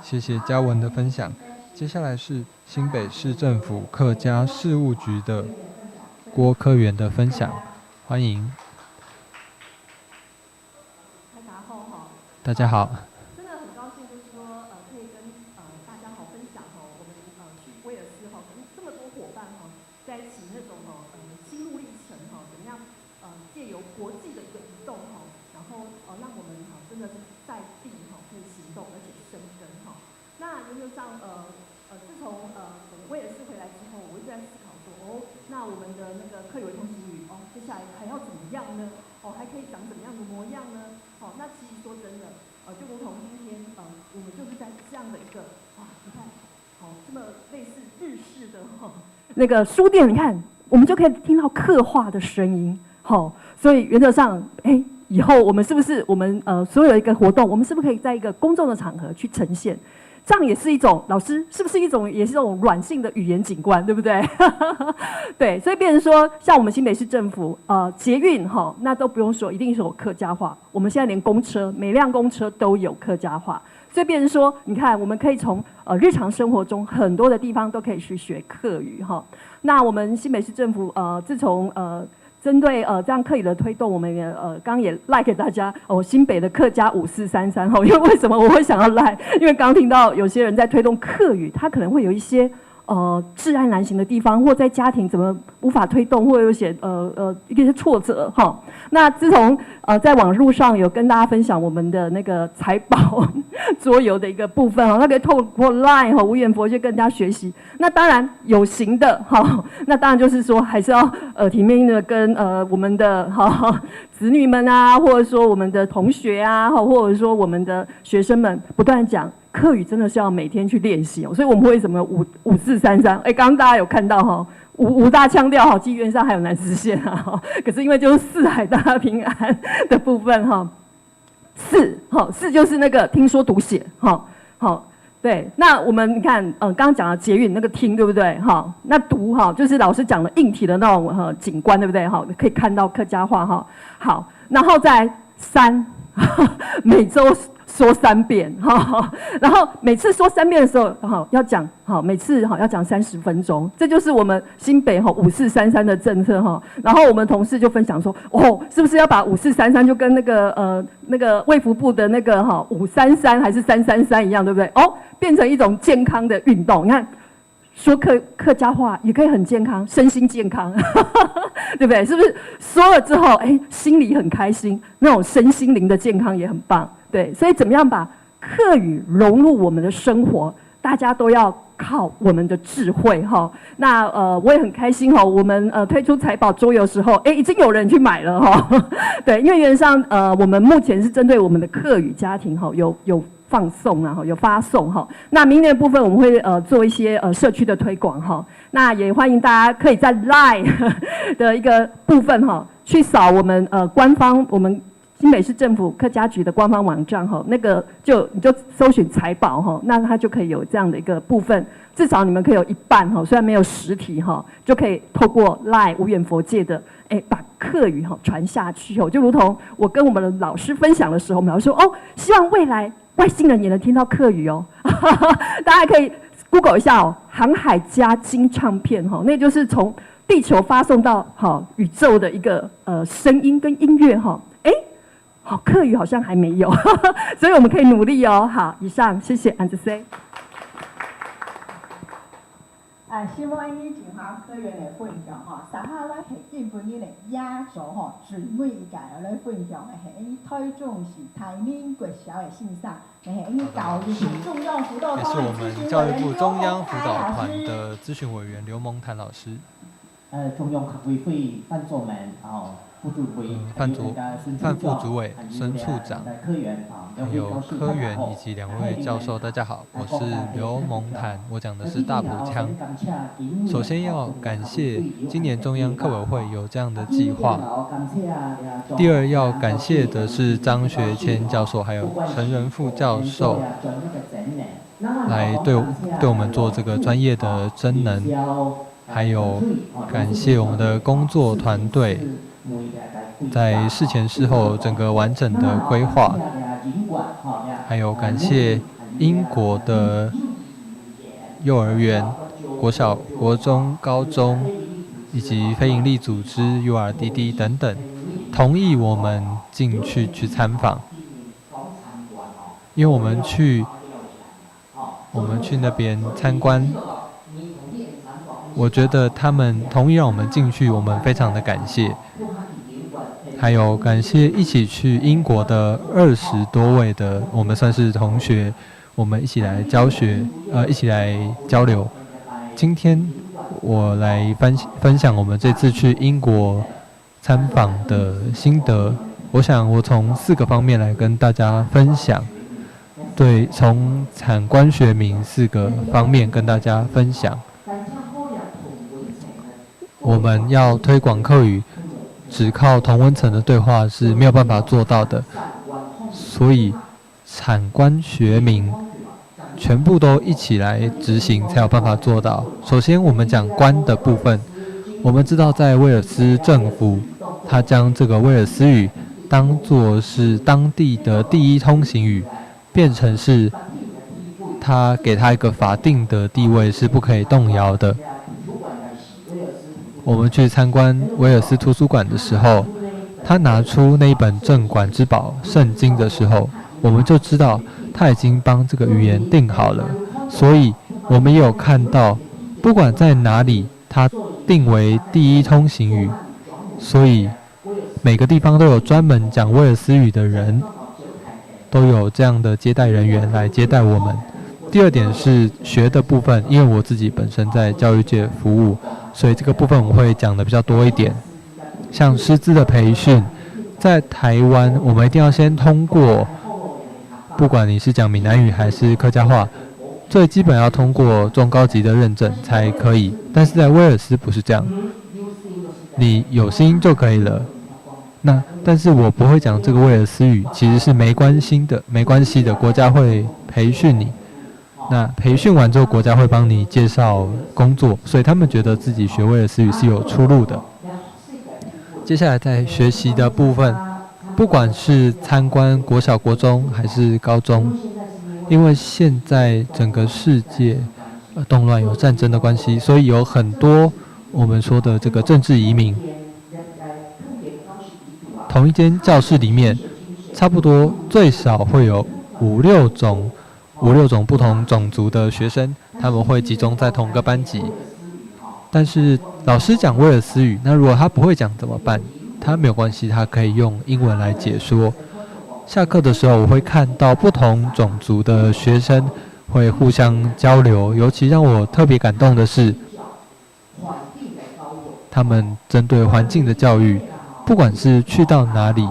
谢谢嘉文的分享。接下来是新北市政府客家事务局的郭科员的分享，欢迎。大家好。真的很高兴，就是说可以跟大家好分享我们去威尔斯跟这么多伙伴在一起那种心路历程怎么样借由国际的一个移动然后让我们真的是在地可以行动而且生根那原则上自从威尔斯回来之后，我一直在思考说那我们的那个客语通习语接下来还要怎么样呢？还可以长怎么样的模样呢？那其实说真的，就如同今天，我们就是在这样的一个你看，这么类似日式的那个书店，你看，我们就可以听到刻画的声音，所以原则上，以后我们是不是我们所有一个活动，我们是不是可以在一个公众的场合去呈现？这样也是一种，老师是不是也是一种软性的语言景观，对不对？对，所以变成说，像我们新北市政府捷运那都不用说，一定是有客家话。我们现在连公车，每辆公车都有客家话，所以变成说，你看，我们可以从日常生活中很多的地方都可以去学客语那我们新北市政府自从针对这样客语的推动，我们也刚刚也赖给大家新北的客家5433因为为什么我会想要赖？因为刚刚听到有些人在推动客语，他可能会有一些窒碍难行的地方，或在家庭怎么无法推动，或有些一些挫折哈。那自从在网络上有跟大家分享我们的那个财宝桌游的一个部分哈，那可以透过 LINE 哈无远佛去跟大家学习。那当然有形的哈，那当然就是说还是要体面的跟我们的子女们啊，或者说我们的同学啊，或者说我们的学生们不断讲。客语真的是要每天去练习哦，所以我们为什么5433？刚刚大家有看到哈，五大腔调哈，基本上还有南实线啊，可是因为就是四海大平安的部分哈，四就是那个听说读写好，对，那我们你看刚刚讲的捷运那个听对不对哈？那读哈就是老师讲的硬体的那种景观对不对哈？可以看到客家话哈，好，然后再3，每周。说3遍哈，然后每次说3遍的时候，要讲每次要讲30分钟，这就是我们新北5433的政策哈。然后我们同事就分享说，是不是要把5433就跟那个卫福部的那个533还是333一样，对不对？变成一种健康的运动，你看。说客家话也可以很健康，身心健康，对不对？是不是说了之后，心里很开心，那种身心灵的健康也很棒，对。所以怎么样把客语融入我们的生活，大家都要靠我们的智慧哈。那我也很开心哈，我们推出财宝桌游的时候，已经有人去买了哈。对，因为原则上我们目前是针对我们的客语家庭哈，有放送啊，有发送哈。那明年的部分我们会做一些社区的推广哈。那也欢迎大家可以在 LINE 的一个部分哈，去扫我们官方我们新北市政府客家局的官方网站哈，那个你就搜寻财宝哈，那它就可以有这样的一个部分，至少你们可以有一半哈，虽然没有实体哈，就可以透过 LINE 无远佛界的把客语传下去哦，就如同我跟我们的老师分享的时候，我们老师说希望未来。外星人也能听到客语哦，大家可以 Google 一下哦，航海家金唱片哈，那就是从地球发送到宇宙的一个声音跟音乐哈，客语好像还没有，所以我们可以努力哦。好，以上谢谢安子 C。希望呢前下科员的分享稍後咧係基本啲嚟壓咗最尾一屆咧分享嘅係呢推重視台面國小嘅線上，係呢教育部中央輔導團也是我們教育部中央輔導團的諮詢委員劉蒙潭老師。中央客委會范作門，范副主委、孙处长，还有科员以及2位教授，大家好，我是刘蒙潭，我讲的是大埔腔。首先要感谢今年中央客委会有这样的计划。第二要感谢的是张学谦教授还有陈仁富教授，来对我们做这个专业的真能，还有感谢我们的工作团队。在事前事后整个完整的规划，还有感谢英国的幼儿园、国小、国中、高中以及非营利组织 URDD 等等，同意我们进去参访，因为我们去那边参观，我觉得他们同意让我们进去，我们非常的感谢。还有感谢一起去英国的20多位的我们算是同学，我们一起来教学，一起来交流。今天我来分享我们这次去英国参访的心得。我想我从4个方面来跟大家分享，对，从产官学民4个方面跟大家分享。我们要推广客语，只靠同温层的对话是没有办法做到的，所以产官学民全部都一起来执行才有办法做到。首先我们讲官的部分，我们知道在威尔斯政府，他将这个威尔斯语当作是当地的第一通行语，变成是他给他一个法定的地位，是不可以动摇的。我们去参观威尔斯图书馆的时候，他拿出那一本镇馆之宝圣经的时候，我们就知道他已经帮这个语言定好了。所以我们也有看到不管在哪里，它定为第一通行语，所以每个地方都有专门讲威尔斯语的人，都有这样的接待人员来接待我们。第二点是学的部分，因为我自己本身在教育界服务，所以这个部分我会讲的比较多一点。像师资的培训，在台湾我们一定要先通过，不管你是讲闽南语还是客家话，最基本要通过中高级的认证才可以。但是在威尔斯不是这样，你有心就可以了。但是我不会讲这个威尔斯语，其实是没关系的，国家会培训你。那培训完之后，国家会帮你介绍工作，所以他们觉得自己学威尔斯语是有出路的。接下来在学习的部分，不管是参观国小、国中还是高中，因为现在整个世界动乱有战争的关系，所以有很多我们说的这个政治移民。同一间教室里面，差不多最少会有五六种不同种族的学生，他们会集中在同个班级。但是老师讲威尔斯语，那如果他不会讲怎么办？他没有关系，他可以用英文来解说。下课的时候，我会看到不同种族的学生会互相交流，尤其让我特别感动的是，他们针对环境的教育，不管是去到哪里，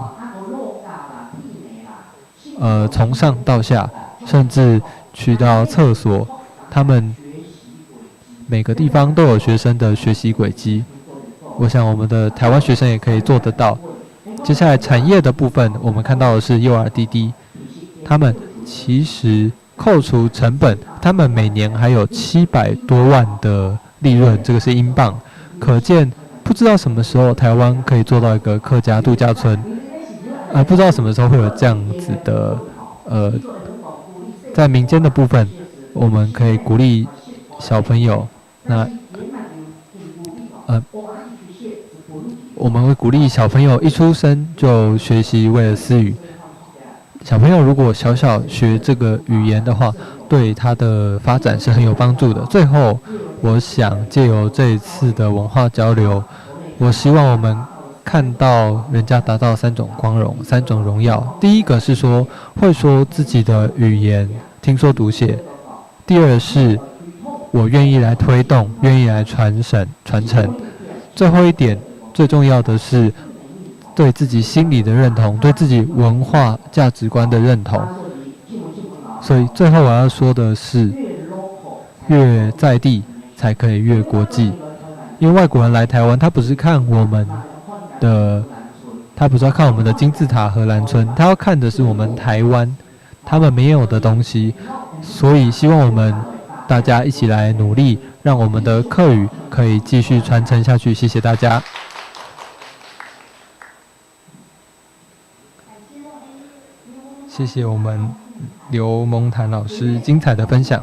从上到下，甚至去到厕所，他们每个地方都有学生的学习轨迹。我想我们的台湾学生也可以做得到。接下来产业的部分，我们看到的是幼儿滴滴，他们其实扣除成本，他们每年还有700多万的利润，这个是英镑，可见不知道什么时候台湾可以做到一个客家度假村，不知道什么时候会有这样子的在民间的部分，我们可以鼓励小朋友，我们会鼓励小朋友一出生就学习威尔斯语。小朋友如果小学这个语言的话，对他的发展是很有帮助的。最后，我想借由这一次的文化交流，我希望我们看到人家达到3种光荣、3种荣耀。第一个是说会说自己的语言，听说读写；第二是我愿意来推动，愿意来传承；最后一点，最重要的是对自己心理的认同，对自己文化价值观的认同。所以最后我要说的是，越在地才可以越国际。因为外国人来台湾，他不是要看我们的金字塔和兰村，他要看的是我们台湾他们没有的东西。所以希望我们大家一起来努力，让我们的客语可以继续传承下去。谢谢大家。谢谢我们刘蒙坦老师精彩的分享。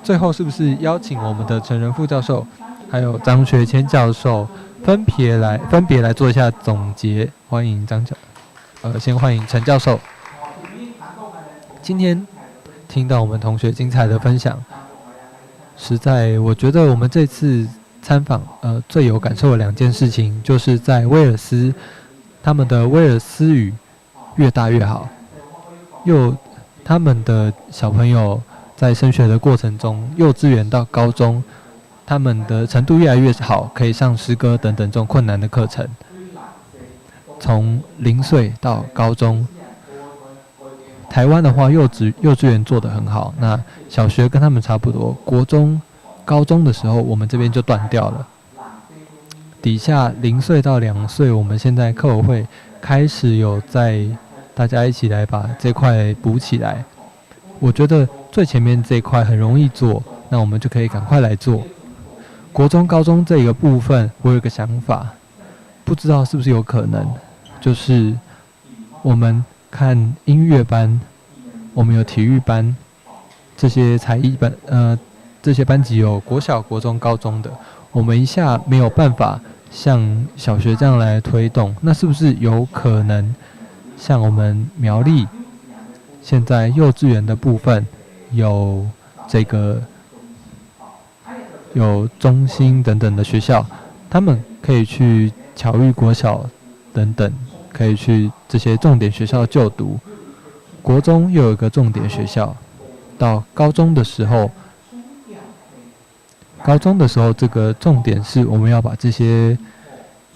最后是不是邀请我们的陈仁副教授，还有张学谦教授分别来做一下总结？欢迎先欢迎陈教授。今天听到我们同学精彩的分享，实在我觉得我们这次参访最有感受的2件事情，就是在威尔斯，他们的威尔斯语越大越好。他们的小朋友在升学的过程中，幼稚园到高中，他们的程度越来越好，可以上诗歌等等这种困难的课程。从0岁到高中，台湾的话幼稚园做得很好，那小学跟他们差不多，国中、高中的时候我们这边就断掉了。底下0岁到2岁，我们现在课委会开始有在大家一起来把这块补起来。我觉得最前面这一块很容易做，那我们就可以赶快来做。国中、高中这个部分，我有个想法，不知道是不是有可能，就是我们看音乐班，我们有体育班，这些才艺班，这些班级有国小、国中、高中的，我们一下没有办法像小学这样来推动，那是不是有可能像我们苗栗现在幼稚园的部分有这个有中兴等等的学校，他们可以去侨育国小等等，可以去这些重点学校就读。国中又有一个重点学校，到高中的时候，这个重点是我们要把这些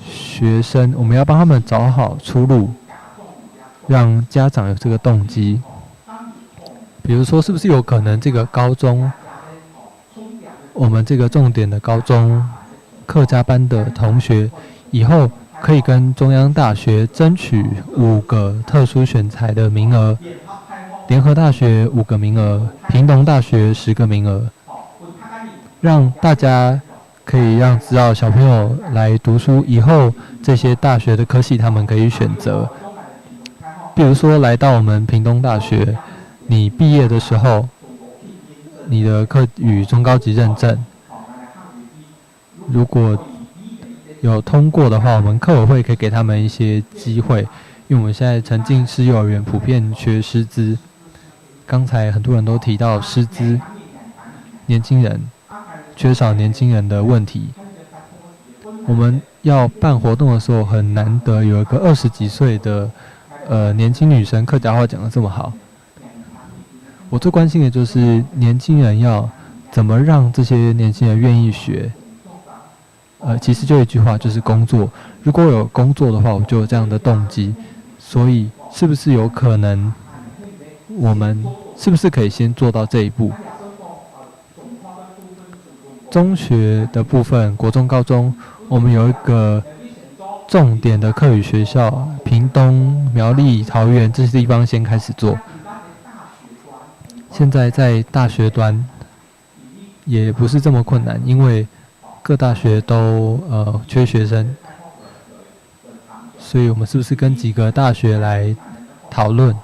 学生，我们要帮他们找好出路，让家长有这个动机。比如说，是不是有可能这个高中，我们这个重点的高中客家班的同学，以后可以跟中央大学争取5个特殊选才的名额，联合大学5个名额，屏东大学10个名额，让大家可以让知道小朋友来读书以后，这些大学的科系他们可以选择。比如说来到我们屏东大学，你毕业的时候，你的客语中高级认证，如果有通过的话，我们客委会可以给他们一些机会，因为我们现在沉浸式幼儿园普遍缺师资。刚才很多人都提到师资，年轻人缺少年轻人的问题。我们要办活动的时候，很难得有一个20几岁的年轻女生客家话讲得这么好。我最关心的就是年轻人要怎么让这些年轻人愿意学。其实就一句话，就是工作。如果有工作的话，我就有这样的动机。所以，是不是有可能，我们是不是可以先做到这一步？中学的部分，国中、高中，我们有一个重点的客语学校，屏东、苗栗、桃园这些地方先开始做。现在在大学端也不是这么困难，因为各大学都缺学生，所以我们是不是跟几个大学来讨论？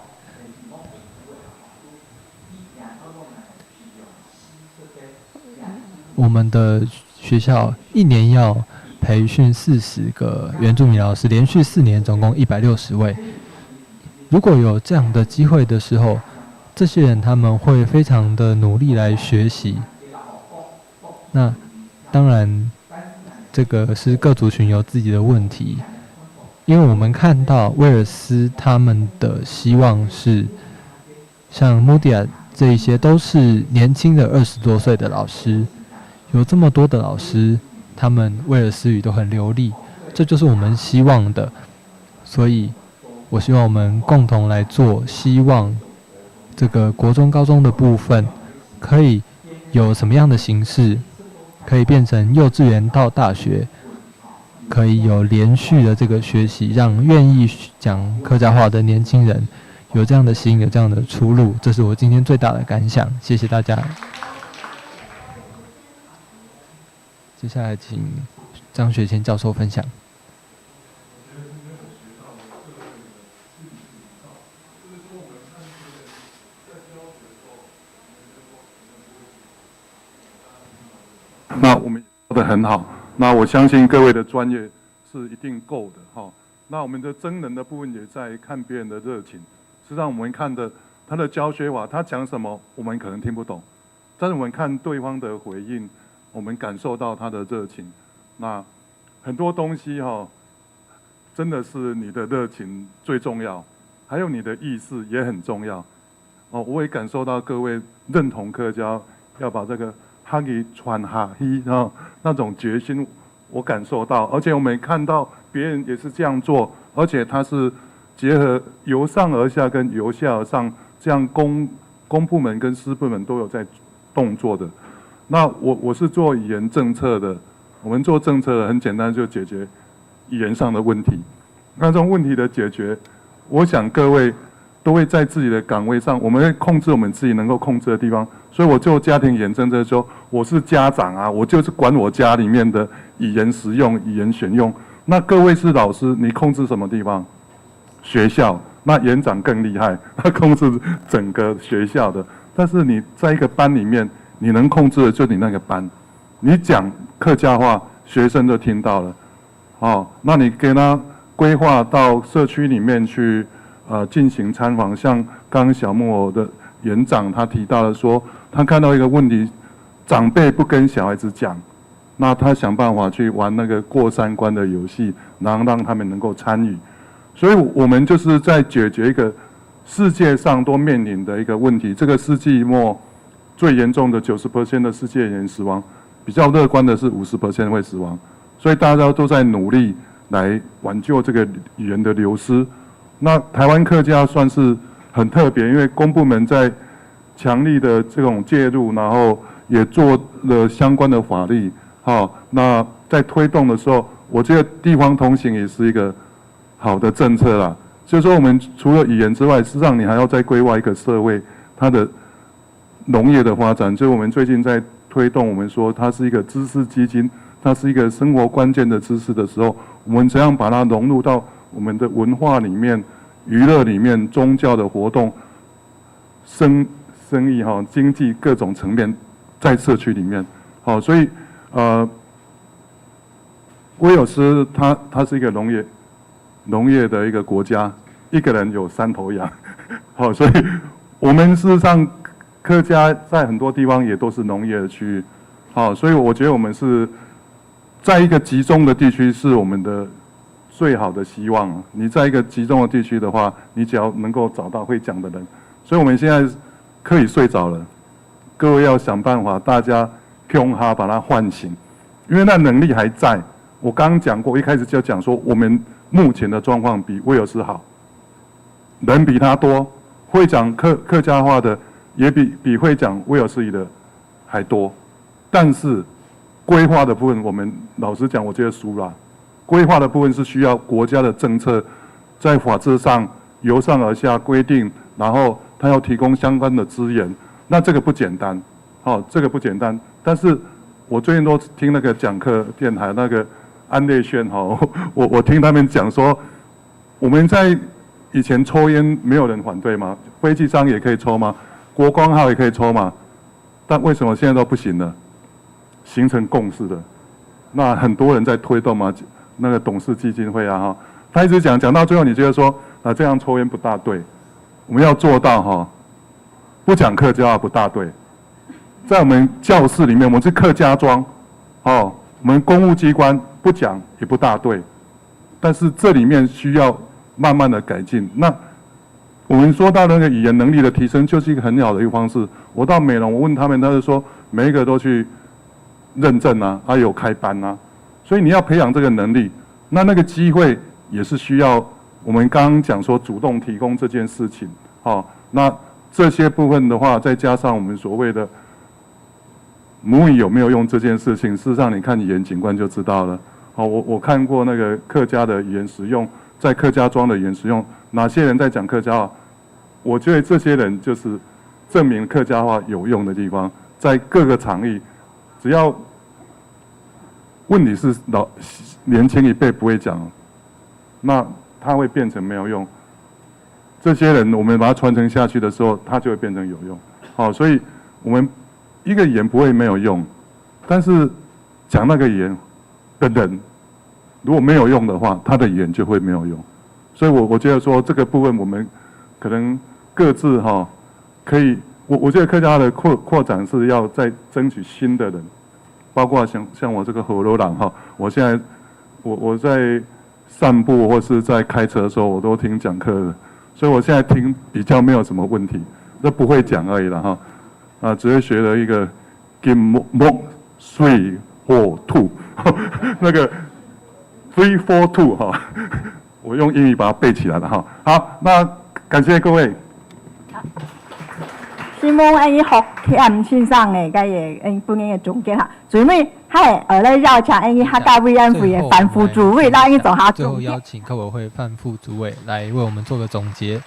我们的学校1年要培训40个原住民老师，连续4年总共160位。如果有这样的机会的时候，这些人他们会非常的努力来学习。那当然，这个是各族群有自己的问题，因为我们看到威尔斯他们的希望是，像穆迪亚这一些都是年轻的20多岁的老师。有这么多的老师，他们威尔斯语都很流利，这就是我们希望的。所以，我希望我们共同来做，希望这个国中、高中的部分可以有什么样的形式，可以变成幼稚园到大学，可以有连续的这个学习，让愿意讲客家话的年轻人有这样的心，有这样的出路。这是我今天最大的感想。谢谢大家。接下来请张学谦教授分享。那我们做得很好，那我相信各位的专业是一定够的哈。那我们的真人的部分也在看别人的热情，实际上我们看的他的教学法，他讲什么我们可能听不懂，但是我们看对方的回应，我们感受到他的热情。那很多东西哈，真的是你的热情最重要，还有你的意识也很重要。哦，我也感受到各位认同客家，要把这个哈给传下去，那种决心我感受到，而且我们看到别人也是这样做，而且他是结合由上而下跟由下而上，这样公部门跟私部门都有在动作的。那我是做语言政策的，我们做政策的很简单，就解决语言上的问题。那这种问题的解决，我想各位都会在自己的岗位上，我们会控制我们自己能够控制的地方。所以我做家庭语言政策说，我是家长啊，我就是管我家里面的语言实用、语言选用。那各位是老师，你控制什么地方？学校。那园长更厉害，他控制整个学校的。但是你在一个班里面，你能控制的就你那个班。你讲客家话，学生就听到了。哦，那你给他规划到社区里面去，进行参访。像刚刚小木偶的园长他提到了说，他看到一个问题，长辈不跟小孩子讲，那他想办法去玩那个过三关的游戏，然后让他们能够参与。所以我们就是在解决一个世界上都面临的一个问题。这个世纪末最严重的90% 的世界人死亡，比较乐观的是50% 会死亡。所以大家都在努力来挽救这个语言的流失。那台湾客家算是很特别，因为公部门在强力的这种介入，然后也做了相关的法律。那在推动的时候，我觉得地方同行也是一个好的政策啦。就是说，我们除了语言之外，事实上你还要再规划一个社会它的农业的发展。就我们最近在推动，我们说它是一个知识基金，它是一个生活关键的知识的时候，我们怎样把它融入到我们的文化里面、娱乐里面、宗教的活动、生意经济各种层面，在社区里面。所以威尔斯它是一个农业的一个国家，一个人有3头羊。所以我们事实上客家在很多地方也都是农业的区域。所以我觉得我们是在一个集中的地区是我们的最好的希望。你在一个集中的地区的话，你只要能够找到会讲的人。所以我们现在可以睡着了，各位要想办法，大家用它把它唤醒，因为那能力还在。我刚刚讲过，一开始就讲说，我们目前的状况比威尔斯好，人比他多，会讲客家话的也比会讲威尔斯语的还多，但是规划的部分，我们老实讲，我觉得输了。规划的部分是需要国家的政策，在法制上由上而下规定，然后他要提供相关的资源，那这个不简单，这个不简单。但是我最近都听那个讲课电台那个安烈轩我听他们讲说，我们在以前抽烟没有人反对吗？飞机上也可以抽吗？国光号也可以抽吗？但为什么现在都不行了？形成共识的，那很多人在推动嘛，那个董事基金会啊他一直讲到最后，你觉得说这样抽烟不大对，我们要做到不讲客家话不大对，在我们教室里面，我们是客家庄，我们公务机关不讲也不大对，但是这里面需要慢慢的改进。那我们说到那个语言能力的提升，就是一个很好的一个方式。我到美容，我问他们，他就说每一个都去认证还有开班所以你要培养这个能力，那个机会也是需要我们刚刚讲说主动提供这件事情。那这些部分的话，再加上我们所谓的母语有没有用这件事情，事实上你看语言景观就知道了。我看过那个客家的语言使用，在客家庄的语言使用，哪些人在讲客家话？我觉得这些人就是证明客家话有用的地方，在各个场域，只要问题是年轻一辈不会讲，那他会变成没有用。这些人我们把它传承下去的时候，它就会变成有用。所以我们一个语言不会没有用，但是讲那个语言的人如果没有用的话，他的语言就会没有用。所以我觉得说这个部分我们可能各自可以，我觉得客家话的扩展是要再争取新的人，包括像我这个火罗朗我现在我在散步或是在开车的时候，我都听讲课的，所以我现在听比较没有什么问题，这不会讲而已了只是学了一个金木水火土那个 3 4 2我用英语把它背起来了好，那感谢各位。希望anh học cái âm xin sang này cái anh phương anh tổng kết ha. Rồi mới hay ở đây giao cho anh hát ca vi anh phải反复主委让anh走下最后邀请客委会范副主委来为我们做个总结。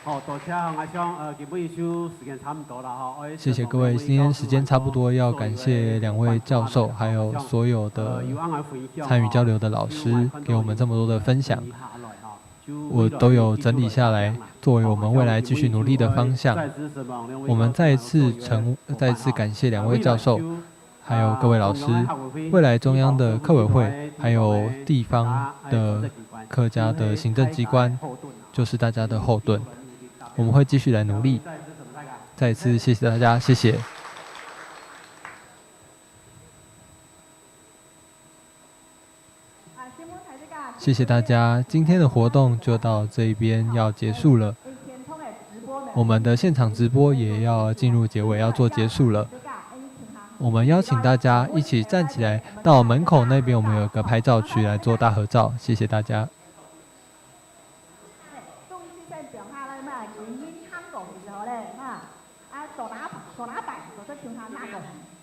谢谢各位，今天时间差不多，要感谢2位教授，还有所有的参与交流的老师，给我们这么多的分享。我都有整理下来，作为我们未来继续努力的方向。我们再次感谢2位教授，还有各位老师。未来中央的客委会，还有地方的客家的行政机关，就是大家的后盾。我们会继续来努力。再次谢谢大家，谢谢。谢谢大家，今天的活动就到这边要结束了。我们的现场直播也要进入结尾，要做结束了。我们邀请大家一起站起来，到门口那边我们有个拍照区来做大合照，谢谢大家。大拿白，做得唱下那个。